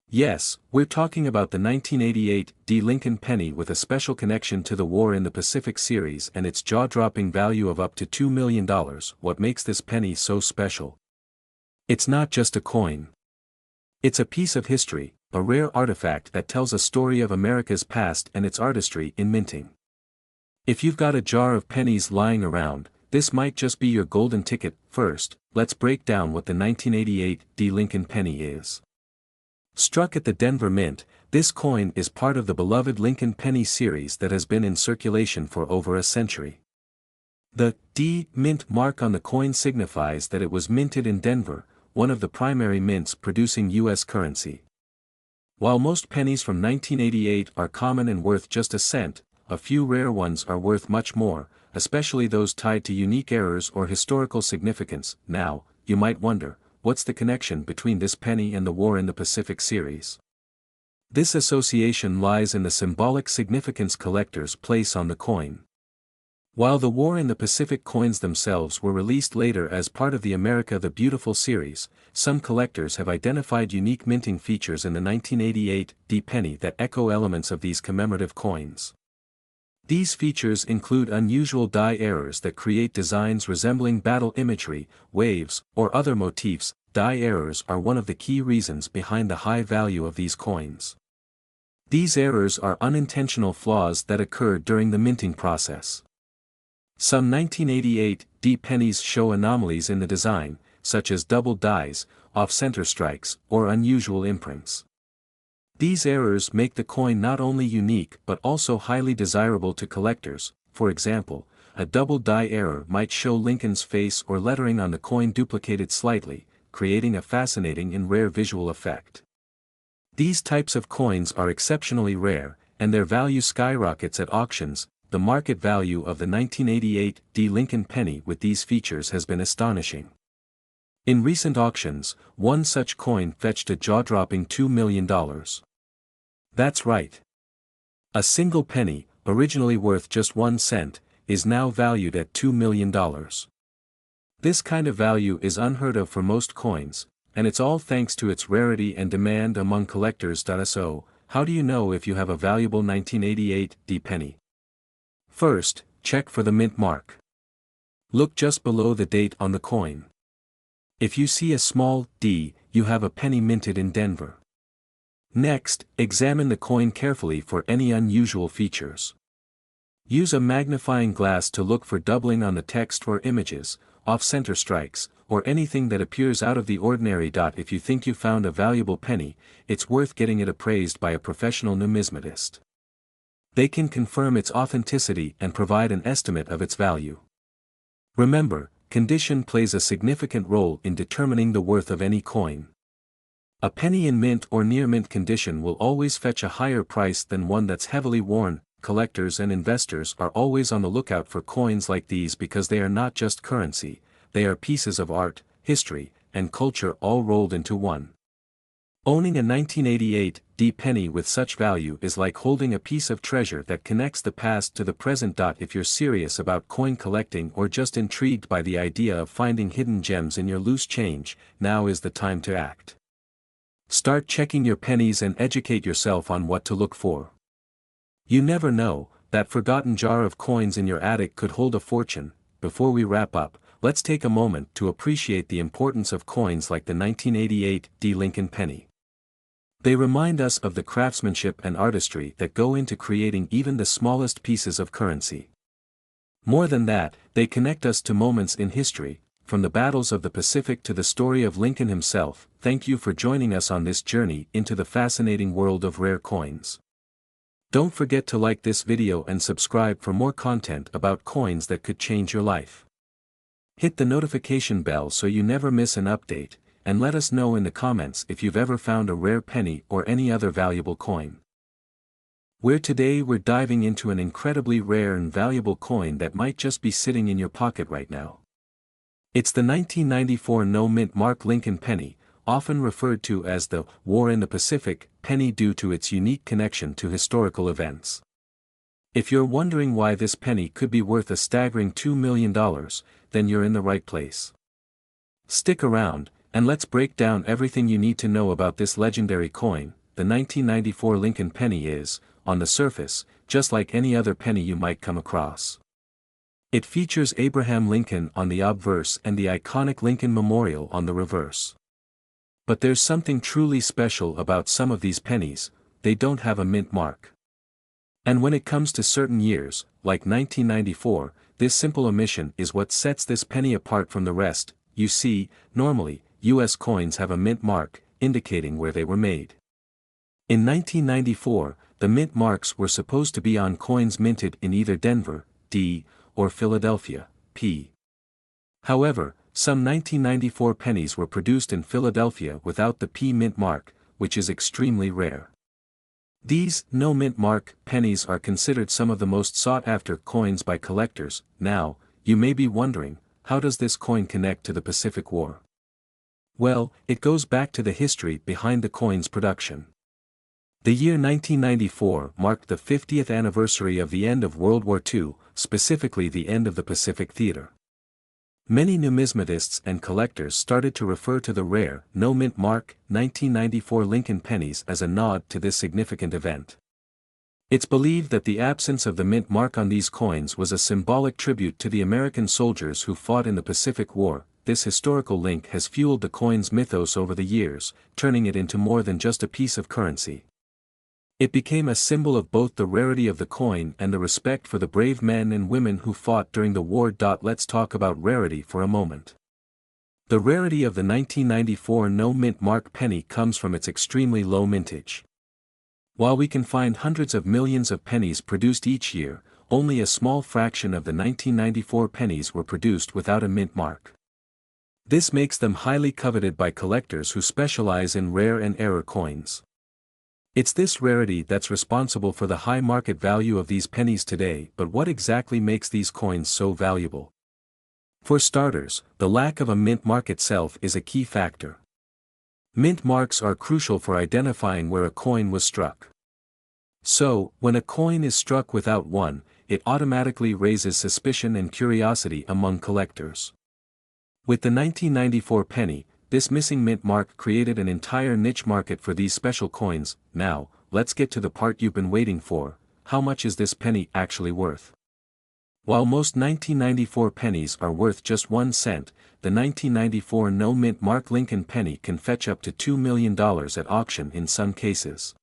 Yes, we're talking about the 1988 Lincoln penny with a special connection to the War in the Pacific series and its jaw-dropping value of up to $2 million. What makes this penny so special? It's not just a coin. It's a piece of history, a rare artifact that tells a story of America's past and its artistry in minting. If you've got a jar of pennies lying around, this might just be your golden ticket. First, let's break down what the 1988 Lincoln penny is. Struck at the Denver Mint, this coin is part of the beloved Lincoln Penny series that has been in circulation for over a century. The D mint mark on the coin signifies that it was minted in Denver, one of the primary mints producing U.S. currency. While most pennies from 1988 are common and worth just a cent, a few rare ones are worth much more, especially those tied to unique errors or historical significance. Now, you might wonder, what's the connection between this penny and the War in the Pacific series? This association lies in the symbolic significance collectors place on the coin. While the War in the Pacific coins themselves were released later as part of the America the Beautiful series, some collectors have identified unique minting features in the 1988 penny that echo elements of these commemorative coins. These features include unusual die errors that create designs resembling battle imagery, waves, or other motifs. Die errors are one of the key reasons behind the high value of these coins. These errors are unintentional flaws that occur during the minting process. Some 1988 pennies show anomalies in the design, such as double dies, off-center strikes, or unusual imprints. These errors make the coin not only unique but also highly desirable to collectors. For example, a double die error might show Lincoln's face or lettering on the coin duplicated slightly, creating a fascinating and rare visual effect. These types of coins are exceptionally rare, and their value skyrockets at auctions. The market value of the 1988 Lincoln penny with these features has been astonishing. In recent auctions, one such coin fetched a jaw-dropping $2 million. That's right. A single penny, originally worth just 1 cent, is now valued at $2 million. This kind of value is unheard of for most coins, and it's all thanks to its rarity and demand among collectors. So, how do you know if you have a valuable 1988 D penny? First, check for the mint mark. Look just below the date on the coin. If you see a small D, you have a penny minted in Denver. Next, examine the coin carefully for any unusual features. Use a magnifying glass to look for doubling on the text or images, off-center strikes, or anything that appears out of the ordinary. If you think you found a valuable penny, it's worth getting it appraised by a professional numismatist. They can confirm its authenticity and provide an estimate of its value. Remember, condition plays a significant role in determining the worth of any coin. A penny in mint or near mint condition will always fetch a higher price than one that's heavily worn. Collectors and investors are always on the lookout for coins like these because they are not just currency, they are pieces of art, history, and culture all rolled into one. Owning a 1988 D penny with such value is like holding a piece of treasure that connects the past to the present. If you're serious about coin collecting or just intrigued by the idea of finding hidden gems in your loose change, now is the time to act. Start checking your pennies and educate yourself on what to look for. You never know, that forgotten jar of coins in your attic could hold a fortune. Before we wrap up, let's take a moment to appreciate the importance of coins like the 1988 D Lincoln penny. They remind us of the craftsmanship and artistry that go into creating even the smallest pieces of currency. More than that, they connect us to moments in history, from the battles of the Pacific to the story of Lincoln himself. Thank you for joining us on this journey into the fascinating world of rare coins. Don't forget to like this video and subscribe for more content about coins that could change your life. Hit the notification bell so you never miss an update, and let us know in the comments if you've ever found a rare penny or any other valuable coin. Today we're diving into an incredibly rare and valuable coin that might just be sitting in your pocket right now. It's the 1994 no mint mark Lincoln penny, often referred to as the War in the Pacific penny due to its unique connection to historical events. If you're wondering why this penny could be worth a staggering $2 million, then you're in the right place. Stick around, and let's break down everything you need to know about this legendary coin. The 1994 Lincoln penny is, on the surface, just like any other penny you might come across. It features Abraham Lincoln on the obverse and the iconic Lincoln Memorial on the reverse. But there's something truly special about some of these pennies: they don't have a mint mark. And when it comes to certain years, like 1994, this simple omission is what sets this penny apart from the rest. You see, normally, US coins have a mint mark, indicating where they were made. In 1994, the mint marks were supposed to be on coins minted in either Denver, D, or Philadelphia, P. However, some 1994 pennies were produced in Philadelphia without the P mint mark, which is extremely rare. These no mint mark pennies are considered some of the most sought-after coins by collectors. Now, you may be wondering, how does this coin connect to the Pacific War? Well, it goes back to the history behind the coin's production. The year 1994 marked the 50th anniversary of the end of World War II, specifically the end of the Pacific Theater. Many numismatists and collectors started to refer to the rare, no mint mark, 1994 Lincoln pennies as a nod to this significant event. It's believed that the absence of the mint mark on these coins was a symbolic tribute to the American soldiers who fought in the Pacific War. This historical link has fueled the coin's mythos over the years, turning it into more than just a piece of currency. It became a symbol of both the rarity of the coin and the respect for the brave men and women who fought during the war. Let's talk about rarity for a moment. The rarity of the 1994 no mint mark penny comes from its extremely low mintage. While we can find hundreds of millions of pennies produced each year, only a small fraction of the 1994 pennies were produced without a mint mark. This makes them highly coveted by collectors who specialize in rare and error coins. It's this rarity that's responsible for the high market value of these pennies today. But what exactly makes these coins so valuable? For starters, the lack of a mint mark itself is a key factor. Mint marks are crucial for identifying where a coin was struck. So, when a coin is struck without one, it automatically raises suspicion and curiosity among collectors. With the 1994 penny, this missing mint mark created an entire niche market for these special coins. Now, let's get to the part you've been waiting for: how much is this penny actually worth? While most 1994 pennies are worth just 1 cent, the 1994 no-mint mark Lincoln penny can fetch up to $2 million at auction in some cases.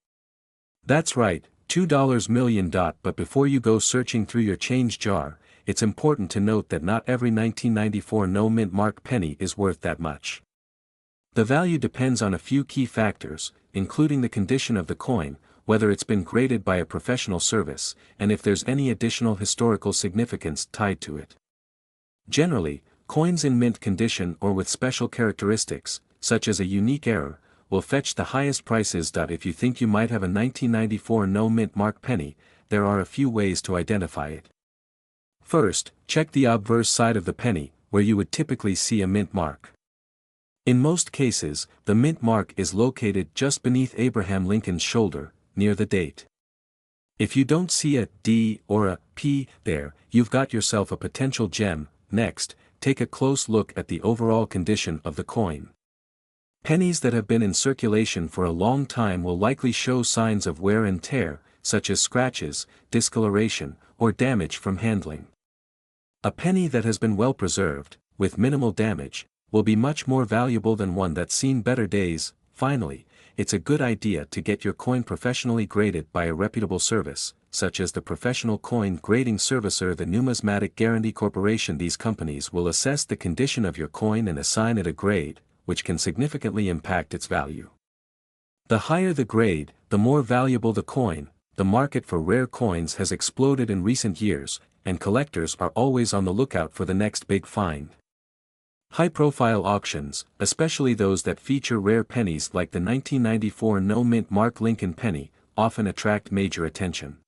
That's right, $2 million. But before you go searching through your change jar, it's important to note that not every 1994 no-mint mark penny is worth that much. The value depends on a few key factors, including the condition of the coin, whether it's been graded by a professional service, and if there's any additional historical significance tied to it. Generally, coins in mint condition or with special characteristics, such as a unique error, will fetch the highest prices. If you think you might have a 1994 no-mint mark penny, there are a few ways to identify it. First, check the obverse side of the penny, where you would typically see a mint mark. In most cases, the mint mark is located just beneath Abraham Lincoln's shoulder, near the date. If you don't see a D or a P there, you've got yourself a potential gem. Next, take a close look at the overall condition of the coin. Pennies that have been in circulation for a long time will likely show signs of wear and tear, such as scratches, discoloration, or damage from handling. A penny that has been well preserved, with minimal damage, will be much more valuable than one that's seen better days. Finally, it's a good idea to get your coin professionally graded by a reputable service, such as the professional coin grading servicer, the Numismatic Guarantee Corporation. These companies will assess the condition of your coin and assign it a grade, which can significantly impact its value. The higher the grade, the more valuable the coin. The market for rare coins has exploded in recent years, and collectors are always on the lookout for the next big find. High-profile auctions, especially those that feature rare pennies like the 1994 no-mint mark Lincoln penny, often attract major attention.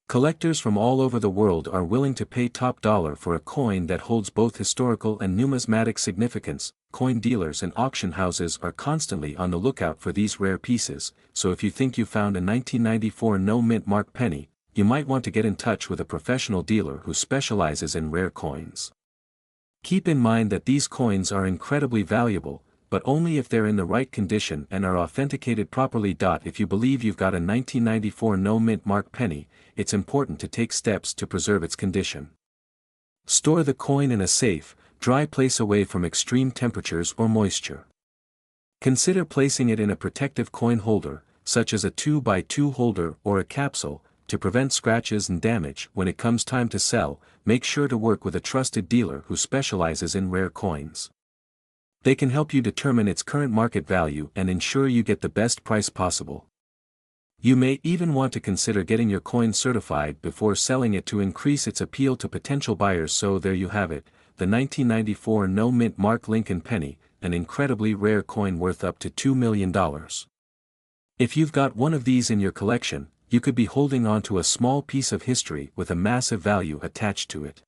Collectors from all over the world are willing to pay top dollar for a coin that holds both historical and numismatic significance. Coin dealers and auction houses are constantly on the lookout for these rare pieces, so if you think you found a 1994 no-mint mark penny, you might want to get in touch with a professional dealer who specializes in rare coins. Keep in mind that these coins are incredibly valuable, but only if they're in the right condition and are authenticated properly. If you believe you've got a 1994 no-mint mark penny, it's important to take steps to preserve its condition. Store the coin in a safe, dry place away from extreme temperatures or moisture. Consider placing it in a protective coin holder, such as a 2x2 holder or a capsule, to prevent scratches and damage. When it comes time to sell, make sure to work with a trusted dealer who specializes in rare coins. They can help you determine its current market value and ensure you get the best price possible. You may even want to consider getting your coin certified before selling it to increase its appeal to potential buyers. So there you have it, the 1994 no-mint mark Lincoln penny, an incredibly rare coin worth up to $2 million. If you've got one of these in your collection, you could be holding on to a small piece of history with a massive value attached to it.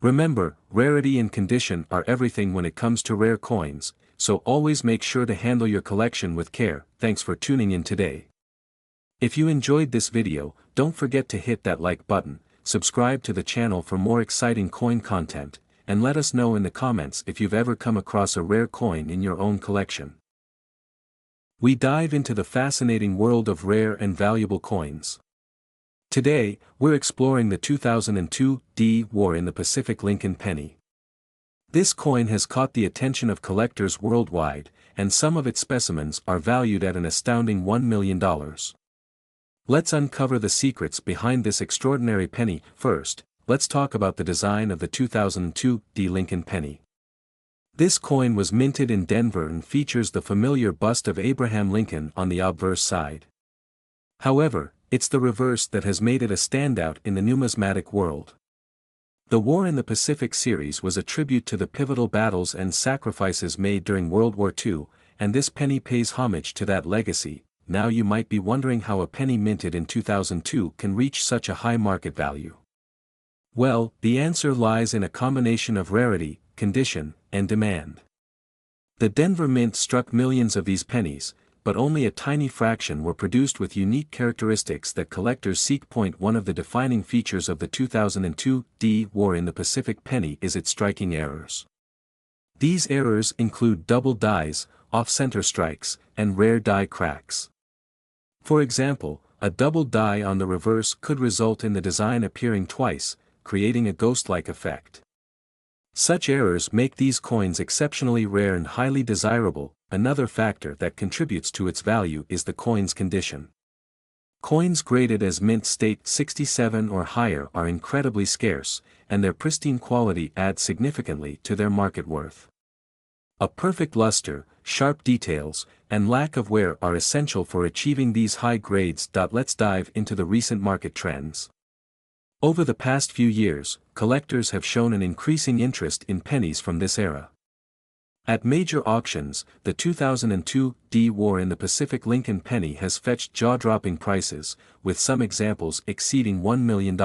Remember, rarity and condition are everything when it comes to rare coins, so always make sure to handle your collection with care. Thanks for tuning in today. If you enjoyed this video, don't forget to hit that like button, subscribe to the channel for more exciting coin content, and let us know in the comments if you've ever come across a rare coin in your own collection. We dive into the fascinating world of rare and valuable coins. Today, we're exploring the 2002 War in the Pacific Lincoln penny. This coin has caught the attention of collectors worldwide, and some of its specimens are valued at an astounding $1 million. Let's uncover the secrets behind this extraordinary penny. First, let's talk about the design of the 2002 Lincoln penny. This coin was minted in Denver and features the familiar bust of Abraham Lincoln on the obverse side. However, it's the reverse that has made it a standout in the numismatic world. The War in the Pacific series was a tribute to the pivotal battles and sacrifices made during World War II, and this penny pays homage to that legacy. Now you might be wondering how a penny minted in 2002 can reach such a high market value. Well, the answer lies in a combination of rarity, condition, and demand. The Denver Mint struck millions of these pennies, but only a tiny fraction were produced with unique characteristics that collectors seek. One of the defining features of the 2002 D War in the Pacific penny is its striking errors. These errors include double dies, off-center strikes, and rare die cracks. For example, a double die on the reverse could result in the design appearing twice, creating a ghost-like effect. Such errors make these coins exceptionally rare and highly desirable. Another factor that contributes to its value is the coin's condition. Coins graded as mint state 67 or higher are incredibly scarce, and their pristine quality adds significantly to their market worth. A perfect luster, sharp details, and lack of wear are essential for achieving these high grades. Let's dive into the recent market trends. Over the past few years, collectors have shown an increasing interest in pennies from this era. At major auctions, the 2002 D War in the Pacific Lincoln penny has fetched jaw-dropping prices, with some examples exceeding $1 million.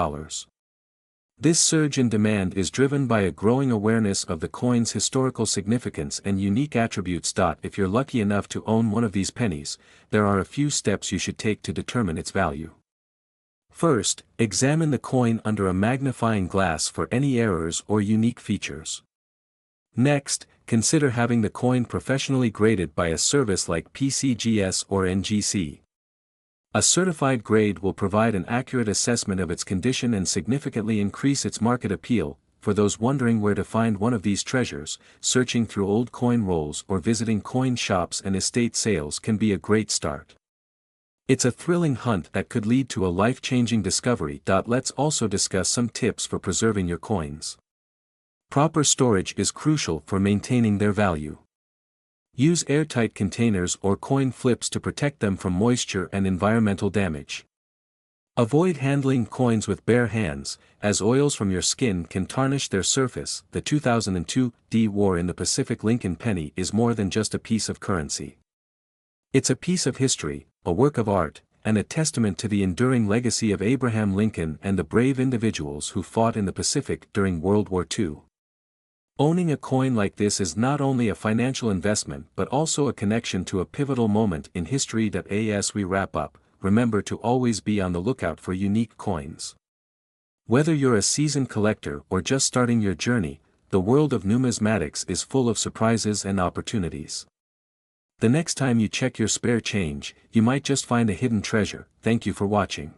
This surge in demand is driven by a growing awareness of the coin's historical significance and unique attributes. If you're lucky enough to own one of these pennies, there are a few steps you should take to determine its value. First, examine the coin under a magnifying glass for any errors or unique features. Next, consider having the coin professionally graded by a service like PCGS or NGC. A certified grade will provide an accurate assessment of its condition and significantly increase its market appeal. For those wondering where to find one of these treasures, searching through old coin rolls or visiting coin shops and estate sales can be a great start. It's a thrilling hunt that could lead to a life-changing discovery. Let's also discuss some tips for preserving your coins. Proper storage is crucial for maintaining their value. Use airtight containers or coin flips to protect them from moisture and environmental damage. Avoid handling coins with bare hands, as oils from your skin can tarnish their surface. The 2002 D War in the Pacific Lincoln penny is more than just a piece of currency. It's a piece of history, a work of art, and a testament to the enduring legacy of Abraham Lincoln and the brave individuals who fought in the Pacific during World War II. Owning a coin like this is not only a financial investment but also a connection to a pivotal moment in history. As we wrap up, remember to always be on the lookout for unique coins. Whether you're a seasoned collector or just starting your journey, the world of numismatics is full of surprises and opportunities. The next time you check your spare change, you might just find a hidden treasure. Thank you for watching.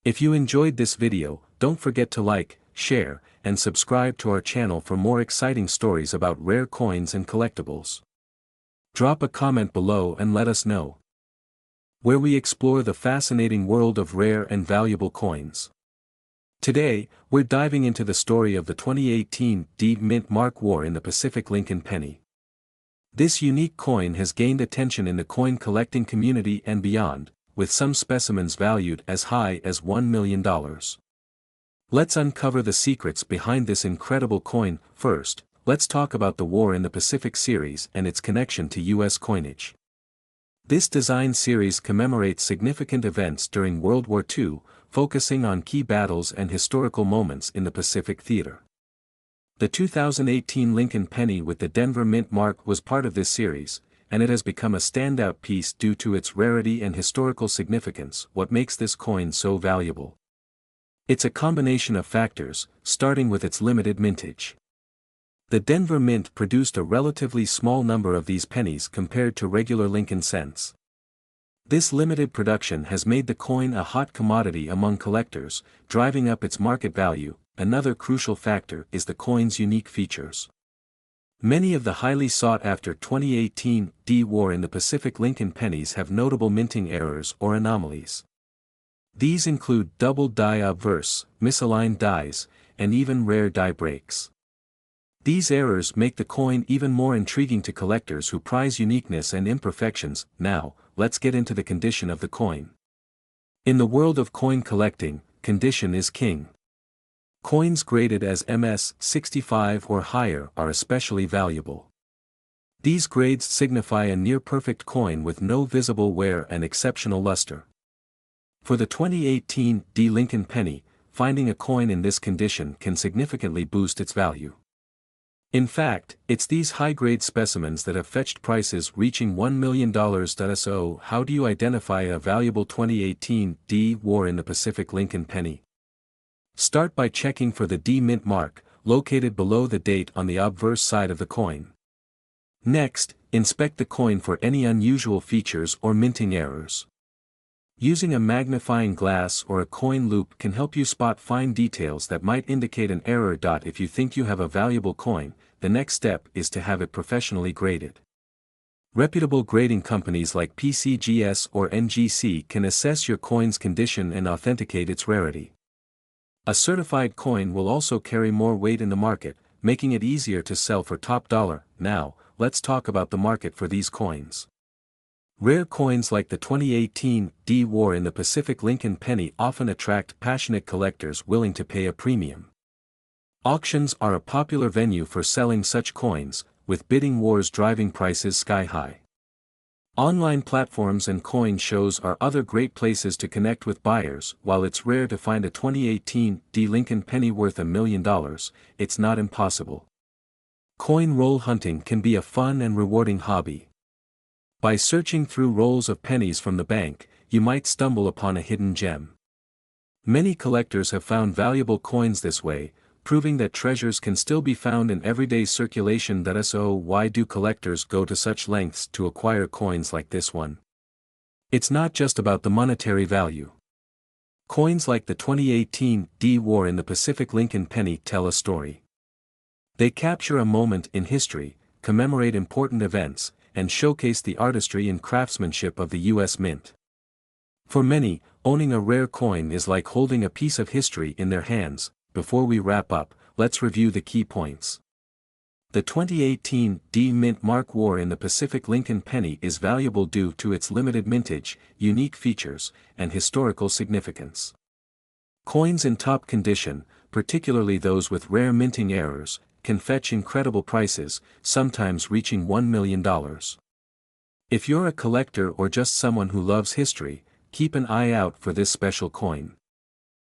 If you enjoyed this video, don't forget to like, share, and subscribe to our channel for more exciting stories about rare coins and collectibles. Drop a comment below and let us know, where we explore the fascinating world of rare and valuable coins. Today, we're diving into the story of the 2018 D Mintmark War in the Pacific Lincoln penny. This unique coin has gained attention in the coin collecting community and beyond, with some specimens valued as high as $1 million. Let's uncover the secrets behind this incredible coin. First, let's talk about the War in the Pacific series and its connection to U.S. coinage. This design series commemorates significant events during World War II, focusing on key battles and historical moments in the Pacific theater. The 2018 Lincoln penny with the Denver Mint mark was part of this series, and it has become a standout piece due to its rarity and historical significance. What makes this coin so valuable? It's a combination of factors, starting with its limited mintage. The Denver Mint produced a relatively small number of these pennies compared to regular Lincoln cents. This limited production has made the coin a hot commodity among collectors, driving up its market value. Another crucial factor is the coin's unique features. Many of the highly sought-after 2018 D War in the Pacific Lincoln pennies have notable minting errors or anomalies. These include double die obverse, misaligned dies, and even rare die breaks. These errors make the coin even more intriguing to collectors who prize uniqueness and imperfections. Now, let's get into the condition of the coin. In the world of coin collecting, condition is king. Coins graded as MS 65 or higher are especially valuable. These grades signify a near-perfect coin with no visible wear and exceptional luster. For the 2018 D Lincoln penny, finding a coin in this condition can significantly boost its value. In fact, it's these high-grade specimens that have fetched prices reaching $1 million. So, how do you identify a valuable 2018 D War in the Pacific Lincoln penny? Start by checking for the D mint mark, located below the date on the obverse side of the coin. Next, inspect the coin for any unusual features or minting errors. Using a magnifying glass or a coin loop can help you spot fine details that might indicate an error. If you think you have a valuable coin, the next step is to have it professionally graded. Reputable grading companies like PCGS or NGC can assess your coin's condition and authenticate its rarity. A certified coin will also carry more weight in the market, making it easier to sell for top dollar. Now, let's talk about the market for these coins. Rare coins like the 2018 D War in the Pacific Lincoln penny often attract passionate collectors willing to pay a premium. Auctions are a popular venue for selling such coins, with bidding wars driving prices sky high. Online platforms and coin shows are other great places to connect with buyers. While it's rare to find a 2018 D Lincoln penny worth $1 million, it's not impossible. Coin roll hunting can be a fun and rewarding hobby. By searching through rolls of pennies from the bank, you might stumble upon a hidden gem. Many collectors have found valuable coins this way, proving that treasures can still be found in everyday circulation. So why do collectors go to such lengths to acquire coins like this one? It's not just about the monetary value. Coins like the 2018 D War in the Pacific Lincoln penny tell a story. They capture a moment in history, commemorate important events, and showcase the artistry and craftsmanship of the U.S. Mint. For many, owning a rare coin is like holding a piece of history in their hands. Before we wrap up, let's review the key points. The 2018 D Mint Mark War in the Pacific Lincoln penny is valuable due to its limited mintage, unique features, and historical significance. Coins in top condition, particularly those with rare minting errors, can fetch incredible prices, sometimes reaching $1 million. If you're a collector or just someone who loves history, keep an eye out for this special coin.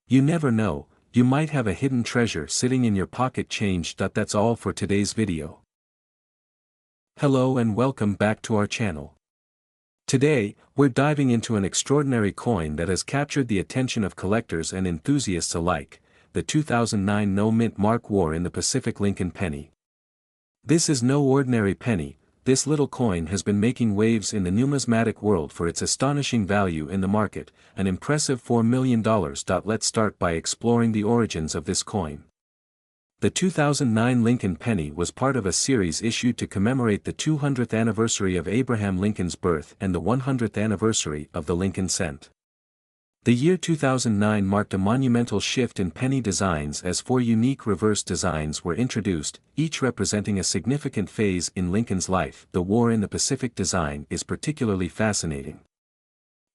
You never know, you might have a hidden treasure sitting in your pocket change. That's all for today's video. Hello and welcome back to our channel. Today, we're diving into an extraordinary coin that has captured the attention of collectors and enthusiasts alike, the 2009 No Mint Mark War in the Pacific Lincoln penny. This is no ordinary penny. This little coin has been making waves in the numismatic world for its astonishing value in the market, an impressive $4 million. Let's start by exploring the origins of this coin. The 2009 Lincoln penny was part of a series issued to commemorate the 200th anniversary of Abraham Lincoln's birth and the 100th anniversary of the Lincoln cent. The year 2009 marked a monumental shift in penny designs as 4 unique reverse designs were introduced, each representing a significant phase in Lincoln's life. The War in the Pacific design is particularly fascinating.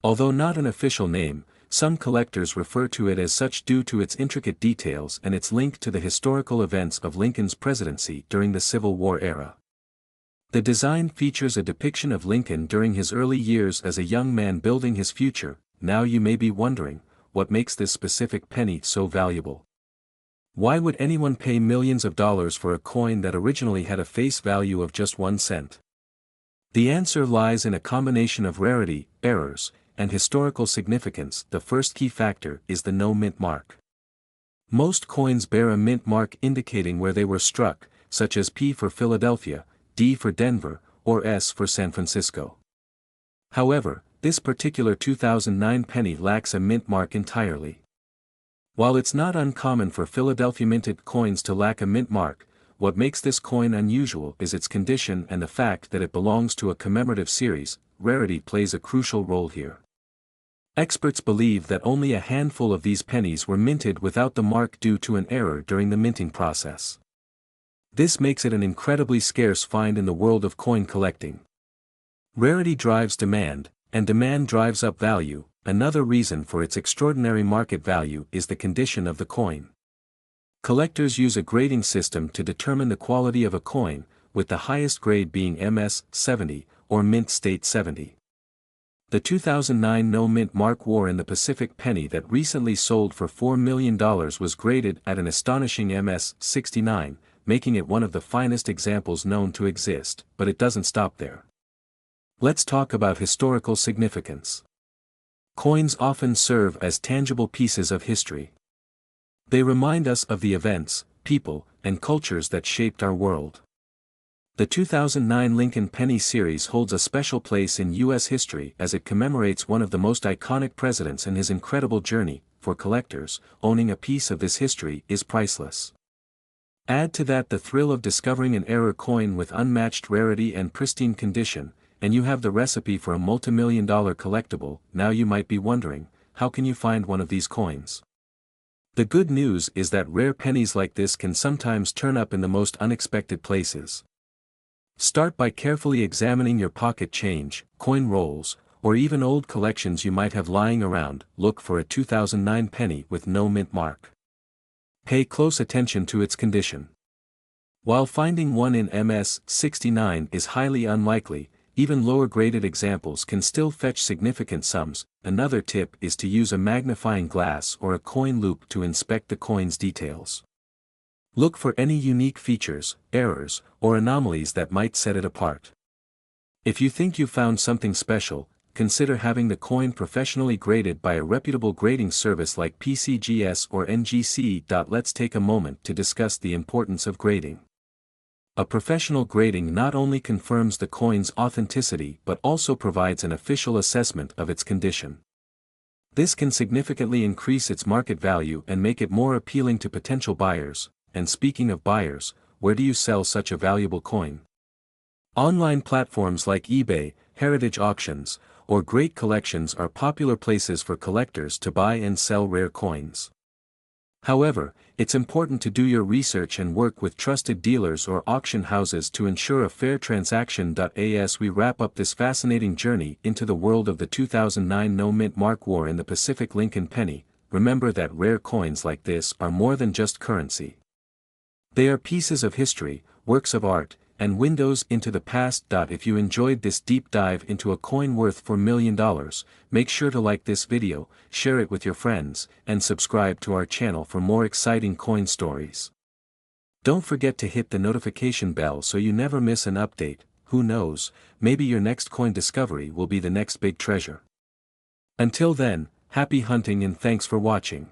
Although not an official name, some collectors refer to it as such due to its intricate details and its link to the historical events of Lincoln's presidency during the Civil War era. The design features a depiction of Lincoln during his early years as a young man building his future. Now you may be wondering, what makes this specific penny so valuable? Why would anyone pay millions of dollars for a coin that originally had a face value of just 1 cent? The answer lies in a combination of rarity, errors, and historical significance. The first key factor is the no mint mark. Most coins bear a mint mark indicating where they were struck, such as P for Philadelphia, D for Denver, or S for San Francisco. However, this particular 2009 penny lacks a mint mark entirely. While it's not uncommon for Philadelphia minted coins to lack a mint mark, what makes this coin unusual is its condition and the fact that it belongs to a commemorative series. Rarity plays a crucial role here. Experts believe that only a handful of these pennies were minted without the mark due to an error during the minting process. This makes it an incredibly scarce find in the world of coin collecting. Rarity drives demand, and demand drives up value. Another reason for its extraordinary market value is the condition of the coin. Collectors use a grading system to determine the quality of a coin, with the highest grade being MS 70, or Mint State 70. The 2009 No Mint Mark War in the Pacific penny that recently sold for $4 million was graded at an astonishing MS 69, making it one of the finest examples known to exist, but it doesn't stop there. Let's talk about historical significance. Coins often serve as tangible pieces of history. They remind us of the events, people, and cultures that shaped our world. The 2009 Lincoln Penny series holds a special place in U.S. history as it commemorates one of the most iconic presidents and his incredible journey. For collectors, owning a piece of this history is priceless. Add to that the thrill of discovering an error coin with unmatched rarity and pristine condition, and you have the recipe for a multi-million-dollar collectible. Now you might be wondering, how can you find one of these coins? The good news is that rare pennies like this can sometimes turn up in the most unexpected places. Start by carefully examining your pocket change, coin rolls, or even old collections you might have lying around. Look for a 2009 penny with no mint mark. Pay close attention to its condition. While finding one in MS-69 is highly unlikely, even lower-graded examples can still fetch significant sums. Another tip is to use a magnifying glass or a coin loop to inspect the coin's details. Look for any unique features, errors, or anomalies that might set it apart. If you think you've found something special, consider having the coin professionally graded by a reputable grading service like PCGS or NGC. Let's take a moment to discuss the importance of grading. A professional grading not only confirms the coin's authenticity but also provides an official assessment of its condition. This can significantly increase its market value and make it more appealing to potential buyers. And speaking of buyers, where do you sell such a valuable coin? Online platforms like eBay, heritage auctions, or great collections are popular places for collectors to buy and sell rare coins. However, it's important to do your research and work with trusted dealers or auction houses to ensure a fair transaction. As we wrap up this fascinating journey into the world of the 2009 No Mint Mark War in the Pacific Lincoln Penny, remember that rare coins like this are more than just currency. They are pieces of history, works of art, and windows into the past. If you enjoyed this deep dive into a coin worth $4 million, make sure to like this video, share it with your friends, and subscribe to our channel for more exciting coin stories. Don't forget to hit the notification bell so you never miss an update. Who knows, maybe your next coin discovery will be the next big treasure. Until then, happy hunting and thanks for watching.